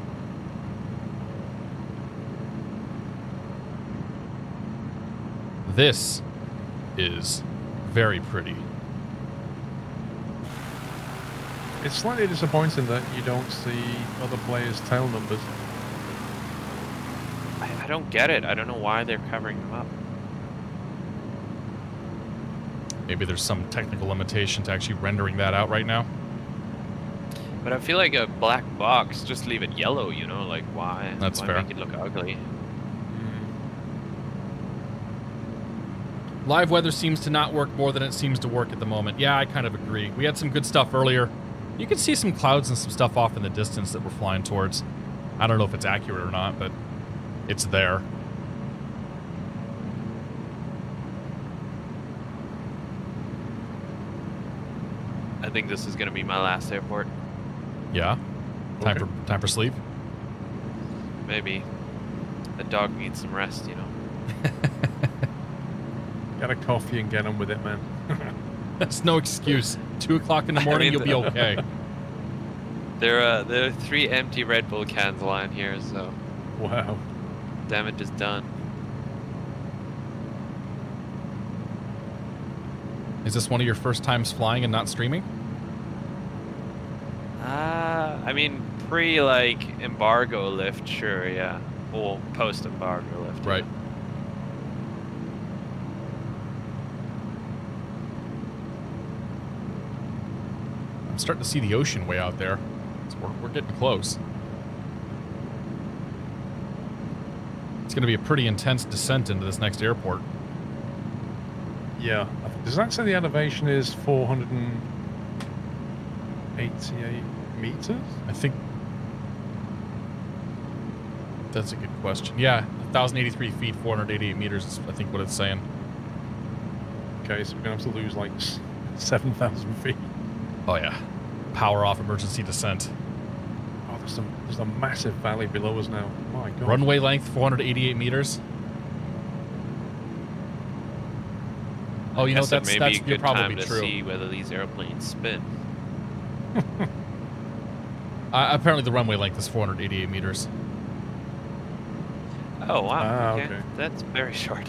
This is very pretty. It's slightly disappointing that you don't see other players' tail numbers. I don't get it. I don't know why they're covering them up. Maybe there's some technical limitation to actually rendering that out right now. But I feel like a black box, just leave it yellow, you know? Like, why? That's why fair. Make it look ugly? Live weather seems to not work more than it seems to work at the moment. Yeah, I kind of agree. We had some good stuff earlier. You can see some clouds and some stuff off in the distance that we're flying towards. I don't know if it's accurate or not, but it's there. I think this is going to be my last airport. Yeah? Time for sleep? Maybe. The dog needs some rest, you know? Get a coffee and get on with it, man. That's no excuse. 2 o'clock in the morning, you'll be okay. There are 3 empty Red Bull cans lying here, so... Wow. Damage is done. Is this one of your first times flying and not streaming? I mean, pre like embargo lift, sure, yeah, or post embargo lift, Right. I'm starting to see the ocean way out there. So we're getting close. It's going to be a pretty intense descent into this next airport. Yeah. Does that say the elevation is 488 meters? I think that's a good question. Yeah, 1,083 feet, 488 meters is I think what it's saying. Okay, so we're going to have to lose like 7,000 feet. Oh yeah, power off emergency descent. Oh, there's a massive valley below us now. My God. Runway length 488 meters. Oh, you know Guess it that's may be a good probably time to true. see whether these airplanes spin. Apparently, the runway length is 488 meters. Oh wow, Ah, okay. okay. That's very short.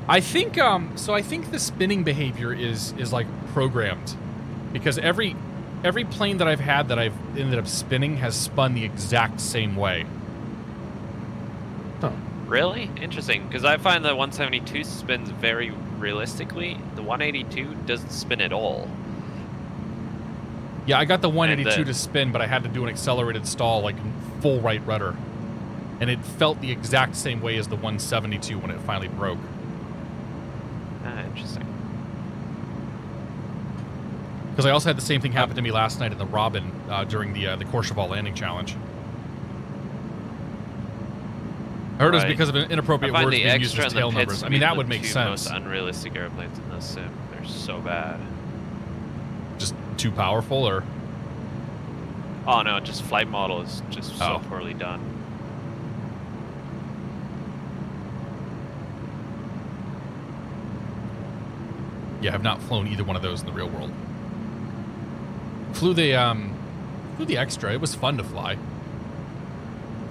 I think so. I think the spinning behavior is like programmed, because every plane that I've had that I've ended up spinning has spun the exact same way. Huh. Really? Interesting, because I find the 172 spins very realistically. The 182 doesn't spin at all. Yeah, I got the 182 And to spin, but I had to do an accelerated stall, like full right rudder, and it felt the exact same way as the 172 when it finally broke. Ah, interesting. Because I also had the same thing happen to me last night in the Robin during the Courchevel landing challenge. I heard it was Right. because of inappropriate I find words the being used extra as and the tail pit numbers. I speed mean, that are would the make two sense. most unrealistic airplanes in this sim. They're so bad. Just too powerful, or Oh no, just flight model is just so Oh. poorly done. yeah, I've not flown either one of those in the real world. Flew the extra. It was fun to fly,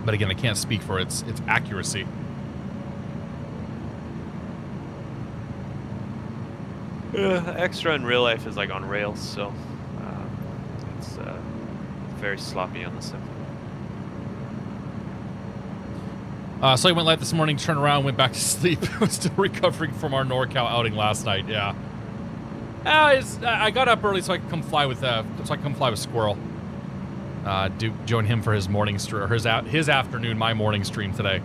but again, I can't speak for its accuracy. Extra in real life is like on rails, so it's very sloppy on the sim. So I went light this morning, turned around, went back to sleep. I was still recovering from our NorCal outing last night. Yeah. I got up early so I could come fly with Squirrel. Join him for his morning stream, or his afternoon, my morning stream today,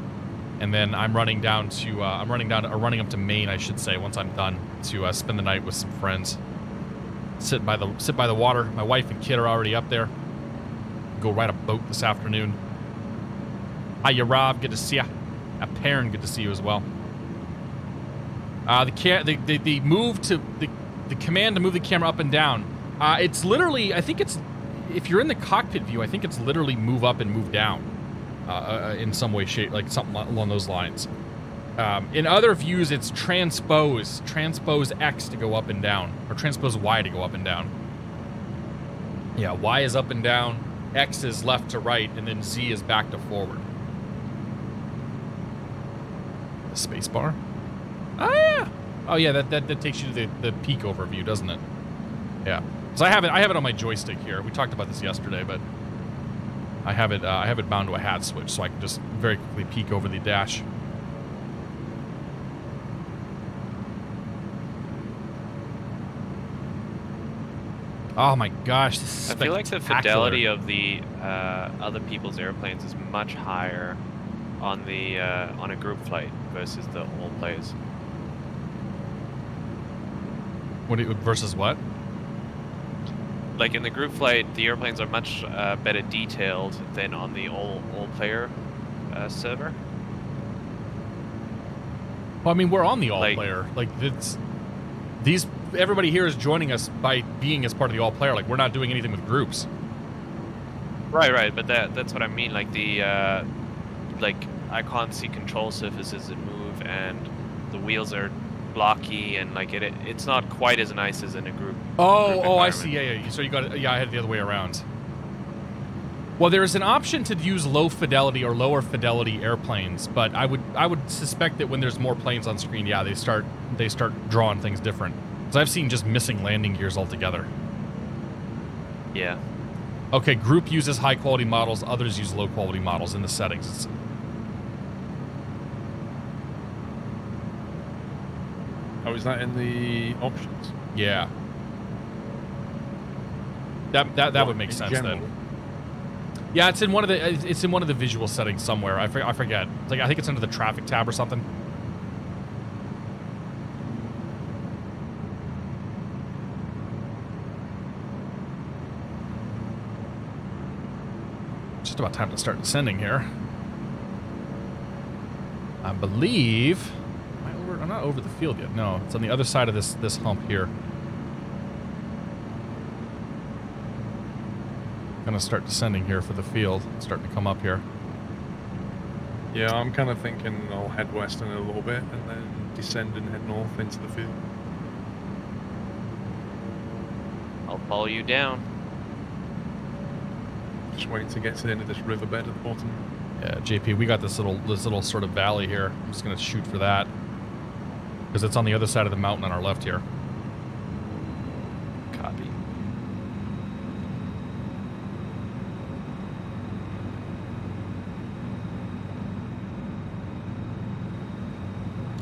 and then I'm running up to Maine, I should say, once I'm done, to spend the night with some friends. Sit by the water. My wife and kid are already up there. Go ride a boat this afternoon. Hiya, Rob. Good to see ya. Perrin, good to see you as well. The move to the command to move the camera up and down. It's literally, I think it's, if you're in the cockpit view, I think it's literally move up and move down, in some way, shape, like something along those lines. In other views, it's transpose X to go up and down, or transpose Y to go up and down. Yeah, Y is up and down, X is left to right, and then Z is back to forward. The space bar? Oh yeah. Oh yeah, that takes you to the peak overview, doesn't it? Yeah. So I have it on my joystick here. We talked about this yesterday, but I have it bound to a hat switch, so I can just very quickly peek over the dash. Oh my gosh, this is I feel like the spectacular. fidelity of the other people's airplanes is much higher on the on a group flight versus the all players. Versus what? Like in the group flight, the airplanes are much better detailed than on the all player server. Well, I mean, we're on the all Like- player. Like everybody here is joining us by being as part of the all player. Like, we're not doing anything with groups. Right, but that's what I mean. Like the like I can't see control surfaces that move, and the wheels are blocky, and like it's not quite as nice as in a group. Oh, I see. Yeah. So you got it. Yeah, I had it the other way around. Well, there's an option to use low fidelity or lower fidelity airplanes, but I would suspect that when there's more planes on screen, yeah, they start drawing things different. Because I've seen just missing landing gears altogether. Yeah. Okay, group uses high quality models, others use low quality models in the settings. Oh, is that in the options? Yeah. That would make sense general? then. Yeah, it's in one of the visual settings somewhere. I forget. It's like I think it's under the traffic tab or something. Just about time to start descending here. I believe. I'm not over the field yet. No, it's on the other side of this hump here. Gonna start descending here for the field. It's starting to come up here. Yeah, I'm kind of thinking I'll head west in a little bit and then descend and head north into the field. I'll follow you down. Just waiting to get to the end of this riverbed at the bottom. Yeah, JP, we got this little sort of valley here. I'm just gonna shoot for that because it's on the other side of the mountain on our left here. Copy.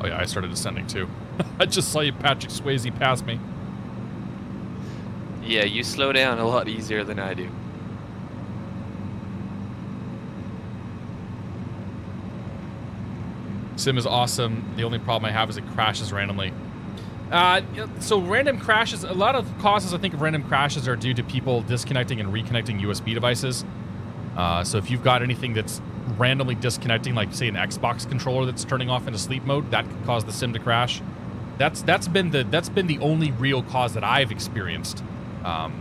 Oh yeah, I started descending too. I just saw you, Patrick Swayze, pass me. Yeah, you slow down a lot easier than I do. Sim is awesome. The only problem I have is it crashes randomly. So random crashes, a lot of causes I think of random crashes are due to people disconnecting and reconnecting USB devices. So if you've got anything that's randomly disconnecting, like say an Xbox controller that's turning off into sleep mode, that could cause the sim to crash. That's been the only real cause that I've experienced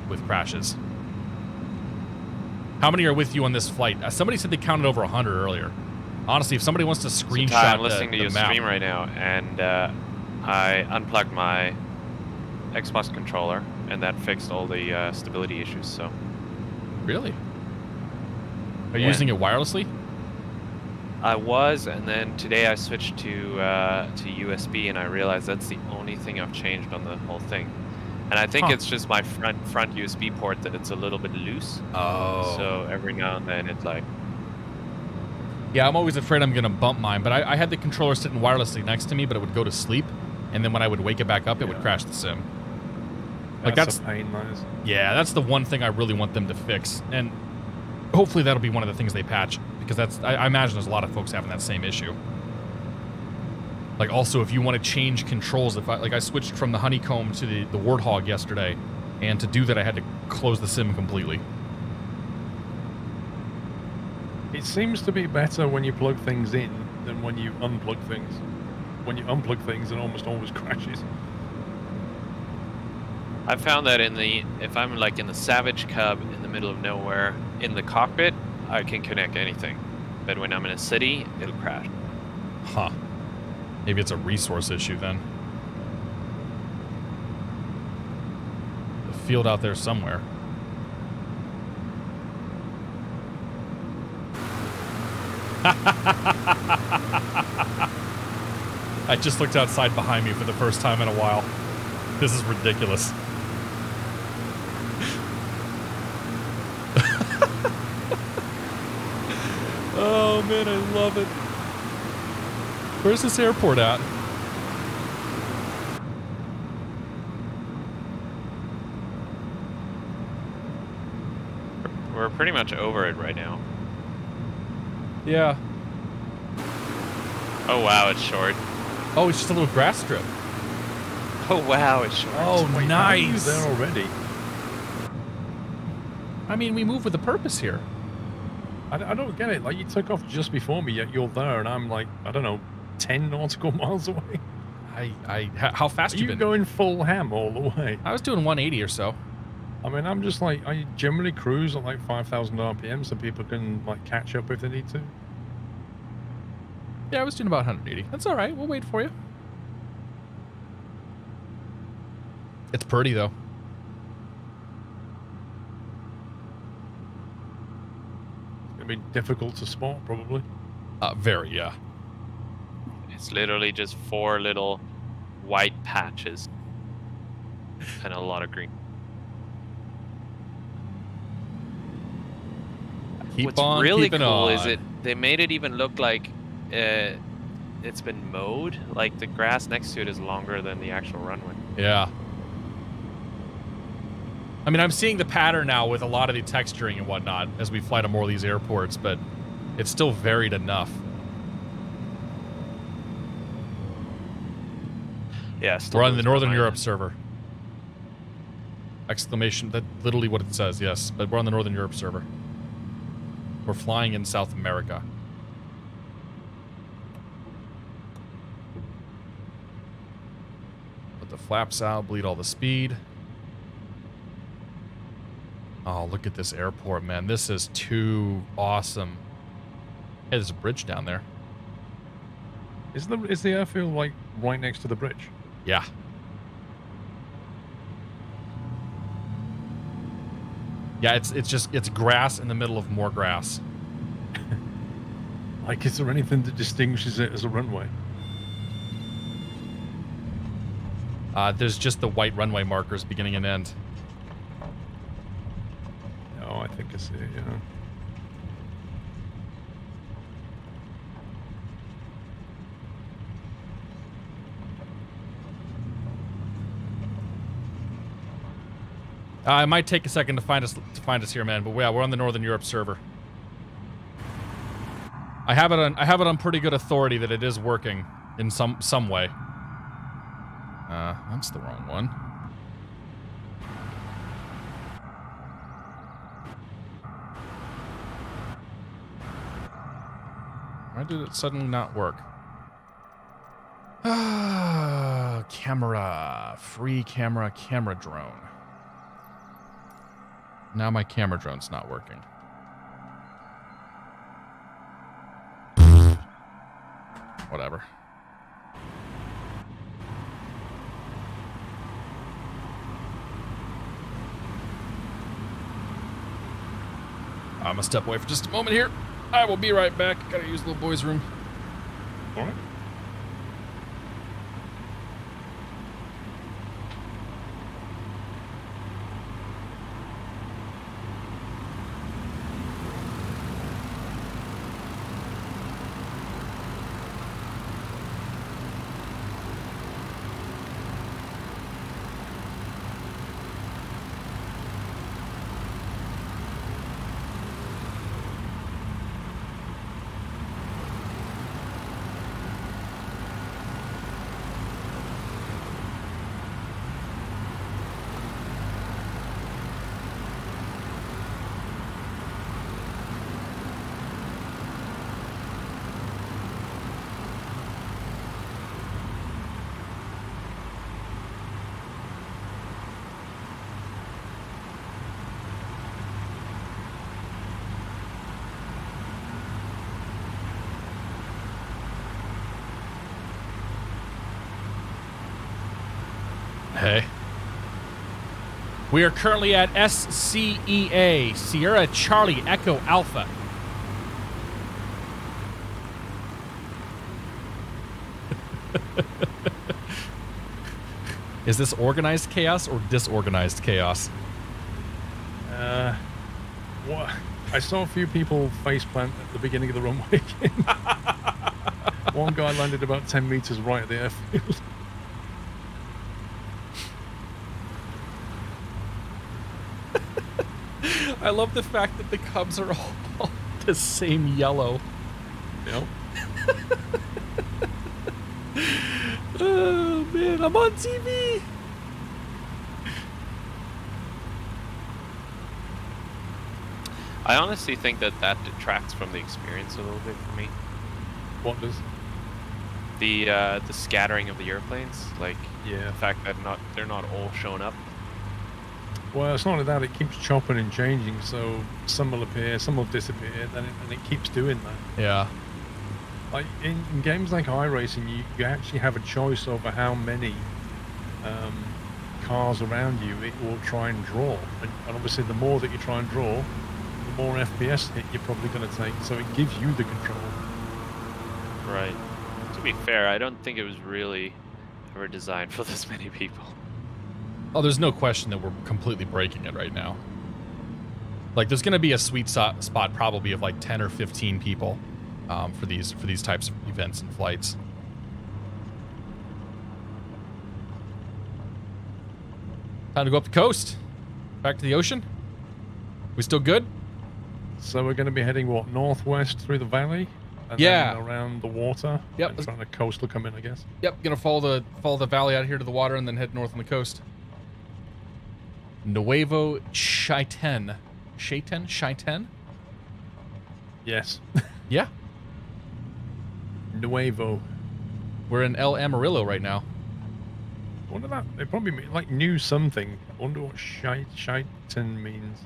with crashes. How many are with you on this flight? Somebody said they counted over 100 earlier. Honestly, if somebody wants to screenshot I'm listening to the your map, stream right now, and I unplugged my Xbox controller, and that fixed all the stability issues. So. Really? Are you using it wirelessly? I was, and then today I switched to USB, and I realized that's the only thing I've changed on the whole thing. And I think it's just my front USB port that it's a little bit loose. Oh. So every now and then it's like. Yeah, I'm always afraid I'm gonna bump mine, but I had the controller sitting wirelessly next to me, but it would go to sleep, and then when I would wake it back up, it would crash the sim. Like that's a pain, Liz. Yeah, that's the one thing I really want them to fix, and hopefully that'll be one of the things they patch, because I imagine there's a lot of folks having that same issue. Like also, if you want to change controls, I switched from the Honeycomb to the Warthog yesterday, and to do that I had to close the sim completely. It seems to be better when you plug things in than when you unplug things. When you unplug things, it almost always crashes. I found that if I'm like in the Savage Cub in the middle of nowhere in the cockpit, I can connect anything. But when I'm in a city, it'll crash. Huh. Maybe it's a resource issue then. The field out there somewhere. I just looked outside behind me for the first time in a while. This is ridiculous. Oh man, I love it. Where's this airport at? We're pretty much over it right now. Yeah. Oh wow, it's short. Oh, it's just a little grass strip. Oh wow, it's short. Oh, Wait, nice. how are you there already? I mean, we move with a purpose here. I don't get it. Like, you took off just before me, yet you're there, and I'm like, I don't know, 10 nautical miles away. How fast Are you you been? going full ham all the way? I was doing 180 or so. I mean, I'm just like, I generally cruise at like 5,000 RPM so people can like catch up if they need to. Yeah, I was doing about 180. That's all right. We'll wait for you. It's pretty though. It's gonna be difficult to spot, probably. Very, yeah. It's literally just 4 little white patches and a lot of green. Keep what's on really keeping cool on. is they made it even look like it's been mowed. Like the grass next to it is longer than the actual runway. Yeah. I mean, I'm seeing the pattern now with a lot of the texturing and whatnot as we fly to more of these airports, but it's still varied enough. Yeah, We're on the Northern Europe server. Exclamation, that's literally what it says, yes. But we're on the Northern Europe server. We're flying in South America. Put the flaps out, bleed all the speed. Oh, look at this airport, man. This is too awesome. Hey, there's a bridge down there. Is the airfield like right next to the bridge? Yeah. Yeah, it's grass in the middle of more grass. Like, is there anything that distinguishes it as a runway? There's just the white runway markers beginning and end. Oh, I think I see it, yeah. It might take a second to find us here, man. But yeah, we're on the Northern Europe server. I have it on pretty good authority that it is working in some way. That's the wrong one. Why did it suddenly not work? Camera. Free camera drone. Now my camera drone's not working. Whatever. I'm gonna step away for just a moment here. I will be right back. Gotta use the little boy's room. All right. Hey. We are currently at SCEA, Sierra Charlie Echo Alpha. Is this organized chaos or disorganized chaos? What? I saw a few people faceplant at the beginning of the runway again. One guy landed about 10 meters right at the airfield. I love the fact that the Cubs are all the same yellow. Yep. Oh, man, I'm on TV. I honestly think that detracts from the experience a little bit for me. What does? The scattering of the airplanes, like Yeah. the fact that they're not all shown up. Well, it's not only that, it keeps chopping and changing, so some will appear, some will disappear, and it keeps doing that. Yeah. Like in games like iRacing, you actually have a choice over how many cars around you it will try and draw. And obviously the more that you try and draw, the more FPS hit you're probably going to take, so it gives you the control. Right. To be fair, I don't think it was really ever designed for this many people. Oh, there's no question that we're completely breaking it right now. Like, there's going to be a sweet spot probably of like 10 or 15 people for these types of events and flights. Time to go up the coast. Back to the ocean. We still good? So we're going to be heading, what, northwest through the valley? And Yeah. then around the water? Yep. And trying to coastal come in, I guess. Yep, gonna follow the valley out here to the water and then head north on the coast. Nuevo Chaiten. Chaiten? Yes. Yeah. Nuevo. We're in El Amarillo right now. I wonder that, they probably mean, like, new something. I wonder what Chaiten means.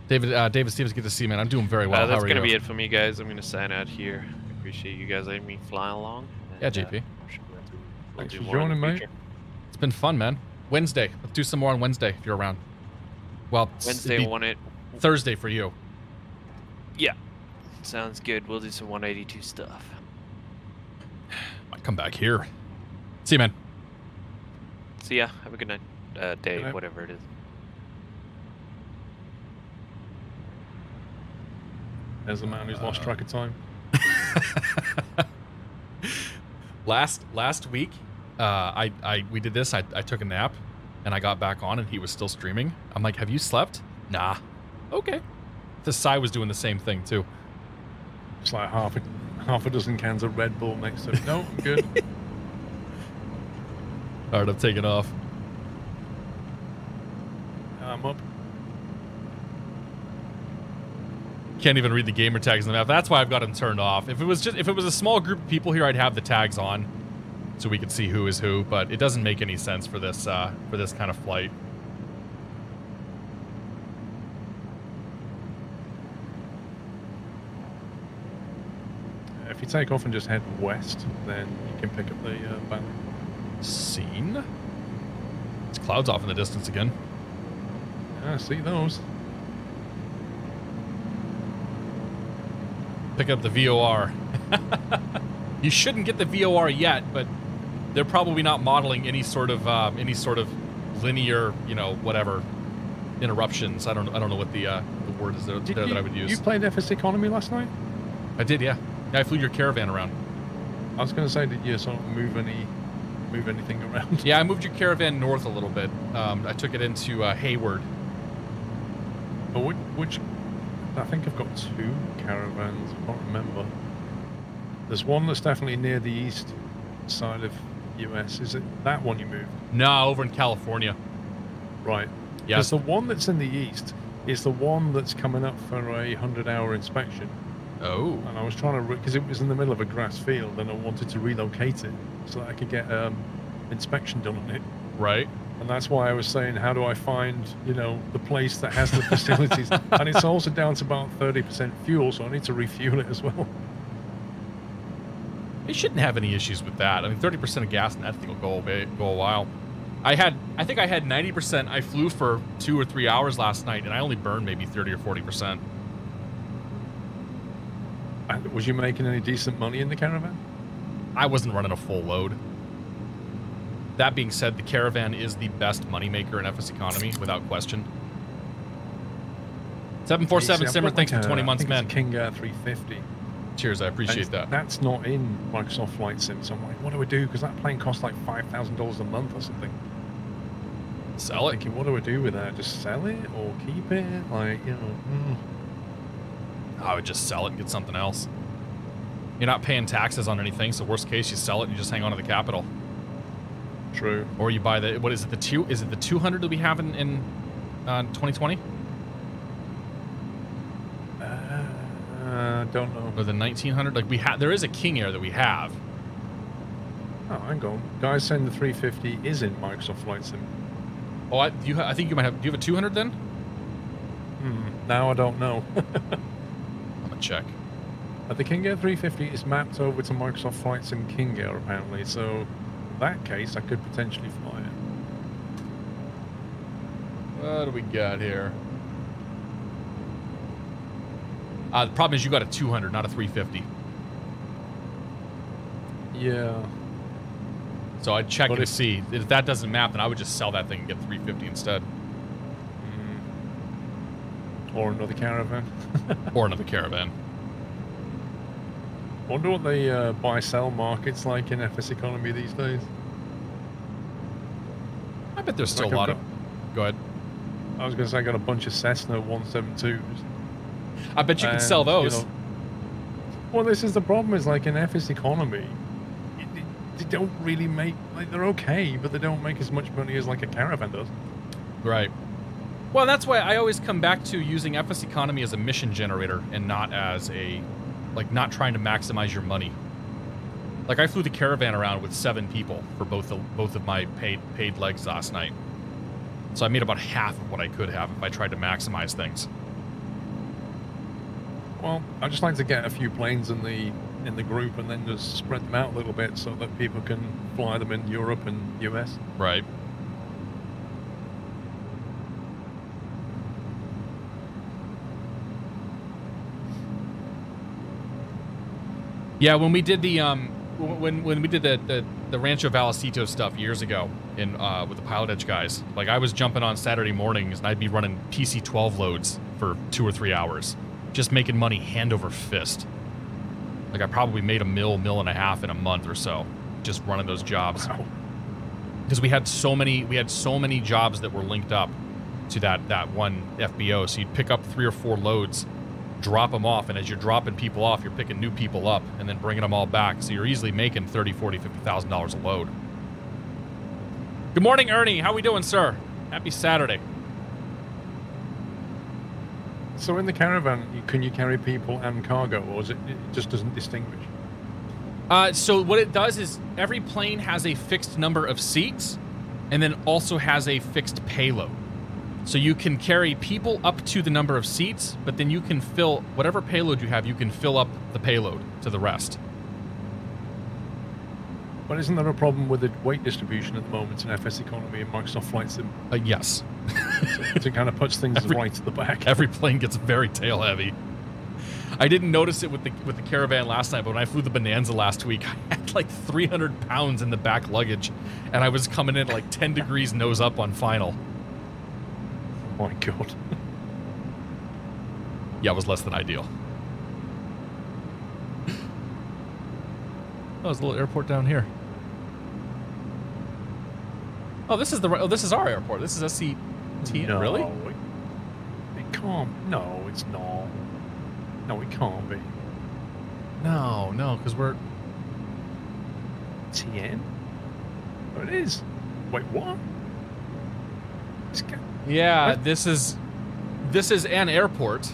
David Stevens, good to see you, man. I'm doing very well. That's How are gonna you? be it for me, guys. I'm gonna sign out here. Appreciate you guys letting me fly along. Yeah, JP. We'll Thanks do for more in the joining, mate. future. It's been fun, man. Wednesday. Let's do some more on Wednesday if you're around. Well, Wednesday, it'd be 180. Thursday for you. Yeah, sounds good. We'll do some 182 stuff. Might come back here. See you, man. See ya. Have a good night, day, Good night. whatever it is. There's a man who's lost track of time. Last week, we did this. I took a nap, and I got back on, and he was still streaming. I'm like, "Have you slept?" Nah. Okay. The Sai was doing the same thing too. It's like half a dozen cans of Red Bull next to it. No, I'm good. All right, I'm taking off. I'm up. Can't even read the gamer tags in the map. That's why I've got them turned off. If it was a small group of people here, I'd have the tags on, so we could see who is who. But it doesn't make any sense for this kind of flight. If you take off and just head west, then you can pick up the valley. Scene. It's clouds off in the distance again. Ah, see those. Pick up the VOR. You shouldn't get the VOR yet, but they're probably not modeling any sort of linear, whatever interruptions. I don't know what the word is there that I would use. You played FS Economy last night? I did, yeah. I flew your caravan around. I was going to say, did you sort of move anything around? Yeah, I moved your caravan north a little bit. I took it into Hayward. But which? I think I've got two caravans. I can't remember. There's one that's definitely near the east side of US. Is it that one you moved? No, over in California. Right. Yeah. Because the one that's in the east is the one that's coming up for a 100-hour inspection. Oh. And I was trying to, because it was in the middle of a grass field, and I wanted to relocate it so that I could get inspection done on it. Right. And that's why I was saying, how do I find, the place that has the facilities? And it's also down to about 30% fuel, so I need to refuel it as well. You shouldn't have any issues with that. I mean, 30% of gas in that thing will go a while. I think I had 90%. I flew for 2 or 3 hours last night, and I only burned maybe 30 or 40%. And was you making any decent money in the caravan? I wasn't running a full load. That being said, the caravan is the best moneymaker in FS Economy, without question. 747 Simmer, thanks for 20 months, man. King Air 350. Cheers, I appreciate that. That's not in Microsoft Flight Sim, so I'm like, what do I do? Because that plane costs like $5,000 a month or something. Sell it. Thinking, what do I do with that? Just sell it or keep it? Like, I would just sell it and get something else. You're not paying taxes on anything, so worst case, you sell it and you just hang on to the capital. True. Or you buy the, what is it, is it the 200 that we have in 2020? Don't know. Or the 1900? Like there is a King Air that we have. Oh, hang on. Guys saying the 350 is in Microsoft Flight Sim. Oh, I think you might have, do you have a 200 then? Now I don't know. I'm gonna check. The King Air 350 is mapped over to Microsoft Flight Sim King Air, apparently, so in that case, I could potentially fly it. What do we got here? The problem is you got a 200, not a 350. Yeah. So I'd check and see. If that doesn't map, then I would just sell that thing and get 350 instead. Or another caravan. Or another caravan. Wonder what the buy-sell market's like in FS economy these days. I bet there's still Like a lot I've of... Go ahead. I was going to say I got a bunch of Cessna 172s. I bet you could sell those. You know, well, this is the problem, is like in FS economy, they don't really make, like, they're okay, but they don't make as much money as like a caravan does. Right. Well, that's why I always come back to using FS economy as a mission generator and not as a, like, not trying to maximize your money. Like, I flew the caravan around with 7 people for both of my paid legs last night. So I made about half of what I could have if I tried to maximize things. Well, I just like to get a few planes in the group and then just spread them out a little bit so that people can fly them in Europe and US. Right. Yeah, when we did the when we did the Rancho Vallecito stuff years ago in with the Pilot Edge guys, like I was jumping on Saturday mornings and I'd be running PC-12 loads for 2 or 3 hours, just making money hand over fist. Like I probably made $1.5 million in a month or so, just running those jobs. Wow. Because we had so many jobs that were linked up to that one FBO. So you'd pick up 3 or 4 loads, drop them off, and as you're dropping people off, you're picking new people up and then bringing them all back. So you're easily making $30,000, $40,000, $50,000 a load. Good morning, Ernie. How we doing, sir? Happy Saturday. So in the caravan, can you carry people and cargo, or is it just doesn't distinguish? So what it does is every plane has a fixed number of seats and then also has a fixed payload. So you can carry people up to the number of seats, but then you can fill whatever payload you have, you can fill up the payload to the rest. But isn't there a problem with the weight distribution at the moment in FS economy and Microsoft Flight Sim? Yes. So it kind of puts things right at the back. Every plane gets very tail heavy. I didn't notice it with the caravan last night, but when I flew the Bonanza last week, I had like 300 pounds in the back luggage, and I was coming in at like 10 degrees nose up on final. Oh my god. Yeah, it was less than ideal. Oh, there's a little airport down here. Oh, this is our airport. This is SCTN, No, really? it can't. No, it's not. No, it can't be. No, because we're... TN? Oh, it is. Wait, what? Yeah, What? this is an airport.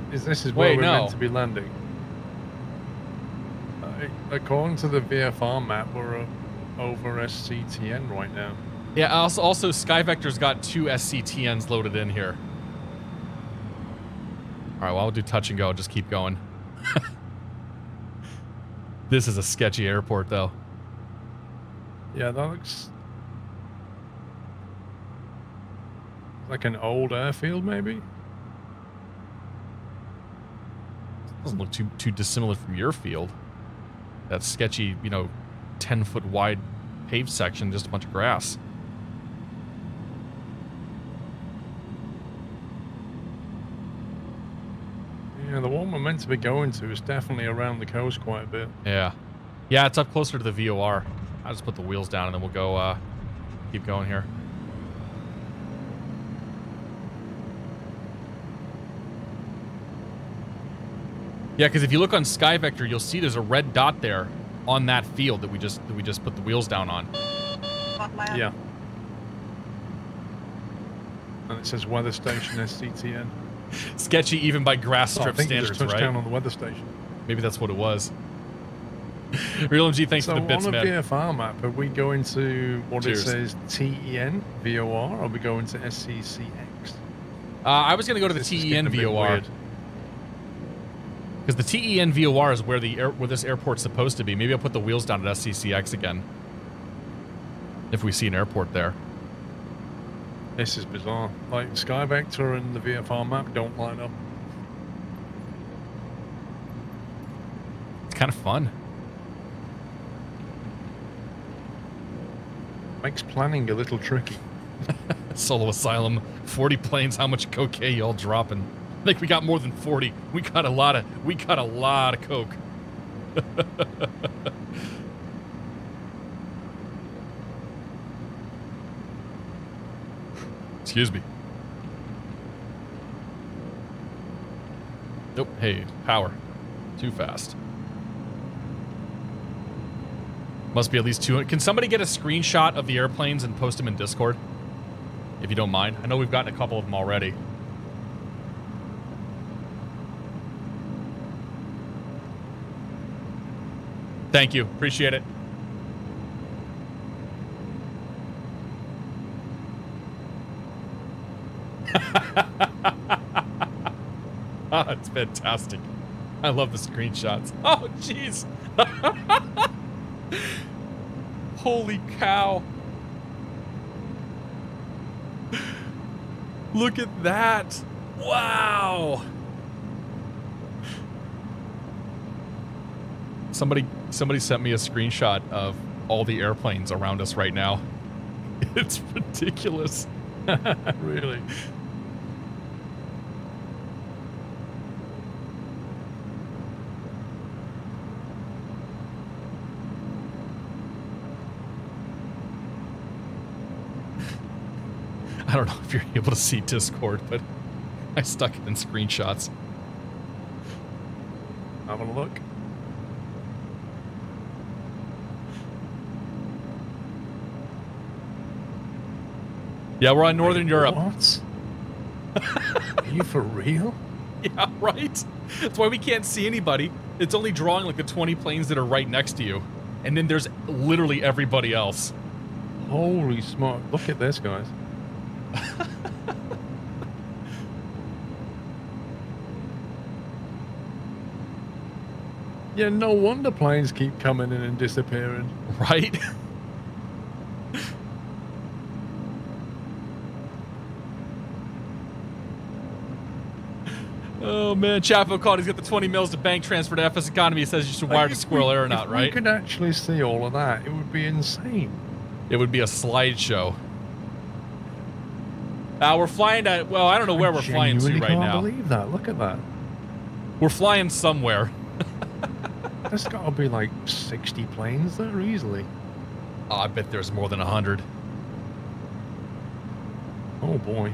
This is where Wait, we're no. meant to be landing. According to the VFR map, we're over SCTN right now. Yeah, also SkyVector's got 2 SCTNs loaded in here. All right, well, I'll do touch and go. Just keep going. This is a sketchy airport, though. Yeah, that looks like an old airfield, maybe? Doesn't look too dissimilar from your field. That sketchy, 10-foot wide paved section, just a bunch of grass. Yeah, the one we're meant to be going to is definitely around the coast quite a bit. Yeah. Yeah, it's up closer to the VOR. I'll just put the wheels down and then we'll go, keep going here. Yeah, because if you look on SkyVector, you'll see there's a red dot there on that field that we just put the wheels down on. Yeah. And it says weather station SCTN. Sketchy even by grass Oh, I strip think there's a standards, touchdown right? on the weather station. Maybe that's what it was. Real MG, thanks So for the bits, on a man. VFR map, are we going to what Cheers. it says TEN VOR, or are we going to SCCX? I was going to go to the This is TEN getting a bit VOR. weird. Because the TEN VOR is where where this airport's supposed to be. Maybe I'll put the wheels down at SCCX again. If we see an airport there. This is bizarre. Like SkyVector and the VFR map don't line up. It's kind of fun. Makes planning a little tricky. Solo Asylum, 40 planes. How much cocaine y'all dropping? I think we got more than 40. We got a lot of coke. Excuse me. Nope. Hey, power. Too fast. Must be at least 200. Can somebody get a screenshot of the airplanes and post them in Discord? If you don't mind. I know we've gotten a couple of them already. Thank you. Appreciate it. Oh, it's fantastic. I love the screenshots. Oh, jeez. Holy cow. Look at that. Wow. Somebody sent me a screenshot of all the airplanes around us right now. It's ridiculous. Really? I don't know if you're able to see Discord, but I stuck it in screenshots. Have a look. Yeah, we're on Northern Europe. What? Are you for real? Yeah, right? That's why we can't see anybody. It's only drawing like the 20 planes that are right next to you. And then there's literally everybody else. Holy smoke. Look at this, guys. Yeah, no wonder planes keep coming in and disappearing. Right? Oh man, Chapo called. He's got the 20 mils to bank transfer to FS Economy. He says you should wire to Squirrel Aeronaut, right? If we could actually see all of that, it would be insane. It would be a slideshow. We're flying at, well, I don't know where we're flying to right now. I can't believe that. Look at that. We're flying somewhere. There's got to be like 60 planes there easily. Oh, I bet there's more than 100. Oh boy.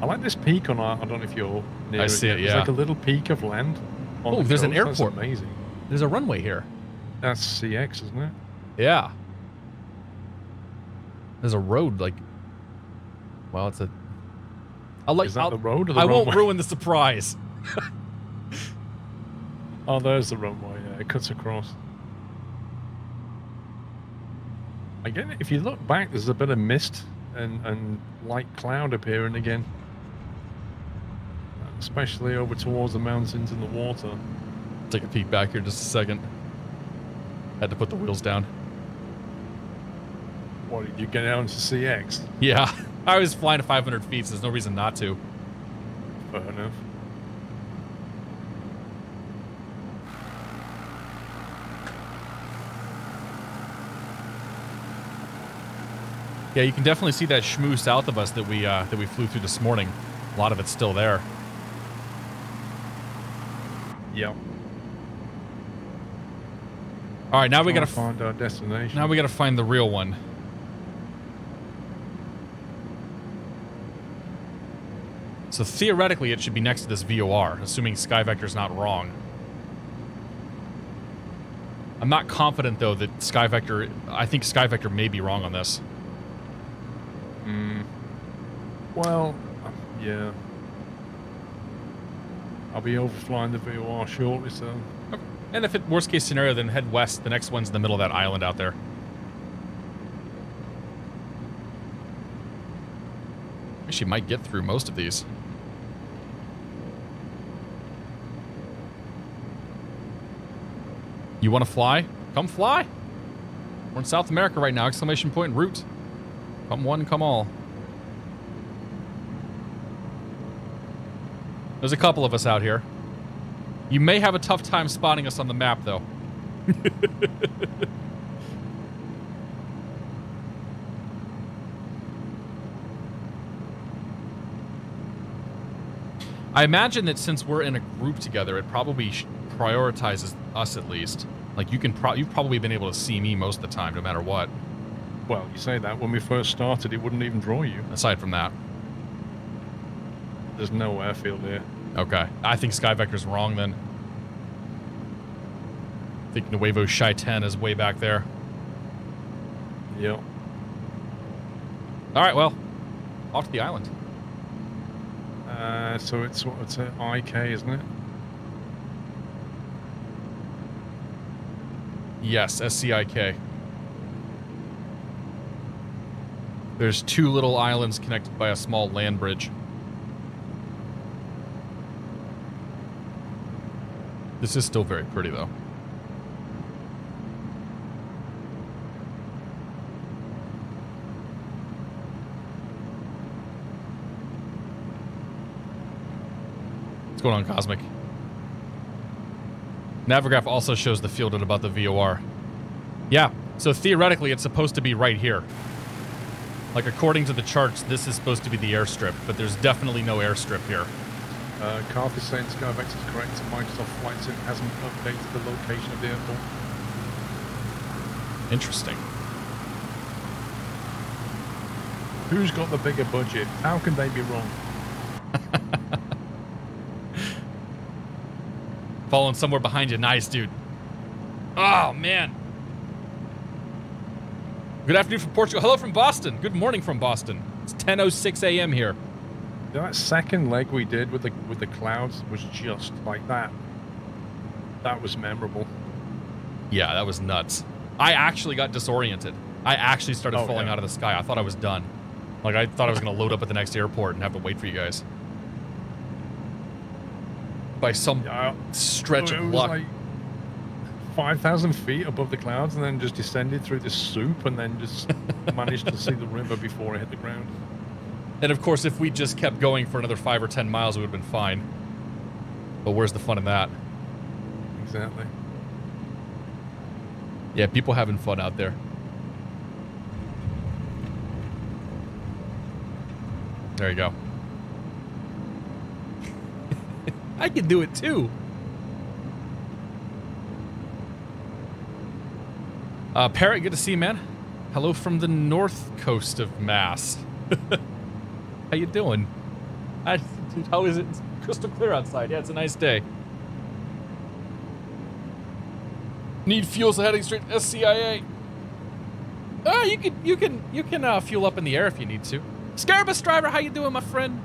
I like this peak on our, I don't know if you're near I see it, There's yeah. like a little peak of land. Oh, there's an That's airport. amazing. There's a runway here. That's CX, isn't it? Yeah. There's a road, like, well, it's a... Is that the road or the I runway? won't ruin the surprise. Oh, there's the runway. Yeah, it cuts across. Again, if you look back, there's a bit of mist and light cloud appearing again. Especially over towards the mountains and the water. Take a peek back here just a second. Had to put the wheels down. What, did you get down to CX? Yeah. I was flying at 500 feet, so there's no reason not to. Fair enough. Yeah, you can definitely see that shmoo south of us that we flew through this morning. A lot of it's still there. Yep. All right, now we gotta find our destination. Now we gotta find the real one. So theoretically, it should be next to this VOR, assuming SkyVector's not wrong. I'm not confident though that SkyVector. I think SkyVector may be wrong on this. Well, yeah. I'll be overflying the VOR shortly, so... Okay. And if it worst case scenario, then head west. The next one's in the middle of that island out there. Actually, might get through most of these. You want to fly? Come fly. We're in South America right now. Exclamation point en route. Come one, come all. There's a couple of us out here. You may have a tough time spotting us on the map, though. I imagine that since we're in a group together, it probably prioritizes us at least. Like you've probably been able to see me most of the time, no matter what. Well, you say that. When we first started, it wouldn't even draw you. Aside from that. There's no airfield here. Okay. I think SkyVector's wrong then. I think Nuevo Chi-10 is way back there. Yep. All right, well, off to the island. So it's what? It's an IK, isn't it? Yes, SCIK. There's 2 little islands connected by a small land bridge. This is still very pretty, though. What's going on, Cosmic? Navigraph also shows the field at about the VOR. Yeah, so theoretically it's supposed to be right here. Like, according to the charts, this is supposed to be the airstrip, but there's definitely no airstrip here. Carth is saying SkyVector is correct, and Microsoft Flight Sim hasn't updated the location of the airport. Interesting. Who's got the bigger budget? How can they be wrong? Falling somewhere behind you. Nice, dude. Oh, man. Good afternoon from Portugal. Hello from Boston. Good morning from Boston. It's 10:06 a.m. here. That second leg we did with the clouds was just like that. That was memorable. Yeah, that was nuts. I actually got disoriented. I actually started falling out of the sky. I thought I was done. Like, I thought I was going to load up at the next airport and have to wait for you guys. By some stretch of luck. Like 5,000 feet above the clouds and then just descended through this soup and then just managed to see the river before it hit the ground. And of course, if we just kept going for another 5 or 10 miles, we would have been fine. But where's the fun in that? Exactly. Yeah, people having fun out there. There you go. I can do it too. Parrot, good to see you, man. Hello from the north coast of Mass. How you doing? Dude, how is it? It's crystal clear outside. Yeah, it's a nice day. Need fuel, so heading straight to SCIA. You can fuel up in the air if you need to. Scarabus driver, how you doing, my friend?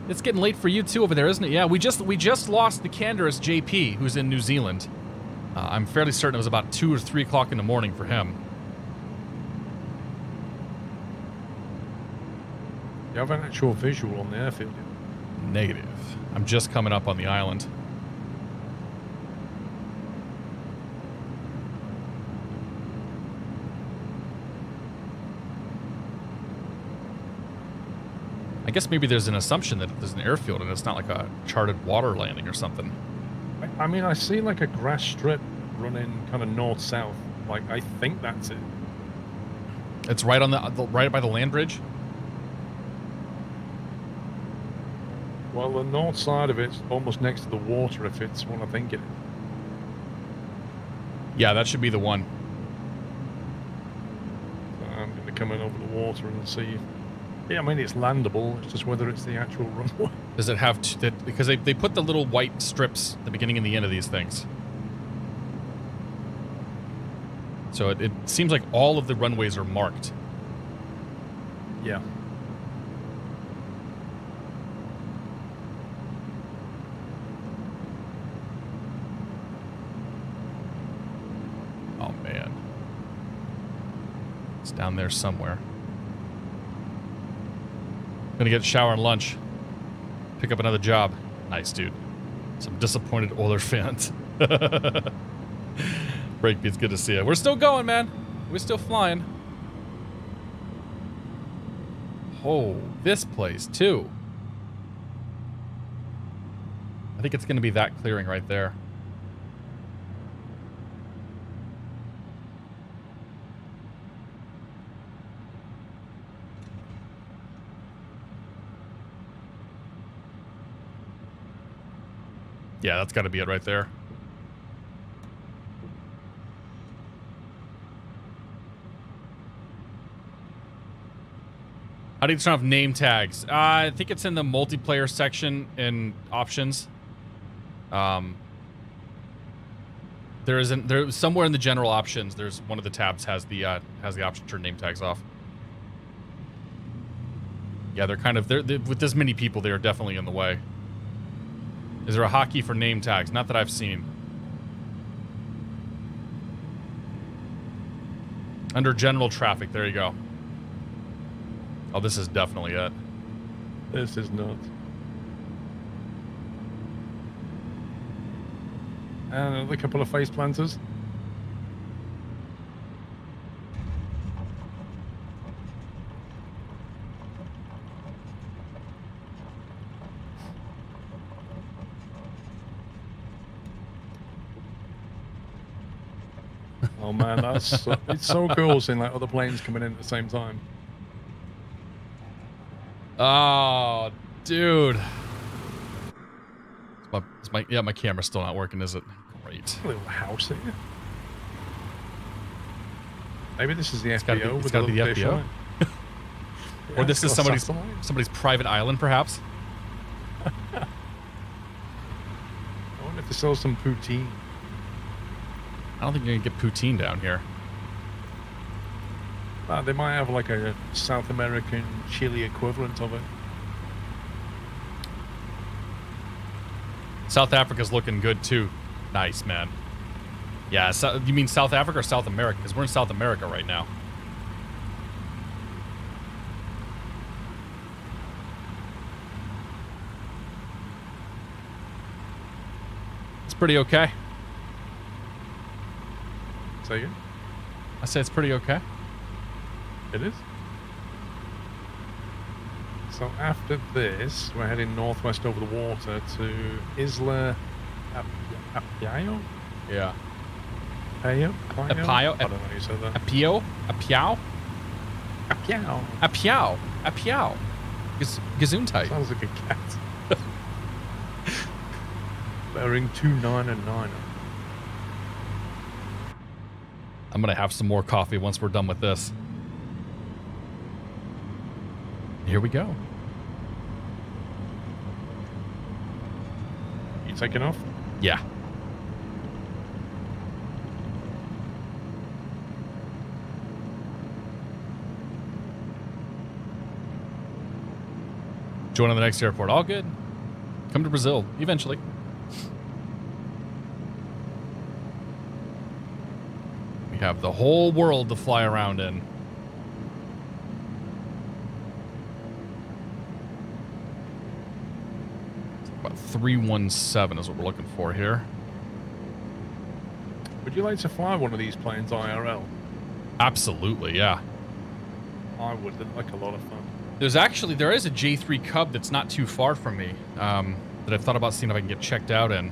It's getting late for you too over there, isn't it? Yeah, we just lost the Canderous JP, who's in New Zealand. I'm fairly certain it was about 2 or 3 o'clock in the morning for him. You have an actual visual on the airfield? Negative. I'm just coming up on the island. I guess maybe there's an assumption that there's an airfield and it's not like a charted water landing or something. I mean, I see like a grass strip running kind of north-south. Like, I think that's it. It's right on the right by the land bridge? Well, the north side of it's almost next to the water, if it's what I think it is. Yeah, that should be the one. So I'm going to come in over the water and see. Yeah, I mean, it's landable. It's just whether it's the actual runway. Does it have to, because they put the little white strips at the beginning and the end of these things. So it seems like all of the runways are marked. Yeah. Oh, man. It's down there somewhere. Gonna get a shower and lunch. Pick up another job. Nice, dude. Some disappointed Oilers fans. Breakbeat's good to see you. We're still going, man. We're still flying. Oh, this place, too. I think it's gonna be that clearing right there. Yeah, that's got to be it right there. How do you turn off name tags? I think it's in the multiplayer section in options. There somewhere in the general options. There's one of the tabs has the option to turn name tags off. Yeah, they're kind of with this many people. They are definitely in the way. Is there a hotkey for name tags? Not that I've seen. Under general traffic, there you go. Oh, this is definitely it. This is nuts. And another couple of face planters. Oh man, it's so cool seeing like other planes coming in at the same time. Oh, dude. My camera's still not working, is it? Great. A little house here. Maybe this is the It's FBO. gotta be the FBO. Or this is somebody's private island, perhaps. I wonder if they sell some poutine. I don't think you're gonna get poutine down here. They might have like a South American chili equivalent of it. South Africa's looking good too. Nice, man. Yeah, you mean South Africa or South America? Because we're in South America right now. It's pretty okay. Say again? I say it's pretty okay. It is. So after this, we're heading northwest over the water to Isla Apio? Yeah. Apio? Apio? I don't know how you said that. Apio? Apiao? Apio. Apiao. Apiao. Gesundheit. Sounds like a cat. Bearing 299. I'm gonna have some more coffee once we're done with this. Here we go. You taking off? Yeah. Join on the next airport. All good. Come to Brazil eventually. We have the whole world to fly around in. About 317 is what we're looking for here. Would you like to fly one of these planes IRL? Absolutely, yeah. I would. They're like a lot of fun. There is a J3 Cub that's not too far from me that I've thought about seeing if I can get checked out in.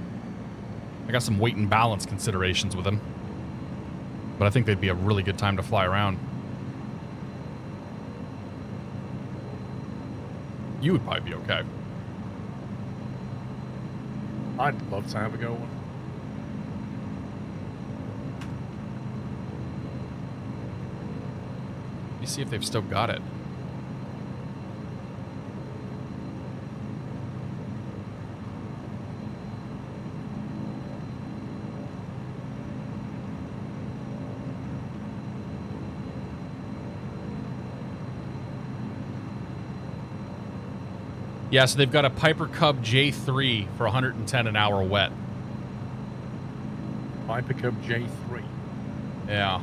I got some weight and balance considerations with them. But I think they'd be a really good time to fly around. You would probably be okay. I'd love to have a go one. Let me see if they've still got it. Yeah, so they've got a Piper Cub J3 for 110 an hour wet. Piper Cub J3. Yeah.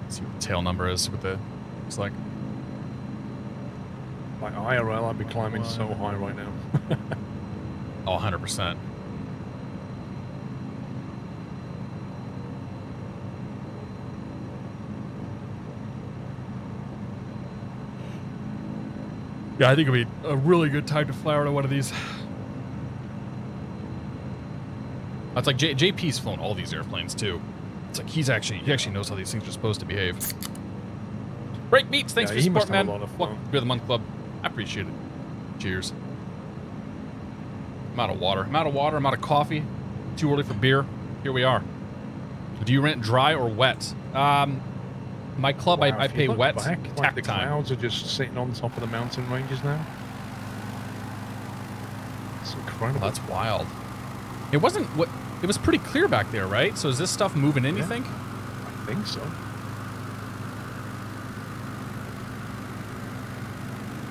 Let's see what the tail number is with the looks like. Like IRL, I'd be climbing so high right now. Oh, 100%. Yeah, I think it'll be a really good time to fly around one of these. It's like JP's flown all these airplanes too. It's like he actually knows how these things are supposed to behave. Break Meats, thanks for support, man. Welcome to the Month Club. I appreciate it. Cheers. I'm out of water. I'm out of coffee. Too early for beer. Here we are. Do you rent dry or wet? My club, wow, I pay wet. Like the clouds are just sitting on top of the mountain ranges now. It's incredible. Oh, that's wild. It wasn't what. It was pretty clear back there, right? So is this stuff moving in, you think? I think so.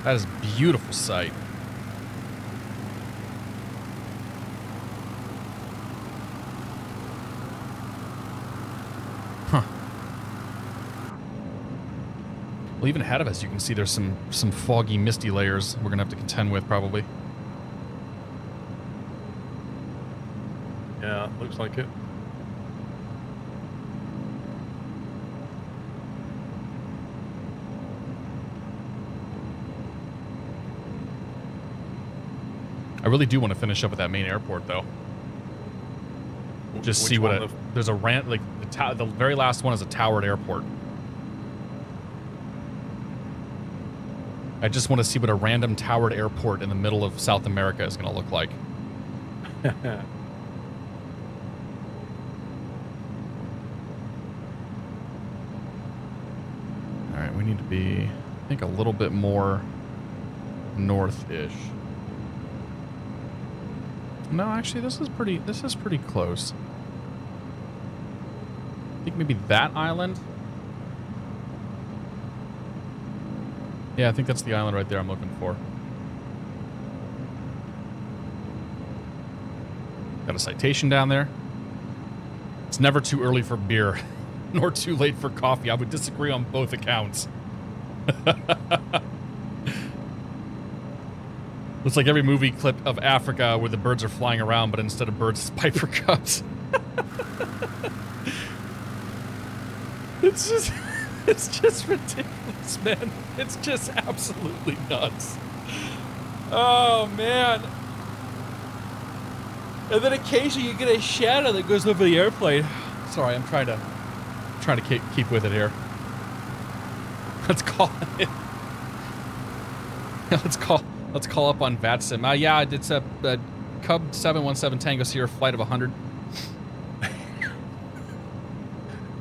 That is a beautiful sight. Huh. Well, even ahead of us, you can see there's some foggy, misty layers we're going to have to contend with, probably. Yeah, looks like it. I really do want to finish up at that main airport, though. Just see what there's a rant like the very last one is a towered airport. I just want to see what a random towered airport in the middle of South America is going to look like. All right, we need to be, I think, a little bit more north-ish. No, actually, this is pretty close. I think maybe that island. Yeah, I think that's the island right there I'm looking for. Got a citation down there. It's never too early for beer, nor too late for coffee. I would disagree on both accounts. Looks like every movie clip of Africa where the birds are flying around, but instead of birds, it's Piper Cubs. It's just ridiculous, man. It's just absolutely nuts. Oh, man. And then occasionally you get a shadow that goes over the airplane. Sorry, I'm trying to keep with it here. Let's call it. Let's call up on VATSIM. Yeah, it's a Cub 717 Tango Sierra flight of 100.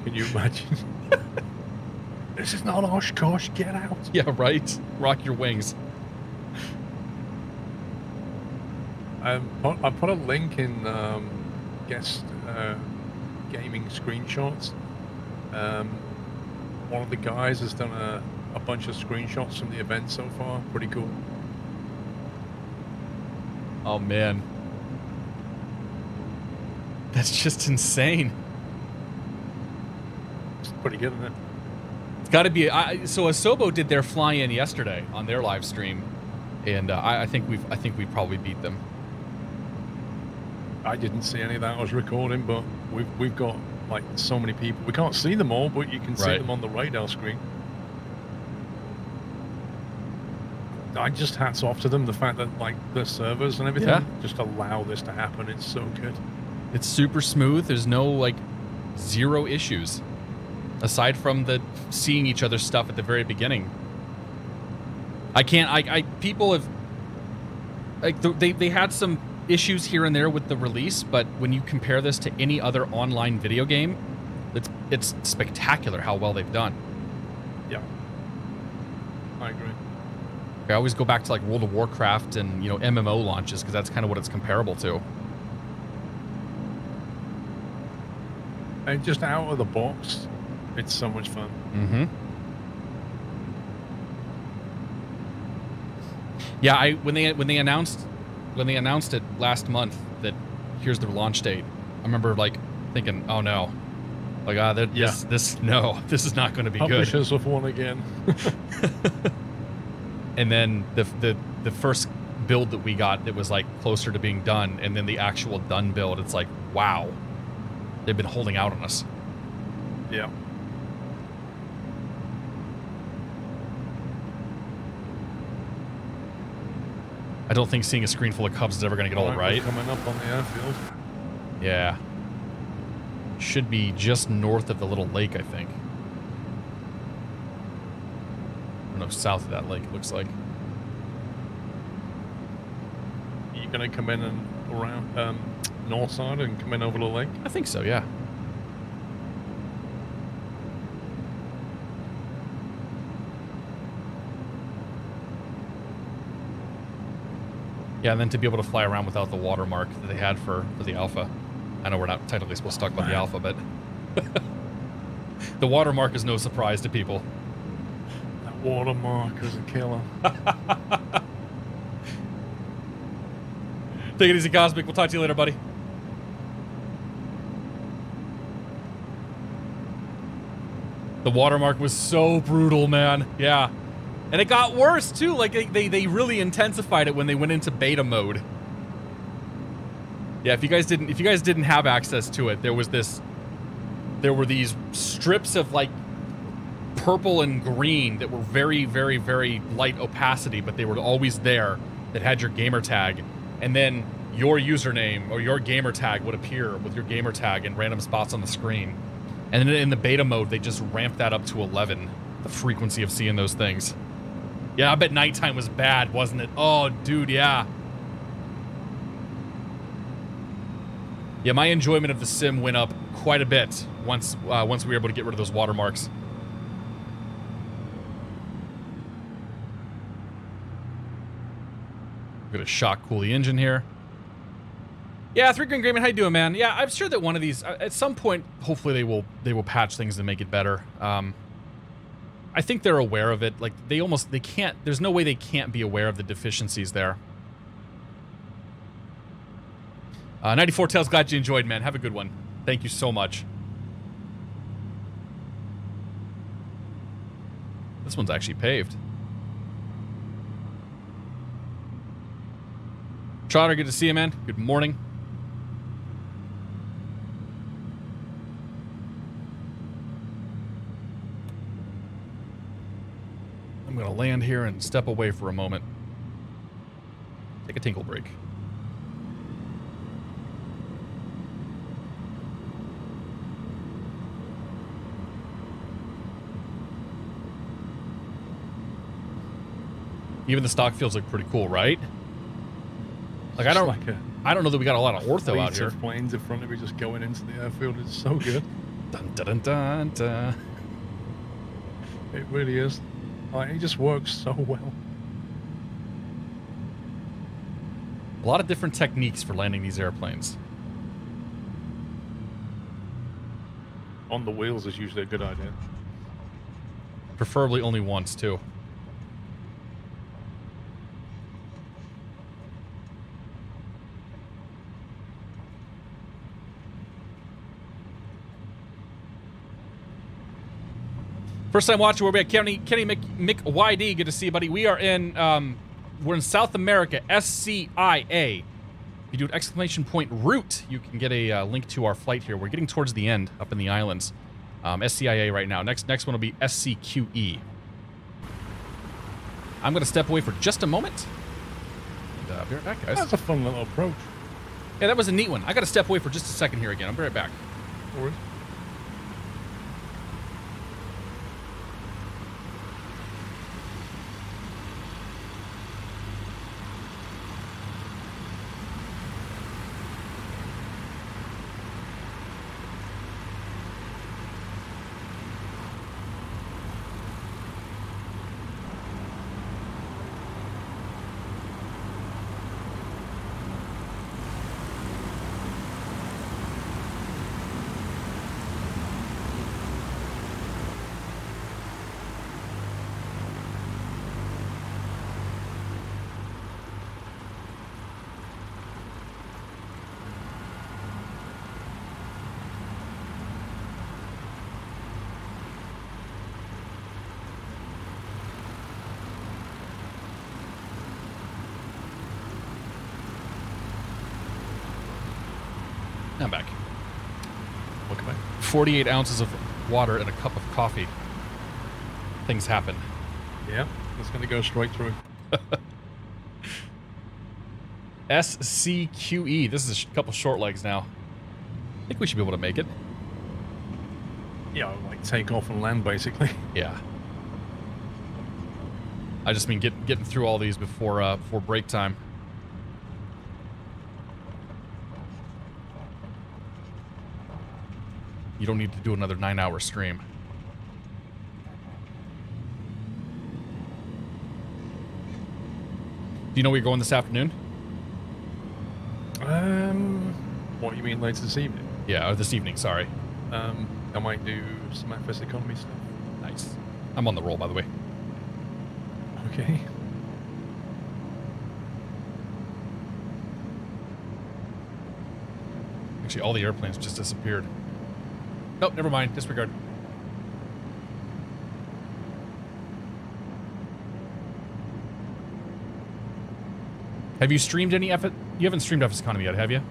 Can you imagine? This is not Oshkosh. Get out. Yeah, right. Rock your wings. I put a link in guest gaming screenshots. One of the guys has done a bunch of screenshots from the event so far. Pretty cool. Oh, man. That's just insane. It's pretty good, isn't it? It's got to be. So Asobo did their fly-in yesterday on their live stream, and I think we probably beat them. I didn't see any of that. I was recording, but we've got like so many people. We can't see them all, but you can see them on the radar screen. I just hats off to them. The fact that like the servers and everything just allow this to happen. It's so good. It's super smooth. There's no like zero issues, aside from the seeing each other's stuff at the very beginning. People have like they had some issues here and there with the release, but when you compare this to any other online video game, it's spectacular how well they've done. Yeah, I agree. I always go back to like World of Warcraft and MMO launches because that's kind of what it's comparable to. And just out of the box, it's so much fun. Mm-hmm. Yeah, when they announced it last month that here's their launch date, I remember like thinking, oh no, like this is not going to be good. Publishers have won again. And then the first build that we got that was like closer to being done, and then the actual done build, it's like, wow, they've been holding out on us. Yeah. I don't think seeing a screen full of Cubs is ever going to get old, right? Coming up on the airfield. Yeah. should be just north of the little lake, I think. Or no, south of that lake, it looks like. Are you going to come in and around north side and come in over the lake? I think so, yeah. Yeah, and then to be able to fly around without the watermark that they had for the Alpha. I know we're not technically supposed to talk about the Alpha, but the watermark is no surprise to people. That watermark is a killer. Take it easy, Cosmic. We'll talk to you later, buddy. The watermark was so brutal, man. Yeah. And it got worse, too. Like, they really intensified it when they went into beta mode. Yeah, if you guys didn't have access to it, there were these strips of, like, purple and green that were very, very, very light opacity, but they were always there that had your gamer tag. And then your username or your gamer tag would appear with your gamer tag in random spots on the screen. And then in the beta mode, they just ramped that up to 11, the frequency of seeing those things. Yeah, I bet nighttime was bad, wasn't it? Oh, dude, yeah. Yeah, my enjoyment of the sim went up quite a bit once we were able to get rid of those watermarks. We're gonna shock cool the engine here. Yeah, 3 Green Grayman, how you doing, man? Yeah, I'm sure that one of these, at some point, hopefully they will patch things and make it better. I think they're aware of it. Like, they can't, there's no way they can't be aware of the deficiencies there. 94 Tails, glad you enjoyed, man. Have a good one. Thank you so much. This one's actually paved. Trotter, good to see you, man. Good morning. I'm going to land here and step away for a moment. Take a tinkle break. Even the stock fields look pretty cool, right? Like, I don't know that we got a lot of ortho out here. Planes in front of me just going into the airfield. It's so good. Dun, dun, dun, dun, dun. It really is. Like, it just works so well. A lot of different techniques for landing these airplanes. On the wheels is usually a good idea. Preferably only once, too. First time watcher, we're at Kenny Mick YD. Good to see you, buddy. We are in, we're in South America, SCIA. If you do an exclamation point route, you can get a link to our flight here. We're getting towards the end up in the islands. SCIA right now. Next one will be SCQE. I'm going to step away for just a moment. And I'll be right back, guys. That's a fun little approach. Yeah, that was a neat one. I got to step away for just a second here again. I'll be right back. No worries. I'm back. Welcome back. 48 ounces of water and a cup of coffee. Things happen. Yeah, it's going to go straight through. SCQE. This is a couple short legs now. I think we should be able to make it. Yeah, like take off and land, basically. Yeah. I just mean getting through all these before break time. You don't need to do another 9-hour stream. Do you know where you're going this afternoon? What you mean later this evening? Yeah, or this evening, sorry. I might do some FS economy stuff. Nice. I'm on the roll, by the way. Okay. Actually, all the airplanes just disappeared. Nope, never mind. Disregard. Have you streamed any F? You haven't streamed FS Economy yet, have you?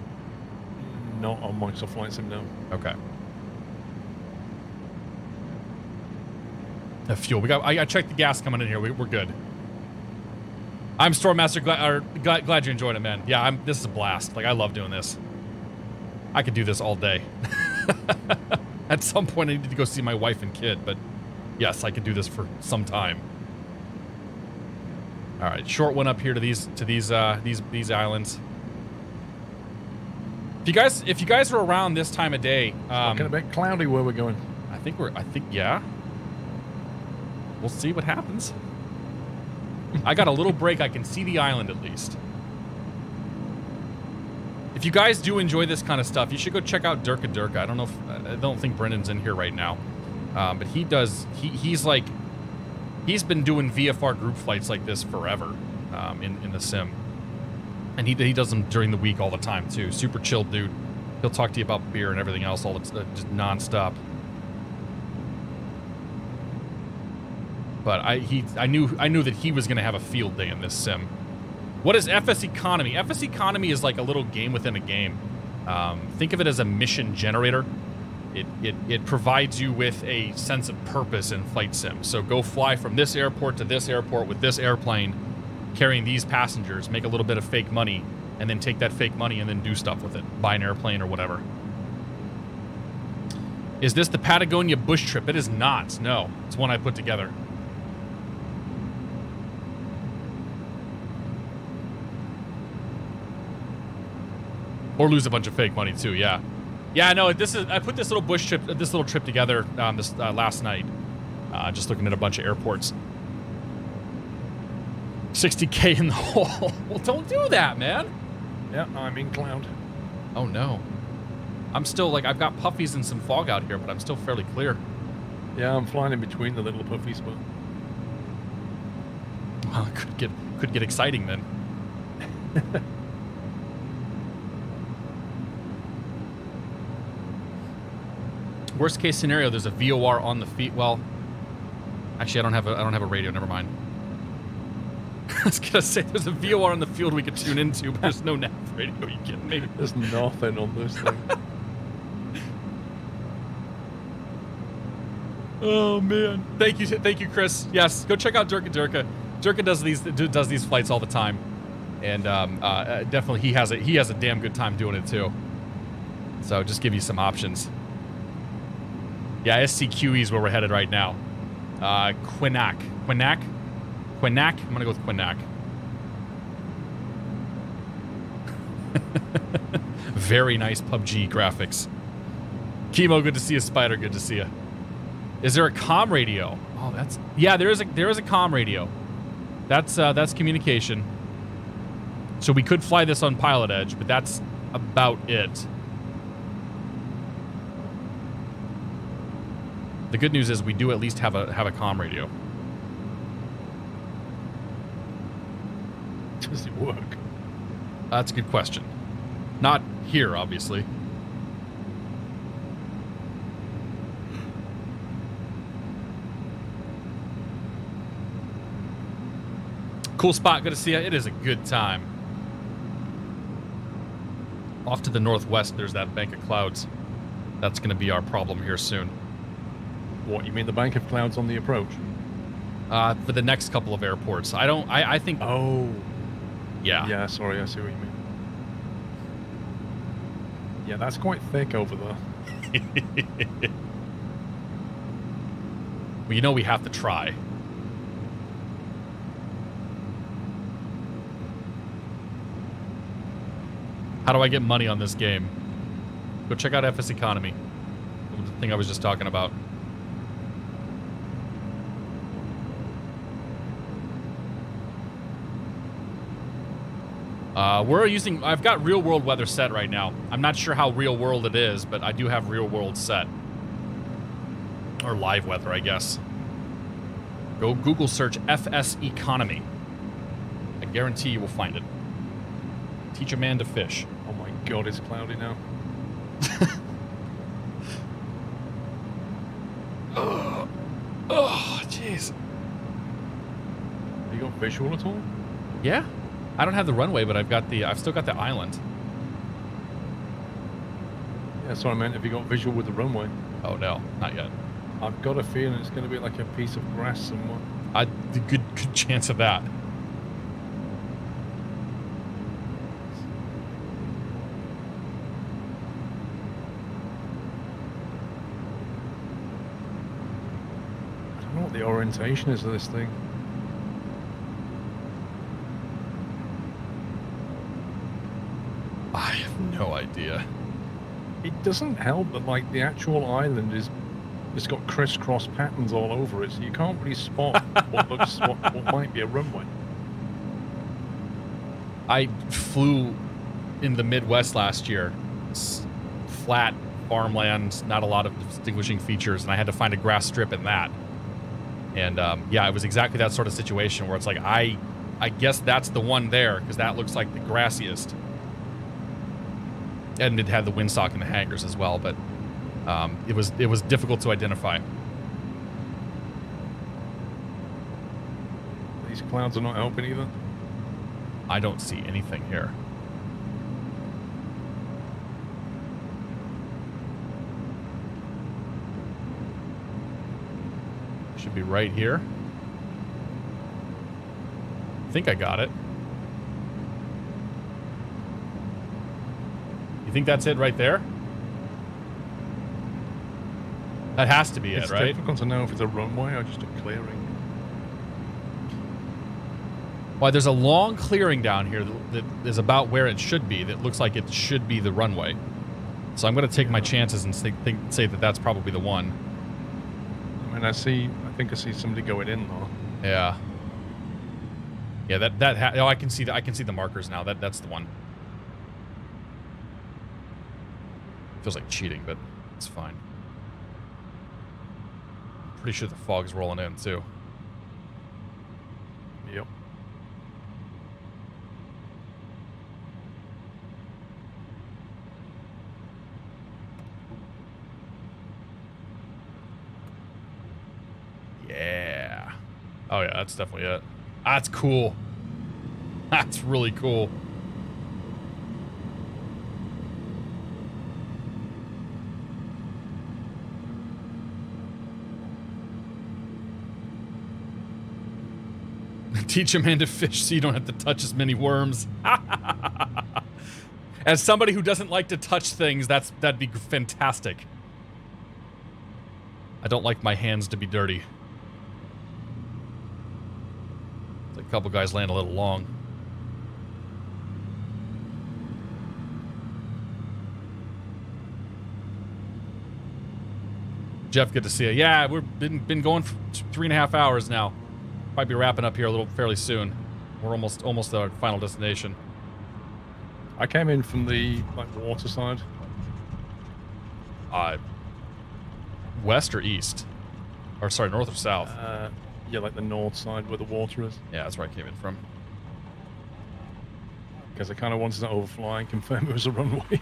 Not on Microsoft Flight Sim, no. Okay. The fuel. We got. I checked the gas coming in here. We're good. I'm Stormmaster. Glad you enjoyed it, man. Yeah, this is a blast. Like, I love doing this. I could do this all day. At some point, I need to go see my wife and kid, but yes, I could do this for some time. All right, short one up here to these islands. If you guys are around this time of day, it's looking a bit cloudy where we're going. I think yeah. We'll see what happens. I got a little break. I can see the island at least. If you guys do enjoy this kind of stuff, you should go check out Durka Durka. I don't think Brendan's in here right now, but he does. He's been doing VFR group flights like this forever, in the sim, and he does them during the week all the time too. Super chill dude. He'll talk to you about beer and everything else all just nonstop. But I knew that he was going to have a field day in this sim. What is FS Economy? FS Economy is like a little game within a game. Think of it as a mission generator. It provides you with a sense of purpose in flight sim. So go fly from this airport to this airport with this airplane, carrying these passengers, make a little bit of fake money, and then take that fake money and then do stuff with it. Buy an airplane or whatever. Is this the Patagonia bush trip? It is not. No, it's one I put together. Or lose a bunch of fake money too, yeah. Yeah, no, I put this little trip together last night. Just looking at a bunch of airports. 60K in the hole. Well, don't do that, man. Yeah, I'm in cloud. Oh no. I'm still like, I've got puffies and some fog out here, but I'm still fairly clear. Yeah, I'm flying in between the little puffies, but well, it could get exciting then. Worst case scenario, there's a VOR on the feet. Well, actually, I don't have a radio. Never mind. I was gonna say there's a VOR on the field we could tune into, but there's no nav radio. Are you kidding me? There's nothing on this thing. Oh man! Thank you, Chris. Yes, go check out Durka Durka. Durka does these flights all the time, and definitely he has a damn good time doing it too. So just give you some options. Yeah, SCQE is where we're headed right now. Quinnac. I'm gonna go with Quinnac. Very nice PUBG graphics. Chemo, good to see you. Spider, good to see you. Is there a comm radio? Oh, there is a comm radio. That's communication. So we could fly this on Pilot Edge, but that's about it. The good news is we do at least have a comm radio. Does it work? That's a good question. Not here, obviously. Cool spot. Good to see you. It is a good time. Off to the northwest, there's that bank of clouds. That's going to be our problem here soon. What, you mean the bank of clouds on the approach? For the next couple of airports. I think... Oh. Yeah. Yeah, sorry, I see what you mean. Yeah, that's quite thick over there. Well, you know we have to try. How do I get money on this game? Go check out FS Economy. The thing I was just talking about. I've got real world weather set right now. I'm not sure how real world it is, but I do have real world set. Or live weather, I guess. Go Google search FS Economy. I guarantee you will find it. Teach a man to fish. Oh my god, it's cloudy now. Oh, jeez. You got visual at all? Yeah. I don't have the runway, but I've still got the island. Yeah, that's what I meant. Have you got visual with the runway? Oh no, not yet. I've got a feeling it's going to be like a piece of grass somewhere. Good chance of that. I don't know what the orientation is of this thing. I have no idea. It doesn't help that like the actual island it's got crisscross patterns all over it, so you can't really spot what might be a runway. I flew in the Midwest last year. It's flat farmland, not a lot of distinguishing features, and I had to find a grass strip in that. And yeah, it was exactly that sort of situation where it's like, I guess that's the one there because that looks like the grassiest. And it had the windsock and the hangars as well, but it was difficult to identify. These clouds are not helping either. I don't see anything here. Should be right here. I think I got it. You think that's it right there? That has to be it, right? It's difficult to know if it's a runway or just a clearing. Well, there's a long clearing down here that is about where it should be. That looks like it should be the runway. So I'm going to take my chances and say that that's probably the one. I mean, I think I see somebody going in though. Yeah. Yeah, oh, I can see the markers now. That's the one. Feels like cheating, but it's fine. Pretty sure the fog's rolling in too. Yep. Yeah. Oh yeah, that's definitely it. That's cool. That's really cool. Teach a man to fish so you don't have to touch as many worms. As somebody who doesn't like to touch things, that'd be fantastic. I don't like my hands to be dirty. A couple guys land a little long. Jeff, good to see you. Yeah, we've been going for 3.5 hours now. Might be wrapping up here a little fairly soon. We're almost at our final destination. I came in from the water side. West or east? Or sorry, north or south? Yeah, like the north side where the water is. Yeah, that's where I came in from. Because I kind of wanted to overfly and confirm it was a runway.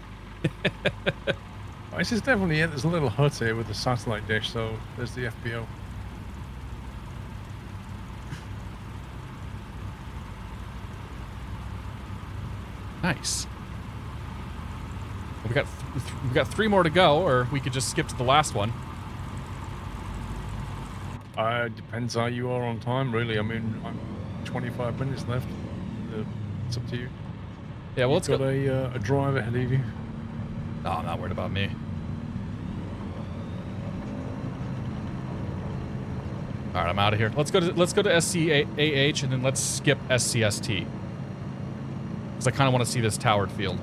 This is definitely it. There's a little hut here with a satellite dish, so there's the FBO. Nice. We got 3 more to go, or we could just skip to the last one. Depends how you are on time, really. I mean, I'm 25 minutes left. It's up to you. Yeah, well, let's go. A drive ahead of you. No, I'm not worried about me. All right, I'm out of here. Let's go to SCAH and then let's skip SCST. Because I kind of want to see this towered field.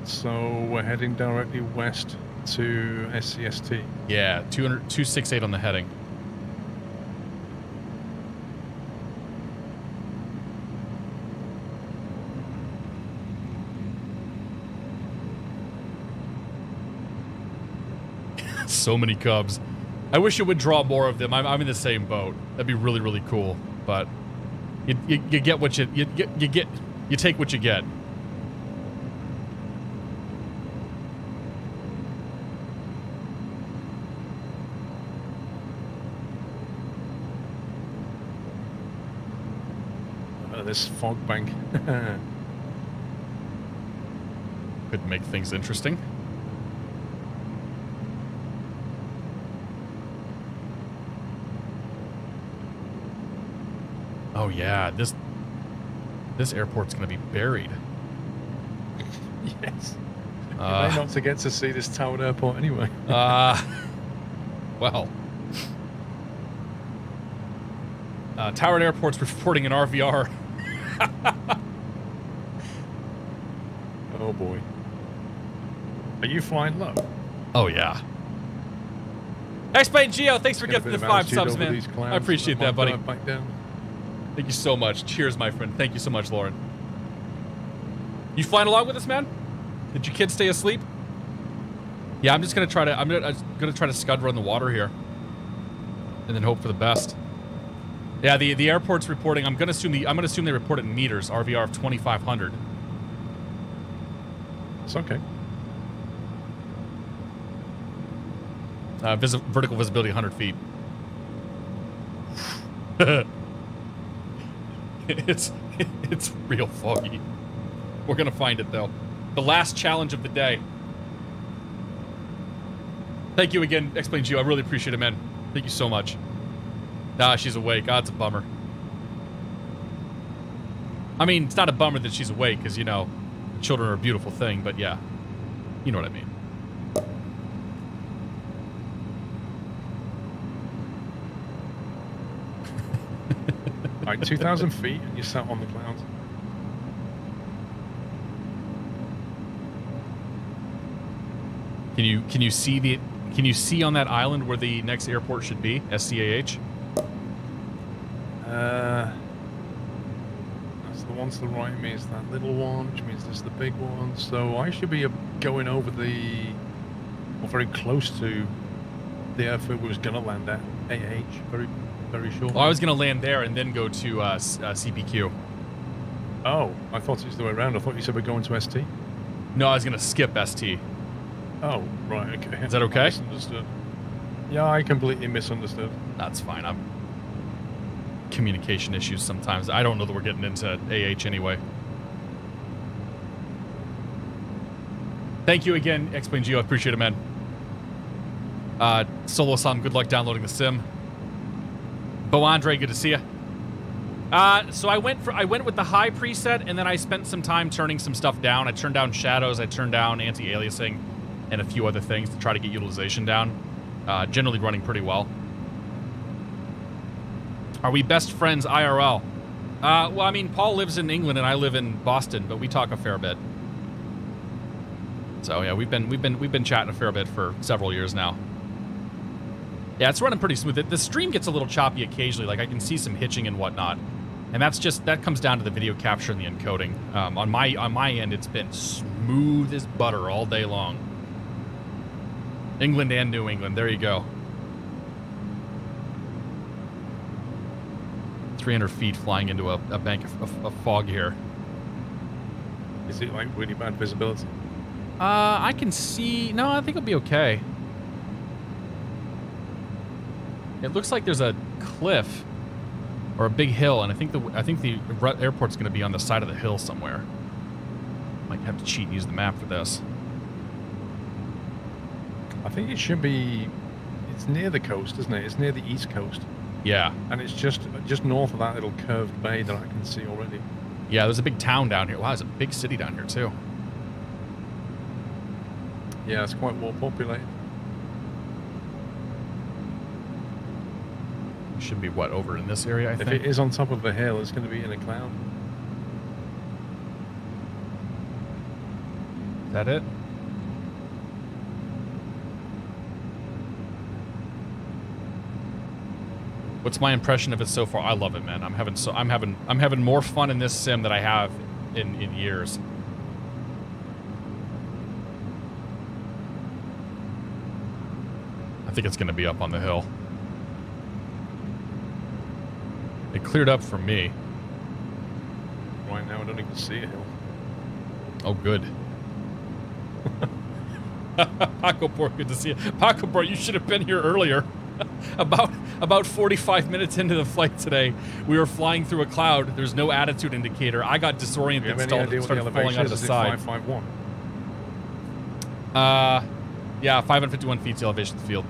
So we're heading directly west to SCST. Yeah, 268 on the heading. So many Cubs. I wish it would draw more of them. I'm in the same boat. That'd be really, really cool. But you get what you take what you get. This fog bank could make things interesting. Oh yeah, this airport's gonna be buried. Yes. You're not to get to see this towered airport anyway. Well. Towered Airport's reporting an RVR. Oh boy. Are you flying low? Oh yeah. Explain Geo, thanks for gifting the 5 subs, man. I appreciate that, buddy. Back down. Thank you so much. Cheers, my friend. Thank you so much, Lauren. You flying along with us, man? Did your kids stay asleep? Yeah, I'm gonna try to scud run the water here, and then hope for the best. Yeah, the airport's reporting. I'm gonna assume they report it in meters. RVR of 2,500. It's okay. Vertical visibility 100 feet. It's real foggy. We're gonna find it though. The last challenge of the day. Thank you again, Explain Geo. I really appreciate it, man. Thank you so much. Ah, she's awake. Ah, it's a bummer. I mean, it's not a bummer that she's awake, because, you know, children are a beautiful thing, but yeah. You know what I mean. Like 2,000 feet, and you sat on the clouds. Can you see on that island where the next airport should be? SCAH? That's the one to the right of me is that little one, which means this is the big one. So I should be going over or very close to the airfield we was going to land at, AH, very, very short. Oh, I was going to land there and then go to CPQ. Oh, I thought it was the way around. I thought you said we're going to ST. No, I was going to skip ST. Oh, right, okay. Is that okay? I misunderstood. Yeah, I completely misunderstood. That's fine. I'm communication issues sometimes. I don't know that we're getting into AH anyway. Thank you again, Explain Geo. I appreciate it, man. Solo-san, good luck downloading the sim. Bo Andre, good to see you. So I went with the high preset, and then I spent some time turning some stuff down. I turned down shadows, I turned down anti-aliasing, and a few other things to try to get utilization down. Generally running pretty well. Are we best friends IRL? Well, I mean, Paul lives in England and I live in Boston, but we talk a fair bit. So yeah, we've been chatting a fair bit for several years now. Yeah, it's running pretty smooth. The stream gets a little choppy occasionally, like I can see some hitching and whatnot, and that comes down to the video capture and the encoding. On my end, it's been smooth as butter all day long. England and New England. There you go. 300 feet flying into a bank of fog here. Is it like really bad visibility? I can see. No, I think it'll be okay. It looks like there's a cliff or a big hill, and I think the airport's going to be on the side of the hill somewhere. Might have to cheat and use the map for this. I think it should be. It's near the coast, isn't it? It's near the east coast. Yeah. And it's just north of that little curved bay that I can see already. Yeah, there's a big town down here. Wow, there's a big city down here too. Yeah, it's quite well populated. Should be what, over in this area, I think? If it is on top of a hill, it's going to be in a cloud. Is that it? What's my impression of it so far? I love it, man. I'm having more fun in this sim than I have in years. I think it's going to be up on the hill. It cleared up for me. Right now, I don't even see a hill. Oh, good. Paco Port, good to see you. Paco Port, you should have been here earlier. About 45 minutes into the flight today, we were flying through a cloud. There's no attitude indicator. I got disoriented and started falling out of the side. 551? Yeah, 551 feet to elevation of the field.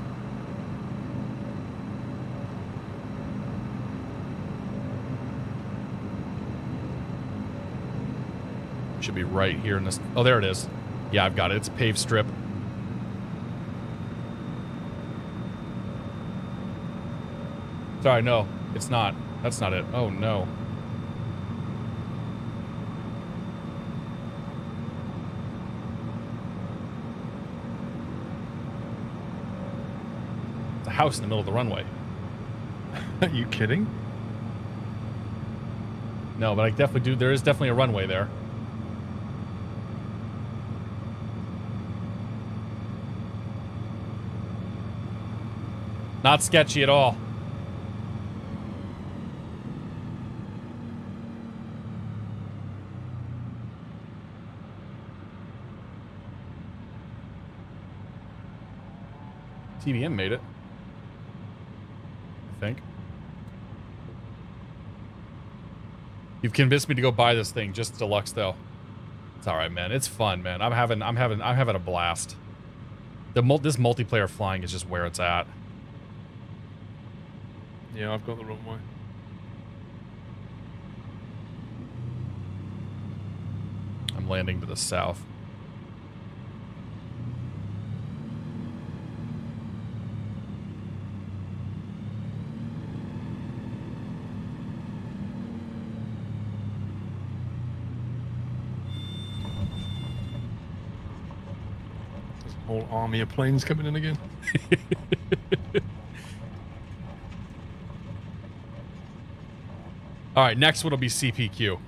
Should be right here in this. Oh, there it is. Yeah, I've got it. It's a paved strip. Sorry, no, it's not. That's not it. Oh, no. It's a house in the middle of the runway. Are you kidding? No, but I definitely do. There is definitely a runway there. Not sketchy at all. TBM made it, I think. You've convinced me to go buy this thing, just deluxe though. It's all right, man. It's fun, man. I'm having a blast. This multiplayer flying is just where it's at. Yeah, I've got the runway. I'm landing to the south. There's a whole army of planes coming in again. All right, next one will be CPQ.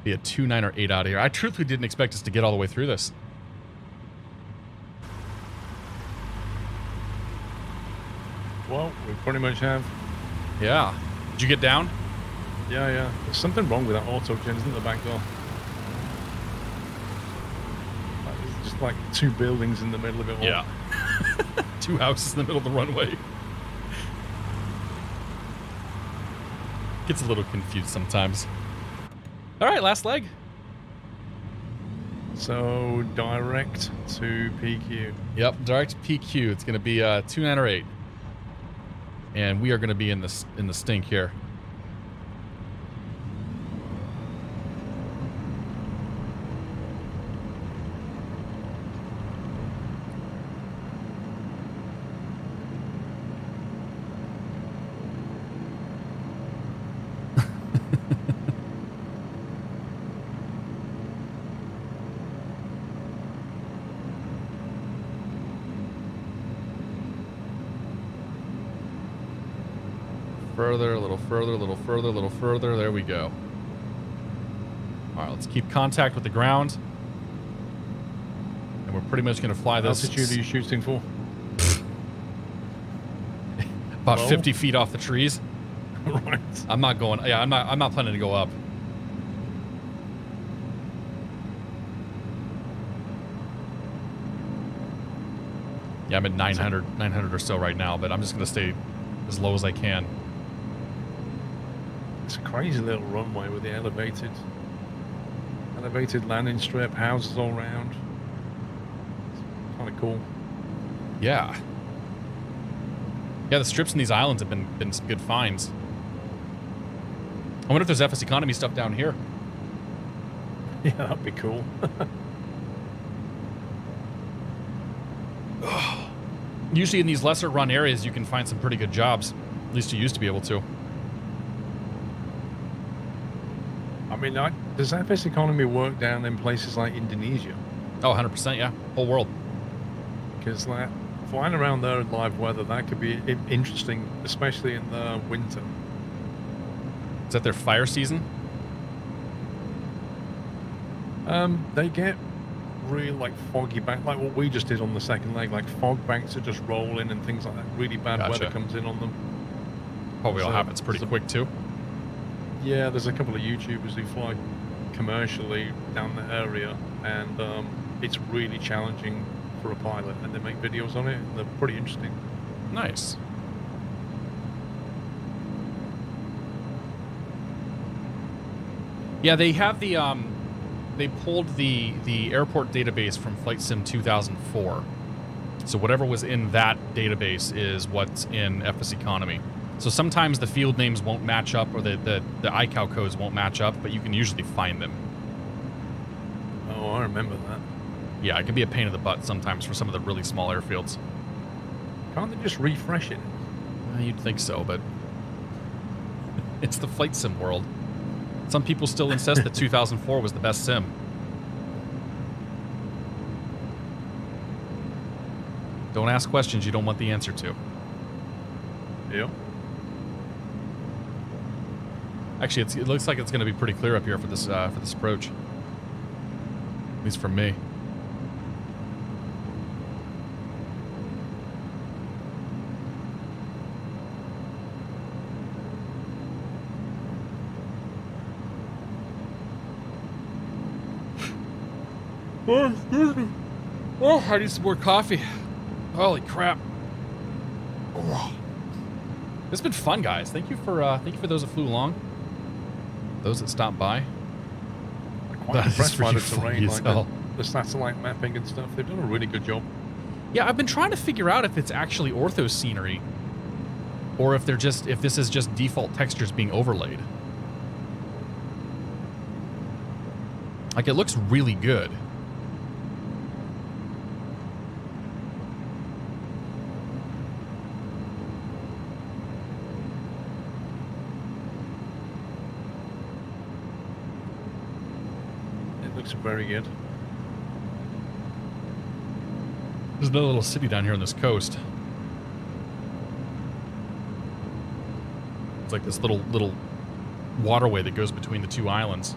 Be a 2.9 or 8 out of here. I truthfully didn't expect us to get all the way through this. Well, we pretty much have. Yeah. Did you get down? Yeah. There's something wrong with that auto gen, isn't there, back door? There's just like two buildings in the middle of it all. Yeah. Two houses in the middle of the runway. Gets a little confused sometimes. All right, last leg. So direct to PQ. Yep, direct to PQ. It's going to be 2.9 or 8. And we are going to be in the stink here. Further, a little further, a little further, a little further. There we go. All right, let's keep contact with the ground. And we're pretty much going to fly this. What altitude are you shooting for? About 50 feet off the trees. Right. I'm not going. Yeah, I'm not planning to go up. Yeah, I'm at 900 or so right now, but I'm just going to stay as low as I can. It's a crazy little runway with the elevated landing strip, houses all around. It's kind of cool. Yeah. Yeah, the strips in these islands have been some good finds. I wonder if there's FS economy stuff down here. Yeah, that'd be cool. Usually in these lesser run areas, you can find some pretty good jobs. At least you used to be able to. I mean, does FS economy work down in places like Indonesia? Oh, 100%, yeah. Whole world. Because like flying around there in live weather, that could be interesting, especially in the winter. Is that their fire season? They get really like foggy bank, like what we just did on the second leg, like fog banks that just roll in and things like that. Really bad weather comes in on them. Probably all happens pretty quick too. Yeah, there's a couple of YouTubers who fly commercially down the area, and it's really challenging for a pilot, and they make videos on it, and they're pretty interesting. Nice. Yeah, they have the they pulled the airport database from Flight Sim 2004. So whatever was in that database is what's in FS Economy. So sometimes the field names won't match up, or the ICAO codes won't match up, but you can usually find them. Oh, I remember that. Yeah, it can be a pain in the butt sometimes for some of the really small airfields. Can't they just refresh it? You'd think so, but it's the Flight Sim world. Some people still insist that 2004 was the best sim. Don't ask questions you don't want the answer to. Yeah. Actually, it looks like it's going to be pretty clear up here for this approach. At least for me. Oh, excuse me. Oh, I need some more coffee. Holy crap. Oh. It's been fun, guys. Thank you for those that flew along. Those that stopped by. I'm quite impressed by the terrain, like the satellite mapping and stuff. They've done a really good job. Yeah, I've been trying to figure out if it's actually ortho scenery, or if this is just default textures being overlaid. Like, it looks really good. Very good. There's another little city down here on this coast. It's like this little waterway that goes between the two islands.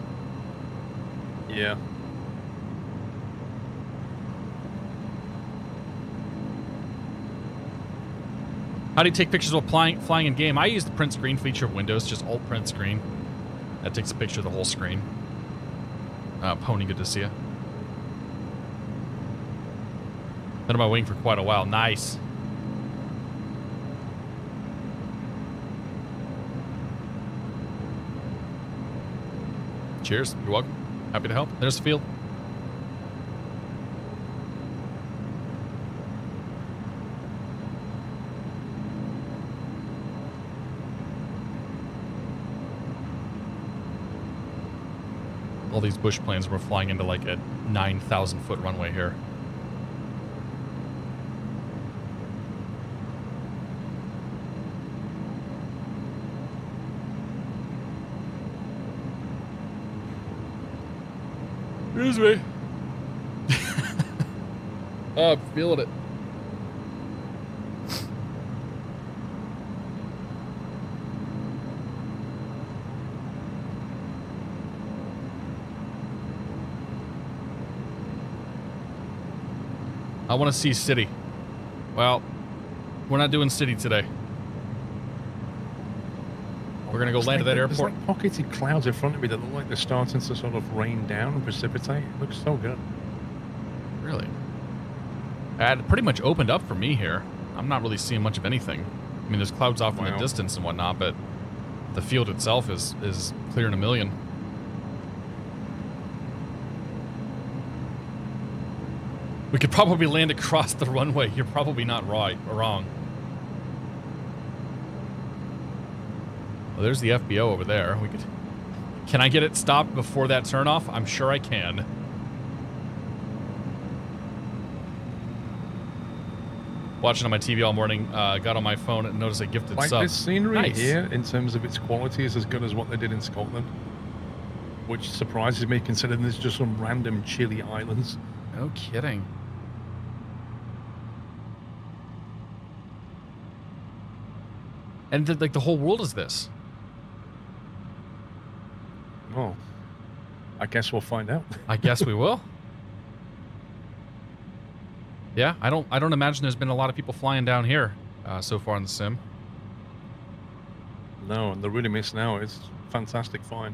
Yeah. How do you take pictures while flying in game? I use the print screen feature of Windows, just alt print screen. That takes a picture of the whole screen. Pony, good to see you. Been on my wing for quite a while. Nice. Cheers. You're welcome. Happy to help. There's the field. All these bush planes, we're flying into like a 9,000 foot runway here. Excuse me. Oh, I'm feeling it. I want to see city. Well, we're not doing city today. We're going to go land at that airport. There's like pocketed clouds in front of me that look like they're starting to sort of rain down and precipitate. It looks so good. Really? It pretty much opened up for me here. I'm not really seeing much of anything. I mean, there's clouds off in the distance and whatnot, but the field itself is clear in a million. We could probably land across the runway. You're probably not right or wrong. Well, there's the FBO over there. We could Can I get it stopped before that turnoff? I'm sure I can. Watching on my TV all morning, got on my phone and noticed a gifted Like sub. this scenery Nice. here, in terms of its quality, is as good as what they did in Scotland. Which surprises me, considering there's just some random chilly islands. No kidding. And the whole world is this. Well, I guess we'll find out. I guess we will. Yeah, I don't imagine there's been a lot of people flying down here so far in the sim. No, and they're really missing out. It's a fantastic find.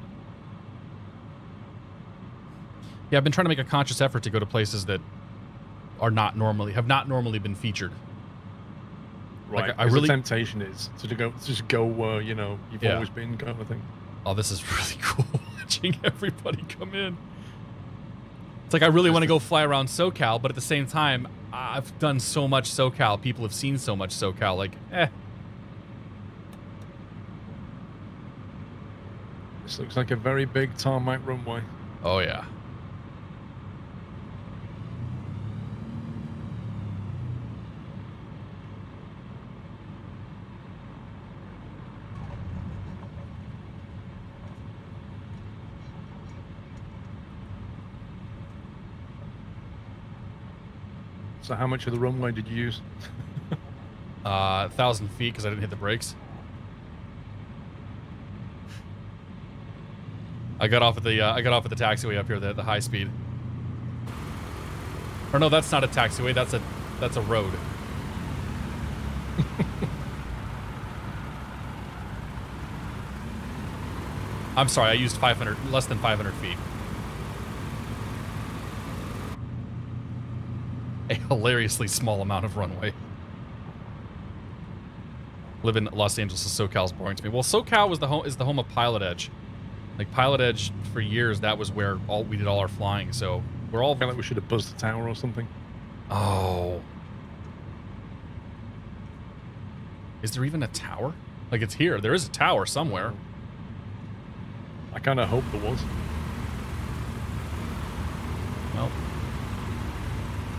Yeah, I've been trying to make a conscious effort to go to places that have not normally been featured. Right. Like, I really- the temptation is to just go where, you know, you've Yeah. always been, kind of thing. Oh, this is really cool watching everybody come in. It's like I really want to go fly around SoCal, but at the same time, I've done so much SoCal. People have seen so much SoCal. Like, This looks like a very big tarmac runway. Oh, yeah. So how much of the runway did you use? 1,000 feet because I didn't hit the brakes. I got off at the taxiway up here, the high speed. Or no, that's not a taxiway. That's a road. I'm sorry. I used less than 500 feet. A hilariously small amount of runway. Live in Los Angeles, SoCal's boring to me. Well, SoCal is the home of Pilot Edge. Like Pilot Edge, for years, that was where we did all our flying. So we're all. I feel like we should have buzzed the tower or something. Oh. Is there even a tower? Like, it's here. There is a tower somewhere. I kind of hope there was. Well,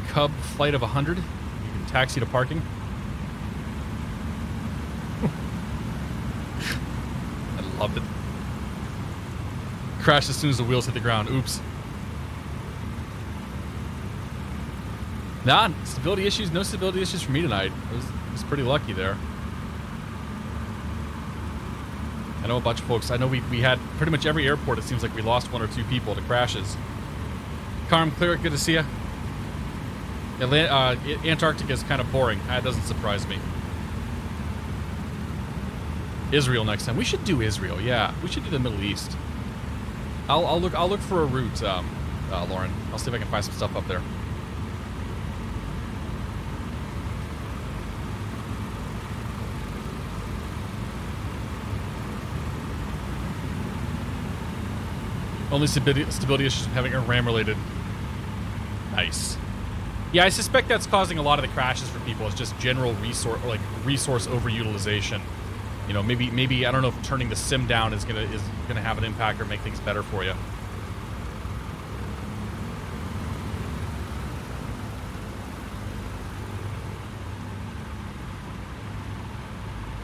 Cub flight of 100. You can taxi to parking. I loved it. Crashed as soon as the wheels hit the ground. Oops. Nah, stability issues. No stability issues for me tonight. I was pretty lucky there. I know a bunch of folks. I know we had pretty much every airport. It seems like we lost 1 or 2 people to crashes. Carm, Cleric, good to see you. Antarctica is kind of boring. That doesn't surprise me. Israel next time. We should do Israel. Yeah, we should do the Middle East. I'll look for a route, Lauren. I'll see if I can find some stuff up there. Only stability issues having a RAM related. Nice. Yeah, I suspect that's causing a lot of the crashes for people. It's just general resource overutilization. You know, maybe I don't know if turning the sim down is gonna have an impact or make things better for you.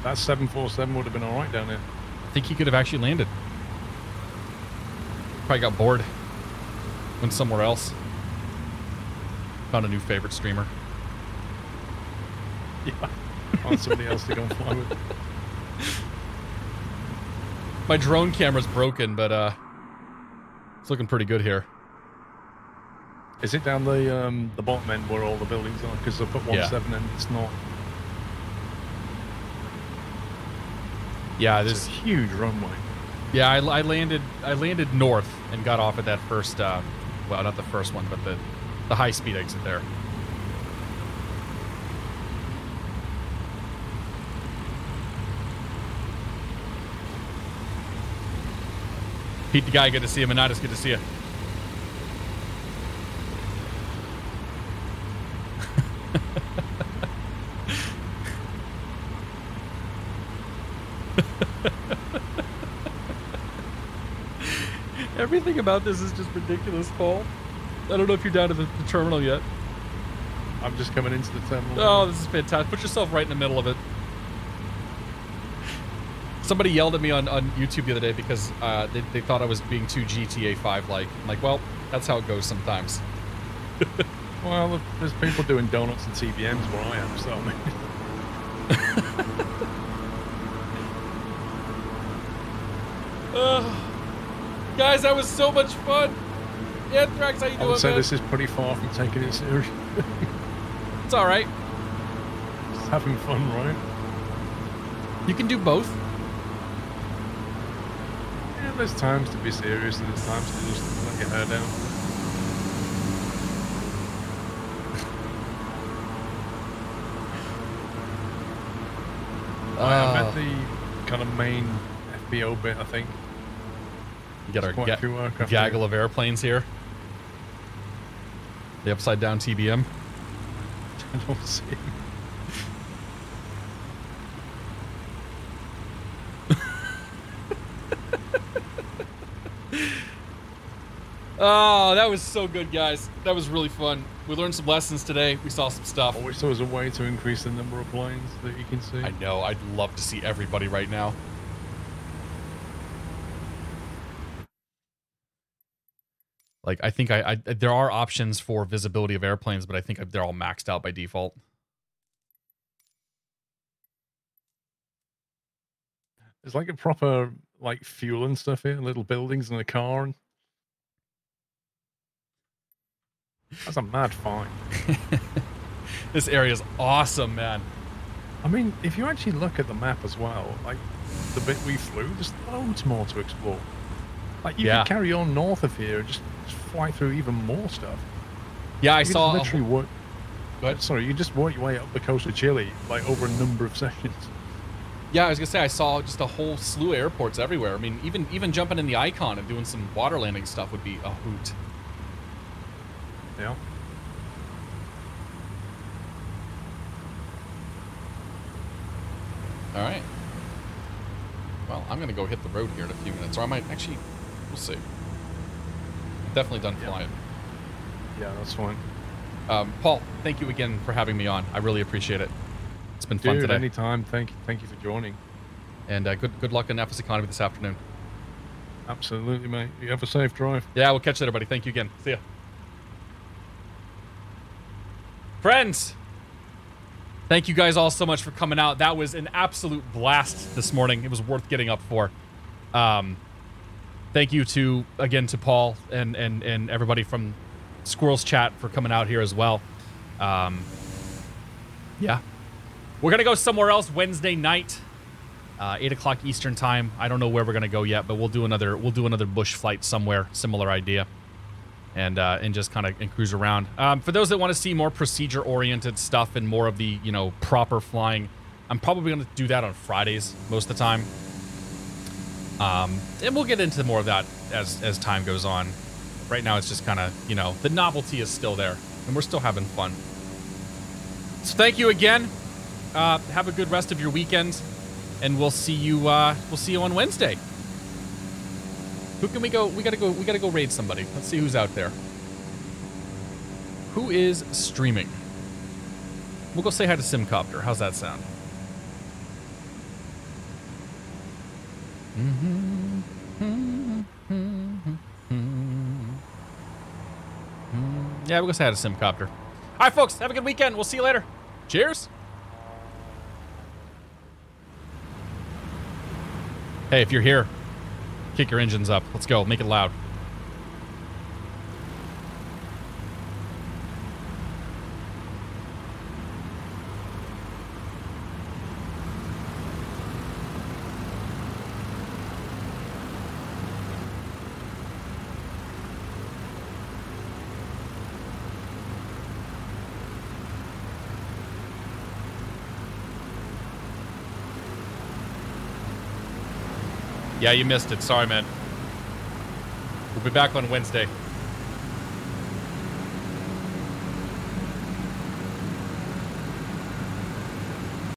That 747 would have been all right down there. I think he could have actually landed. Probably got bored. Went somewhere else. Found a new favorite streamer. Yeah. Find somebody else to go and fly with. My drone camera's broken, but it's looking pretty good here. Is it down the bottom end where all the buildings are? Because I put 17 and it's not. Yeah, It's this a huge runway. Yeah, I landed north and got off at that first, well, not the first one, but the high-speed exit there. Pete the guy, good to see you. Manatus, good to see you. Everything about this is just ridiculous, Paul. I don't know if you're down to the terminal yet. I'm just coming into the terminal. Oh, this is fantastic. Put yourself right in the middle of it. Somebody yelled at me on YouTube the other day because they thought I was being too GTA 5-like. I'm like, well, that's how it goes sometimes. Well, there's people doing donuts and TBMs where I am, so I mean. Guys, that was so much fun. Anthrax, how you doing, I would say man? this is pretty far from taking it serious. It's all right. Just having fun, right? You can do both. Yeah, there's times to be serious and there's times to just let your hair down. I'm at the kind of main FBO bit, I think. You got our quite a few aircraft gaggle of airplanes here. The upside down TBM. I don't see him. Oh, that was so good, guys. That was really fun. We learned some lessons today. We saw some stuff. I wish there was a way to increase the number of planes that you can see. I know. I'd love to see everybody right now. Like, I think there are options for visibility of airplanes, but I think they're all maxed out by default. There's like a proper, like, fuel and stuff here, little buildings and a car. And... That's a mad find. This area is awesome, man. I mean, if you actually look at the map as well, like, the bit we flew, there's loads more to explore. Like, you can carry on north of here and just fly through even more stuff. Yeah, I you saw... literally work... Go ahead. Sorry, you just work your way up the coast of Chile, like, over a number of sessions. Yeah, I was gonna say I saw just a whole slew of airports everywhere. I mean, even jumping in the Icon and doing some water landing stuff would be a hoot. Yeah. All right. Well, I'm gonna go hit the road here in a few minutes, or I might actually. We'll see. I'm definitely done flying. Yeah, that's fine. Paul, thank you again for having me on. I really appreciate it. It's been fun today. Anytime. Thank you for joining. And good luck on FS Economy this afternoon. Absolutely, mate. You have a safe drive. Yeah, we'll catch you later, buddy. Thank you again. See ya. Friends, thank you guys all so much for coming out. That was an absolute blast this morning. It was worth getting up for. Thank you again to Paul and everybody from Squirrels Chat for coming out here as well. Yeah. We're going to go somewhere else Wednesday night, 8 o'clock Eastern time. I don't know where we're going to go yet, but we'll do another bush flight somewhere, similar idea, and just kind of cruise around. For those that want to see more procedure-oriented stuff and more of the, proper flying, I'm probably going to do that on Fridays most of the time. And we'll get into more of that as time goes on. Right now, it's just kind of, the novelty is still there, and we're still having fun. So thank you again. Have a good rest of your weekend, and we'll see you on Wednesday. Who can we go? We gotta go raid somebody. Let's see who's out there. Who is streaming? We'll go say hi to Simcopter. How's that sound? Yeah, we'll go say hi to Simcopter. All right, folks. Have a good weekend. We'll see you later. Cheers. Hey, if you're here, kick your engines up. Let's go. Make it loud. Yeah, you missed it. Sorry, man. We'll be back on Wednesday.